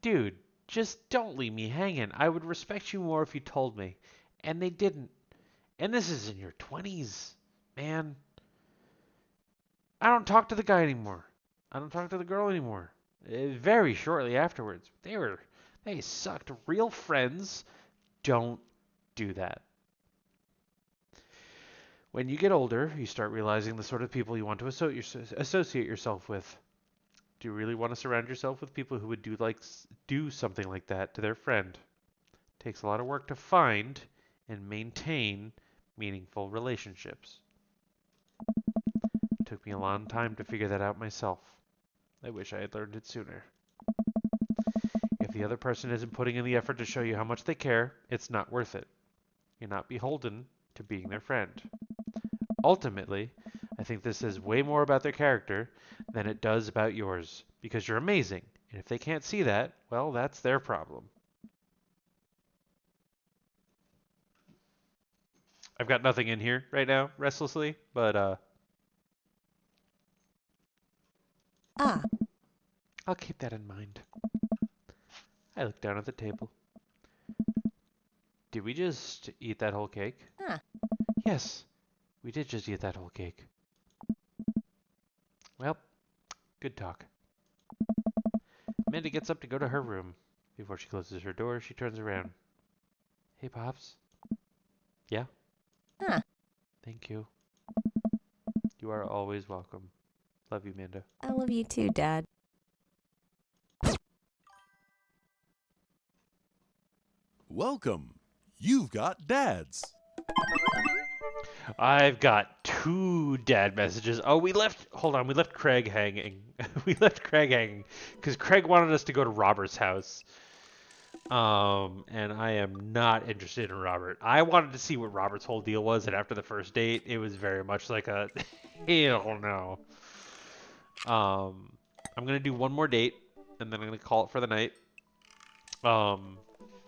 dude, just don't leave me hanging. I would respect you more if you told me. And they didn't. And this is in your 20s, man. I don't talk to the guy anymore. I don't talk to the girl anymore. Very shortly afterwards, they sucked. Real friends don't do that. When you get older, you start realizing the sort of people you want to associate yourself with. Do you really want to surround yourself with people who would do something like that to their friend? It takes a lot of work to find and maintain meaningful relationships. It took me a long time to figure that out myself. I wish I had learned it sooner. If the other person isn't putting in the effort to show you how much they care, it's not worth it. You're not beholden to being their friend. Ultimately, I think this says way more about their character than it does about yours, because you're amazing, and if they can't see that, well, that's their problem. I've got nothing in here right now, restlessly, but Ah. I'll keep that in mind. I look down at the table. Did we just eat that whole cake? Huh. Yes, we did just eat that whole cake. Well, good talk. Amanda gets up to go to her room. Before she closes her door, she turns around. Hey, Pops. Yeah? Huh. Thank you. You are always welcome. Love you, Amanda. I love you too, Dad. Welcome. You've got dads. I've got 2 dad messages. Oh, we left Craig hanging. We left Craig hanging because Craig wanted us to go to Robert's house. And I am not interested in Robert. I wanted to see what Robert's whole deal was, and after the first date, it was very much like a hell no. I'm gonna do one more date, and then I'm gonna call it for the night.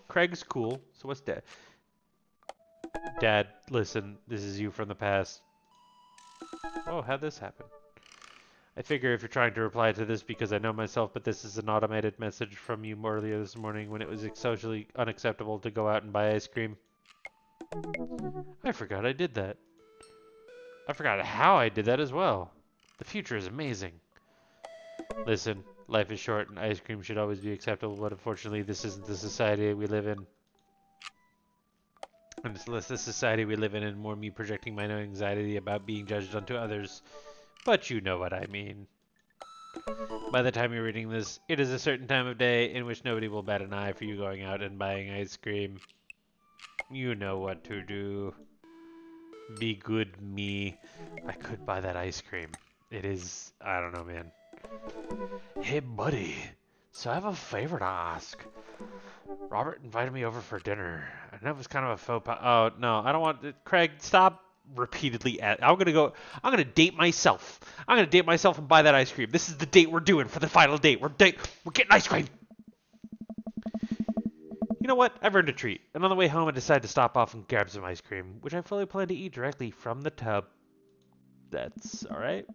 Craig's cool. So what's Dad? Dad, listen, this is you from the past. Oh, how'd this happen? I figure if you're trying to reply to this because I know myself, but this is an automated message from you earlier this morning when it was socially unacceptable to go out and buy ice cream. I forgot I did that. I forgot how I did that as well. The future is amazing. Listen, life is short and ice cream should always be acceptable, but unfortunately this isn't the society we live in. And it's less the society we live in and more me projecting my own anxiety about being judged onto others. But you know what I mean. By the time you're reading this, it is a certain time of day in which nobody will bat an eye for you going out and buying ice cream. You know what to do. Be good me. I could buy that ice cream. It is, I don't know, man. Hey, buddy. So I have a favor to ask. Robert invited me over for dinner, and that was kind of a faux pas. Oh, no, I don't want... Craig, stop repeatedly I'm gonna date myself. I'm gonna date myself and buy that ice cream. This is the date we're doing for the final date. We're getting ice cream. You know what? I've earned a treat. And on the way home, I decided to stop off and grab some ice cream, which I fully plan to eat directly from the tub. That's alright.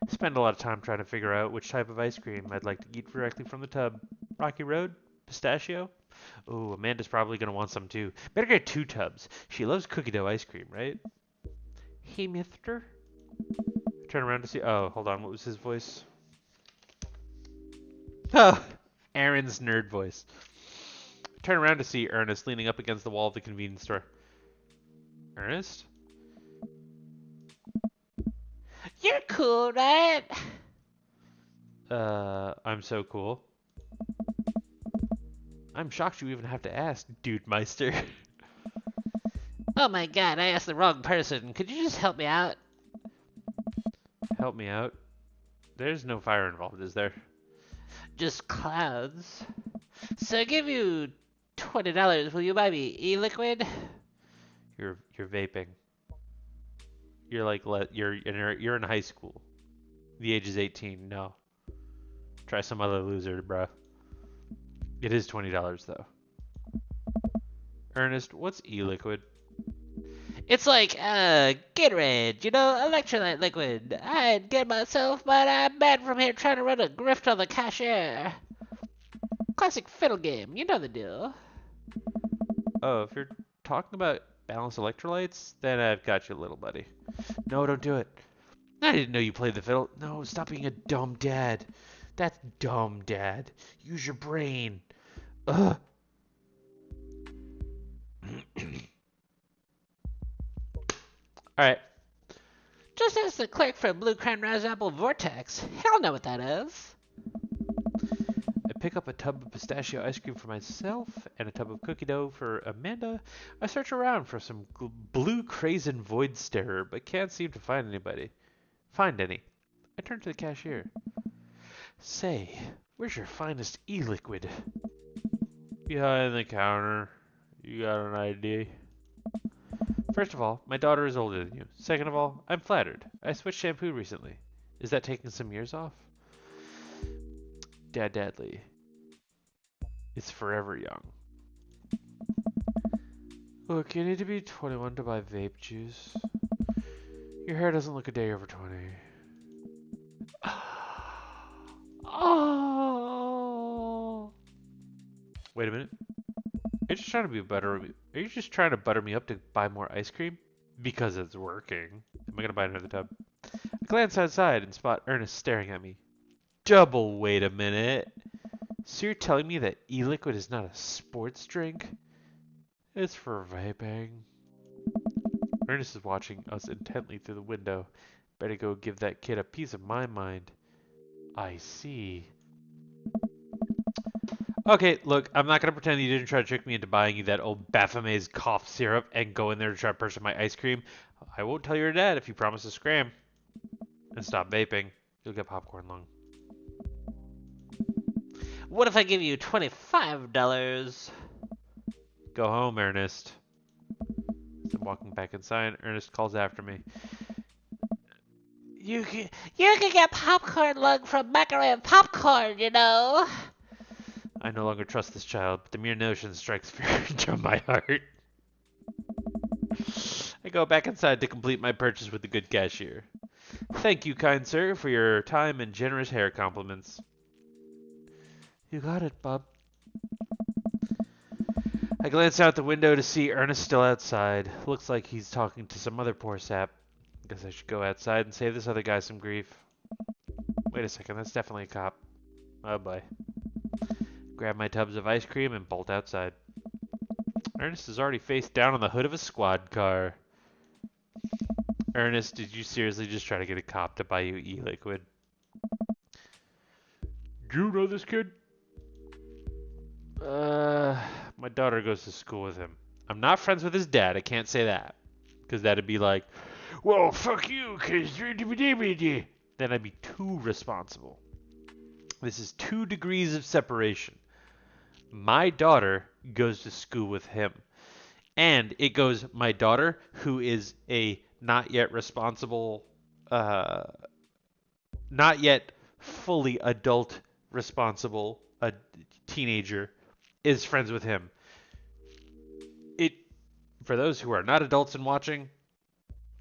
Spend a lot of time trying to figure out which type of ice cream I'd like to eat directly from the tub. Rocky Road? Pistachio? Oh, Amanda's probably going to want some too. Better get 2 tubs. She loves cookie dough ice cream, right? Hey, mister. Turn around to see... Oh, hold on. What was his voice? Oh, Aaron's nerd voice. Turn around to see Ernest leaning up against the wall of the convenience store. Ernest? You're cool, right? I'm so cool. I'm shocked you even have to ask, Dude Meister. Oh my god, I asked the wrong person. Could you just help me out? Help me out? There's no fire involved, is there? Just clouds. So I give you $20. Will you buy me e-liquid? You're vaping. You're like you're in high school. The age is 18. No. Try some other loser, bro. It is $20 though. Ernest, what's e-liquid? It's like Gatorade, you know, electrolyte liquid. I'd get myself, but I'm banned from here trying to run a grift on the cashier. Classic fiddle game, you know the deal. Oh, if you're talking about balanced electrolytes, then I've got you, little buddy. No, don't do it. I didn't know you played the fiddle. No, stop being a dumb dad. That's dumb, Dad. Use your brain. Ugh. Alright. Just ask the clerk for Blue Crown Razzapple Vortex. He'll know what that is. I pick up a tub of pistachio ice cream for myself and a tub of cookie dough for Amanda. I search around for some blue Crazen Void Starer, but can't seem to find any. I turn to the cashier. Say, where's your finest e-liquid? Behind the counter. You got an ID? First of all, my daughter is older than you. Second of all, I'm flattered. I switched shampoo recently. Is that taking some years off? Dadly. It's forever young. Look, you need to be 21 to buy vape juice. Your hair doesn't look a day over 20. Oh. Wait a minute. Are you just trying to butter me up to buy more ice cream? Because it's working. Am I gonna buy another tub? I glance outside and spot Ernest staring at me. Double wait a minute. So you're telling me that e-liquid is not a sports drink? It's for vaping. Ernest is watching us intently through the window. Better go give that kid a piece of my mind. I see. Okay, look, I'm not gonna pretend you didn't try to trick me into buying you that old Baphomet's cough syrup and go in there to try to purchase my ice cream. I won't tell your dad if you promise to scram. And stop vaping. You'll get popcorn lung. What if I give you $25? Go home, Ernest. As I'm walking back inside, Ernest calls after me. You can get popcorn lung from Microwave Popcorn, you know. I no longer trust this child, but the mere notion strikes fear into my heart. I go back inside to complete my purchase with the good cashier. Thank you, kind sir, for your time and generous hair compliments. You got it, bub. I glance out the window to see Ernest still outside. Looks like he's talking to some other poor sap. Guess I should go outside and save this other guy some grief. Wait a second, that's definitely a cop. Oh boy. Grab my tubs of ice cream and bolt outside. Ernest is already face down on the hood of a squad car. Ernest, did you seriously just try to get a cop to buy you e-liquid? Do you know this kid? My daughter goes to school with him. I'm not friends with his dad, I can't say that. Because that'd be like, well, fuck you, cause then I'd be too responsible. This is 2 degrees of separation. My daughter goes to school with him. And it goes my daughter, who is a not yet responsible, not yet fully adult responsible, a teenager, is friends with him. For those who are not adults and watching,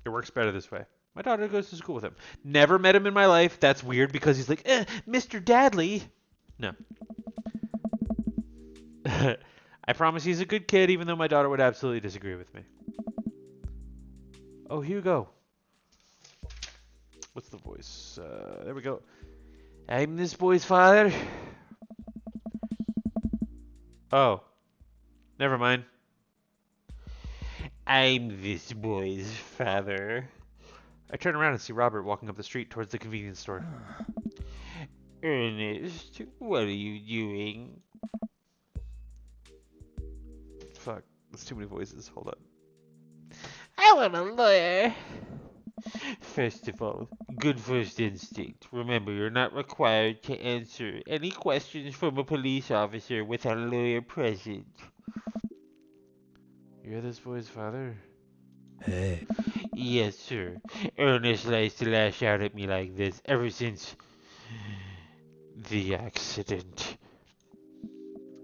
it works better this way. My daughter goes to school with him. Never met him in my life. That's weird because he's like, Mr. Dadley. No. I promise he's a good kid, even though my daughter would absolutely disagree with me. Oh, Hugo. What's the voice? There we go. I'm this boy's father. Oh. Never mind. I'm this boy's father. I turn around and see Robert walking up the street towards the convenience store. Ernest, what are you doing? Fuck, there's too many voices. Hold on. I want a lawyer. First of all, good first instinct. Remember, you're not required to answer any questions from a police officer with a lawyer present. You're this boy's father? Hey. Yes, sir. Ernest likes to lash out at me like this ever since the accident.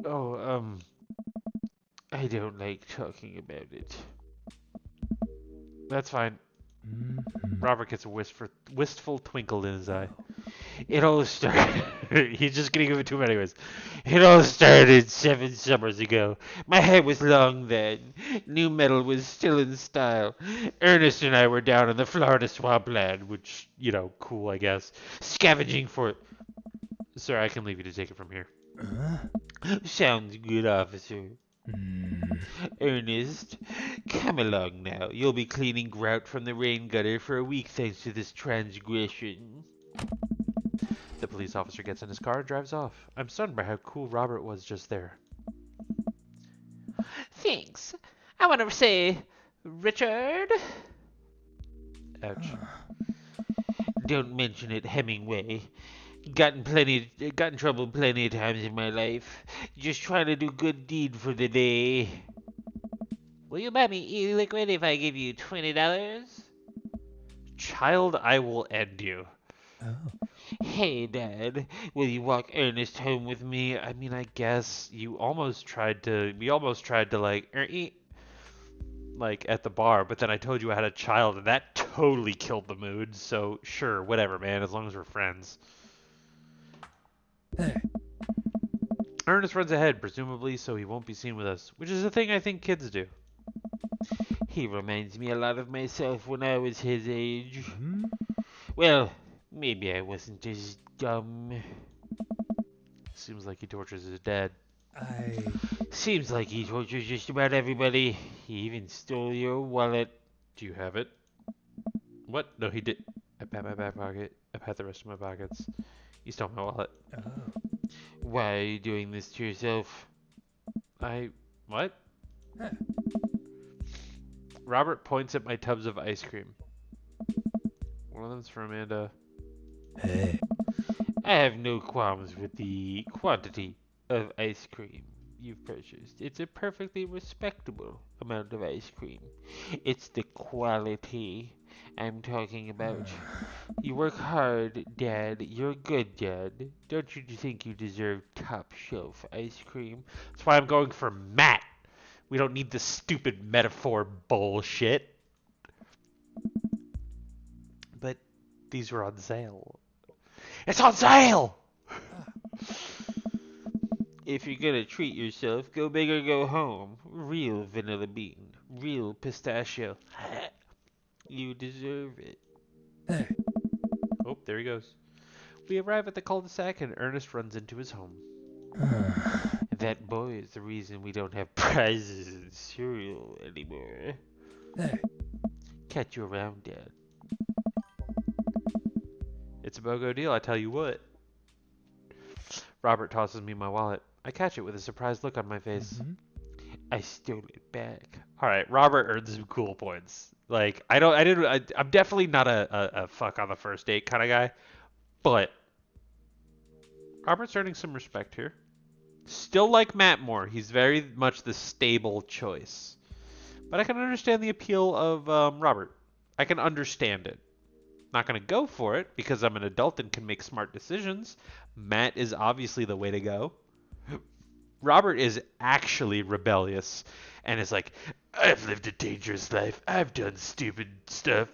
Oh, I don't like talking about it. that's fine. Mhm. Robert gets a wistful twinkle in his eye. It all started. He's just gonna give it to him anyways. It all started 7 summers ago. My hair was long then. New metal was still in style. Ernest and I were down in the Florida swampland, Which, you know, cool, I guess. scavenging for. Sir, I can leave you to take it from here. Sounds good, officer. Mm. Ernest, come along now. You'll be cleaning grout from the rain gutter for a week thanks to this transgression. The police officer gets in his car and drives off. I'm stunned by how cool Robert was just there. Thanks. I want to say, Richard. Ouch. Don't mention it, Hemingway. Got in trouble plenty of times in my life. Just trying to do good deed for the day. Will you buy me e-liquid if I give you $20? Child, I will end you. Oh. Hey, Dad, will you walk Ernest home with me? I mean, I guess we almost tried to like at the bar, but then I told you I had a child and that totally killed the mood. So sure, whatever, man, as long as we're friends. Hey. Ernest runs ahead, presumably so he won't be seen with us, which is a thing I think kids do. He reminds me a lot of myself when I was his age. Hmm? Well, maybe I wasn't as dumb. Seems like he tortures his dad. Seems like he tortures just about everybody. He even stole your wallet. Do you have it? What? No, he did. I pat my back pocket. I pat the rest of my pockets. He stole my wallet. Oh. Why are you doing this to yourself? What? Huh. Robert points at my tubs of ice cream. One of them's for Amanda. Hey. I have no qualms with the quantity of ice cream you've purchased. It's a perfectly respectable amount of ice cream. It's the quality I'm talking about. You work hard, Dad. You're a good dad. Don't you think you deserve top shelf ice cream? That's why I'm going for Matt. We don't need this stupid metaphor bullshit. But these were on sale. It's on sale! If you're gonna treat yourself, go big or go home. Real vanilla bean. Real pistachio. You deserve it. Hey. Oh, there he goes. We arrive at the cul-de-sac and Ernest runs into his home. That boy is the reason we don't have prizes in cereal anymore. Hey. Catch you around, Dad. It's a BOGO deal, I tell you what. Robert tosses me my wallet. I catch it with a surprised look on my face. Mhm. I stole it back. Alright, Robert earned some cool points. Like, I'm definitely not a fuck on the first date kind of guy, but Robert's earning some respect here. Still like Matt more. He's very much the stable choice. But I can understand the appeal of Robert. I can understand it. Not going to go for it because I'm an adult and can make smart decisions. Matt is obviously the way to go. Robert is actually rebellious and is like, I've lived a dangerous life. I've done stupid stuff.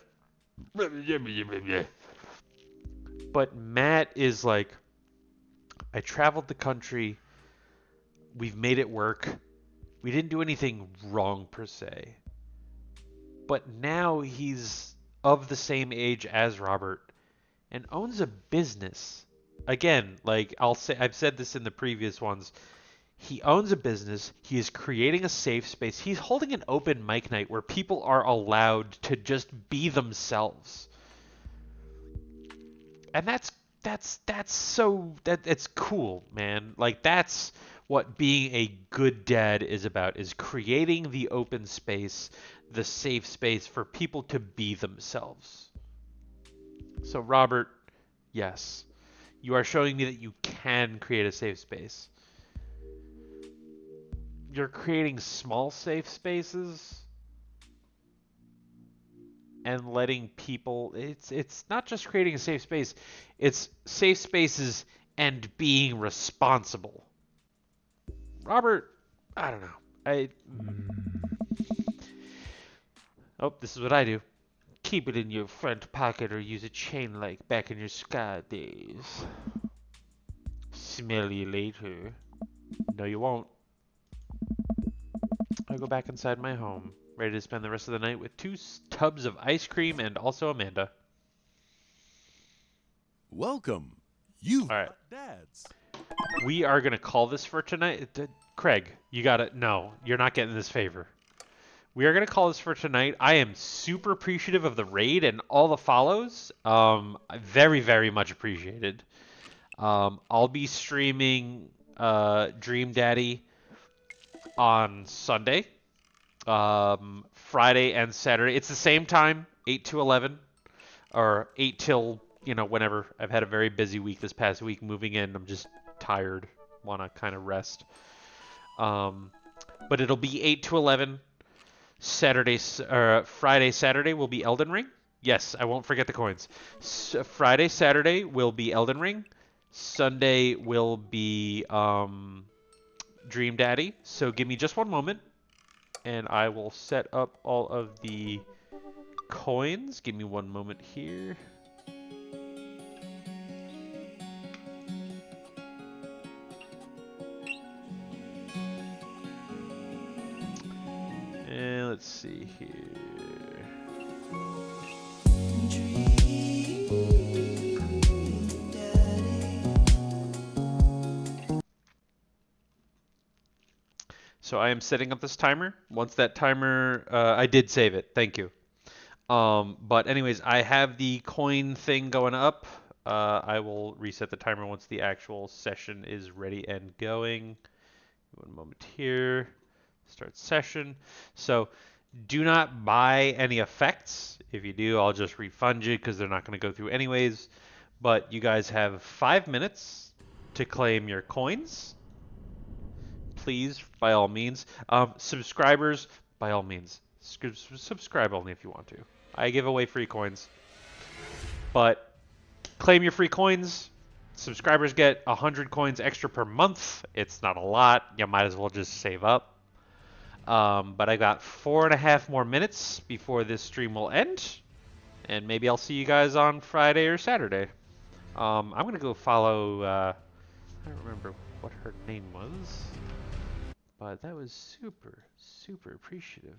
But Matt is like, I traveled the country. We've made it work. We didn't do anything wrong per se. But now he's of the same age as Robert and owns a business. Again, like I've said this in the previous ones. He owns a business. He is creating a safe space. He's holding an open mic night where people are allowed to just be themselves. And it's cool, man. Like that's what being a good dad is about, is creating the open space, the safe space for people to be themselves. So Robert, yes, you are showing me that you can create a safe space. you're creating small safe spaces and letting people, it's not just creating a safe space, it's safe spaces and being responsible. Robert, I don't know. Oh, this is what I do. Keep it in your front pocket or use a chain like back in your sky days. Smell you later. No, you won't. I go back inside my home, ready to spend the rest of the night with 2 tubs of ice cream and also Amanda. Welcome. You've All right. got dads. We are going to call this for tonight. Craig, you got it. No, you're not getting this favor. We are going to call this for tonight. I am super appreciative of the raid and all the follows. Very, very much appreciated. I'll be streaming Dream Daddy on Sunday, Friday, and Saturday. It's the same time, 8 to 11, or 8 till, whenever. I've had a very busy week this past week moving in. I'm just tired, want to kind of rest. But it'll be 8 to 11. Friday, Saturday will be Elden Ring. Yes, I won't forget the coins. Friday, Saturday will be Elden Ring. Sunday will be Dream Daddy. So give me just one moment, and I will set up all of the coins. Give me one moment here. And let's see here. So I am setting up this timer. Once that timer, I did save it. Thank you. But anyways, I have the coin thing going up. I will reset the timer once the actual session is ready and going. One moment here. Start session. So do not buy any effects. If you do, I'll just refund you because they're not going to go through anyways. But you guys have 5 minutes to claim your coins. Please, by all means. Subscribers, by all means. Subscribe only if you want to. I give away free coins. But claim your free coins. Subscribers get 100 coins extra per month. It's not a lot. You might as well just save up. But I got 4.5 more minutes before this stream will end. And maybe I'll see you guys on Friday or Saturday. I'm going to go follow... I don't remember what her name was. But that was super, super appreciative.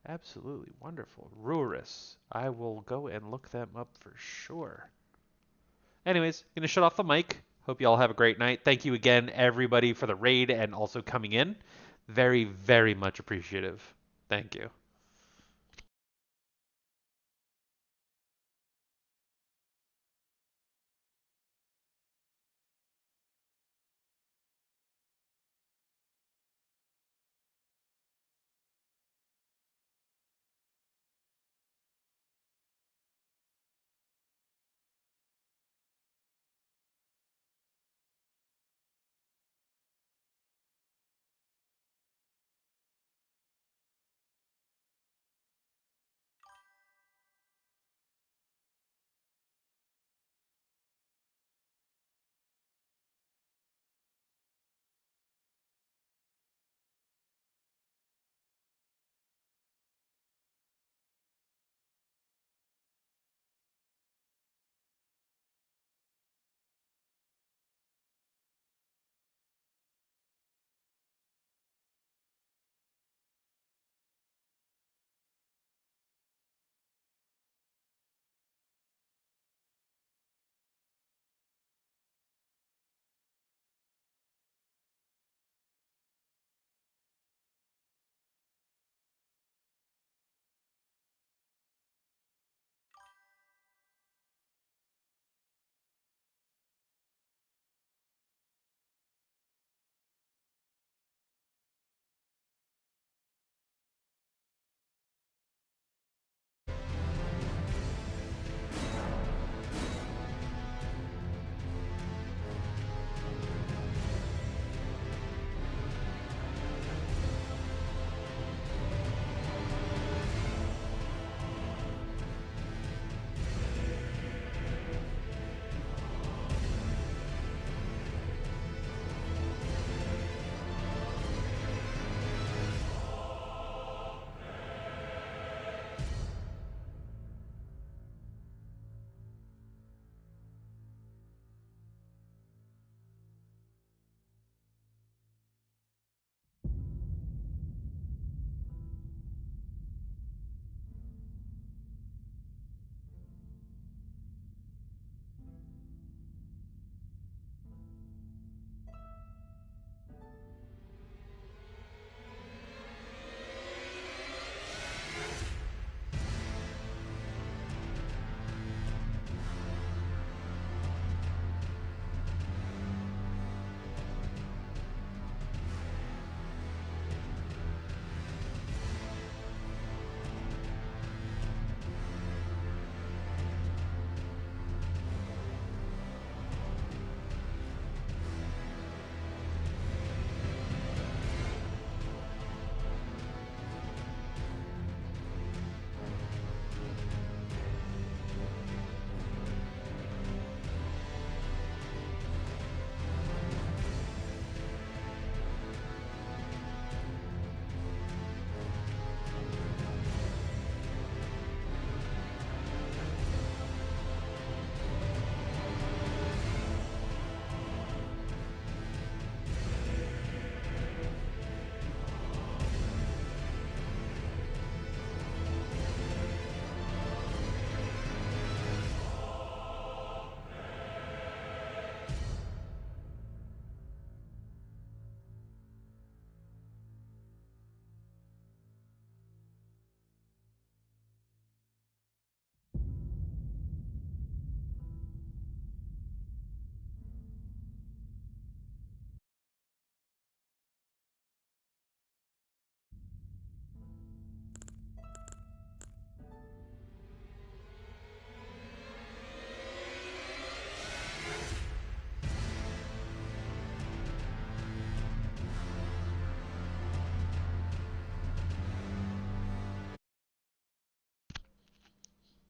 Absolutely wonderful. Ruris. I will go and look them up for sure. Anyways, gonna shut off the mic. Hope you all have a great night. Thank you again, everybody, for the raid and also coming in. Very, very much appreciative. Thank you.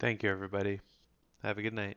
Thank you, everybody. Have a good night.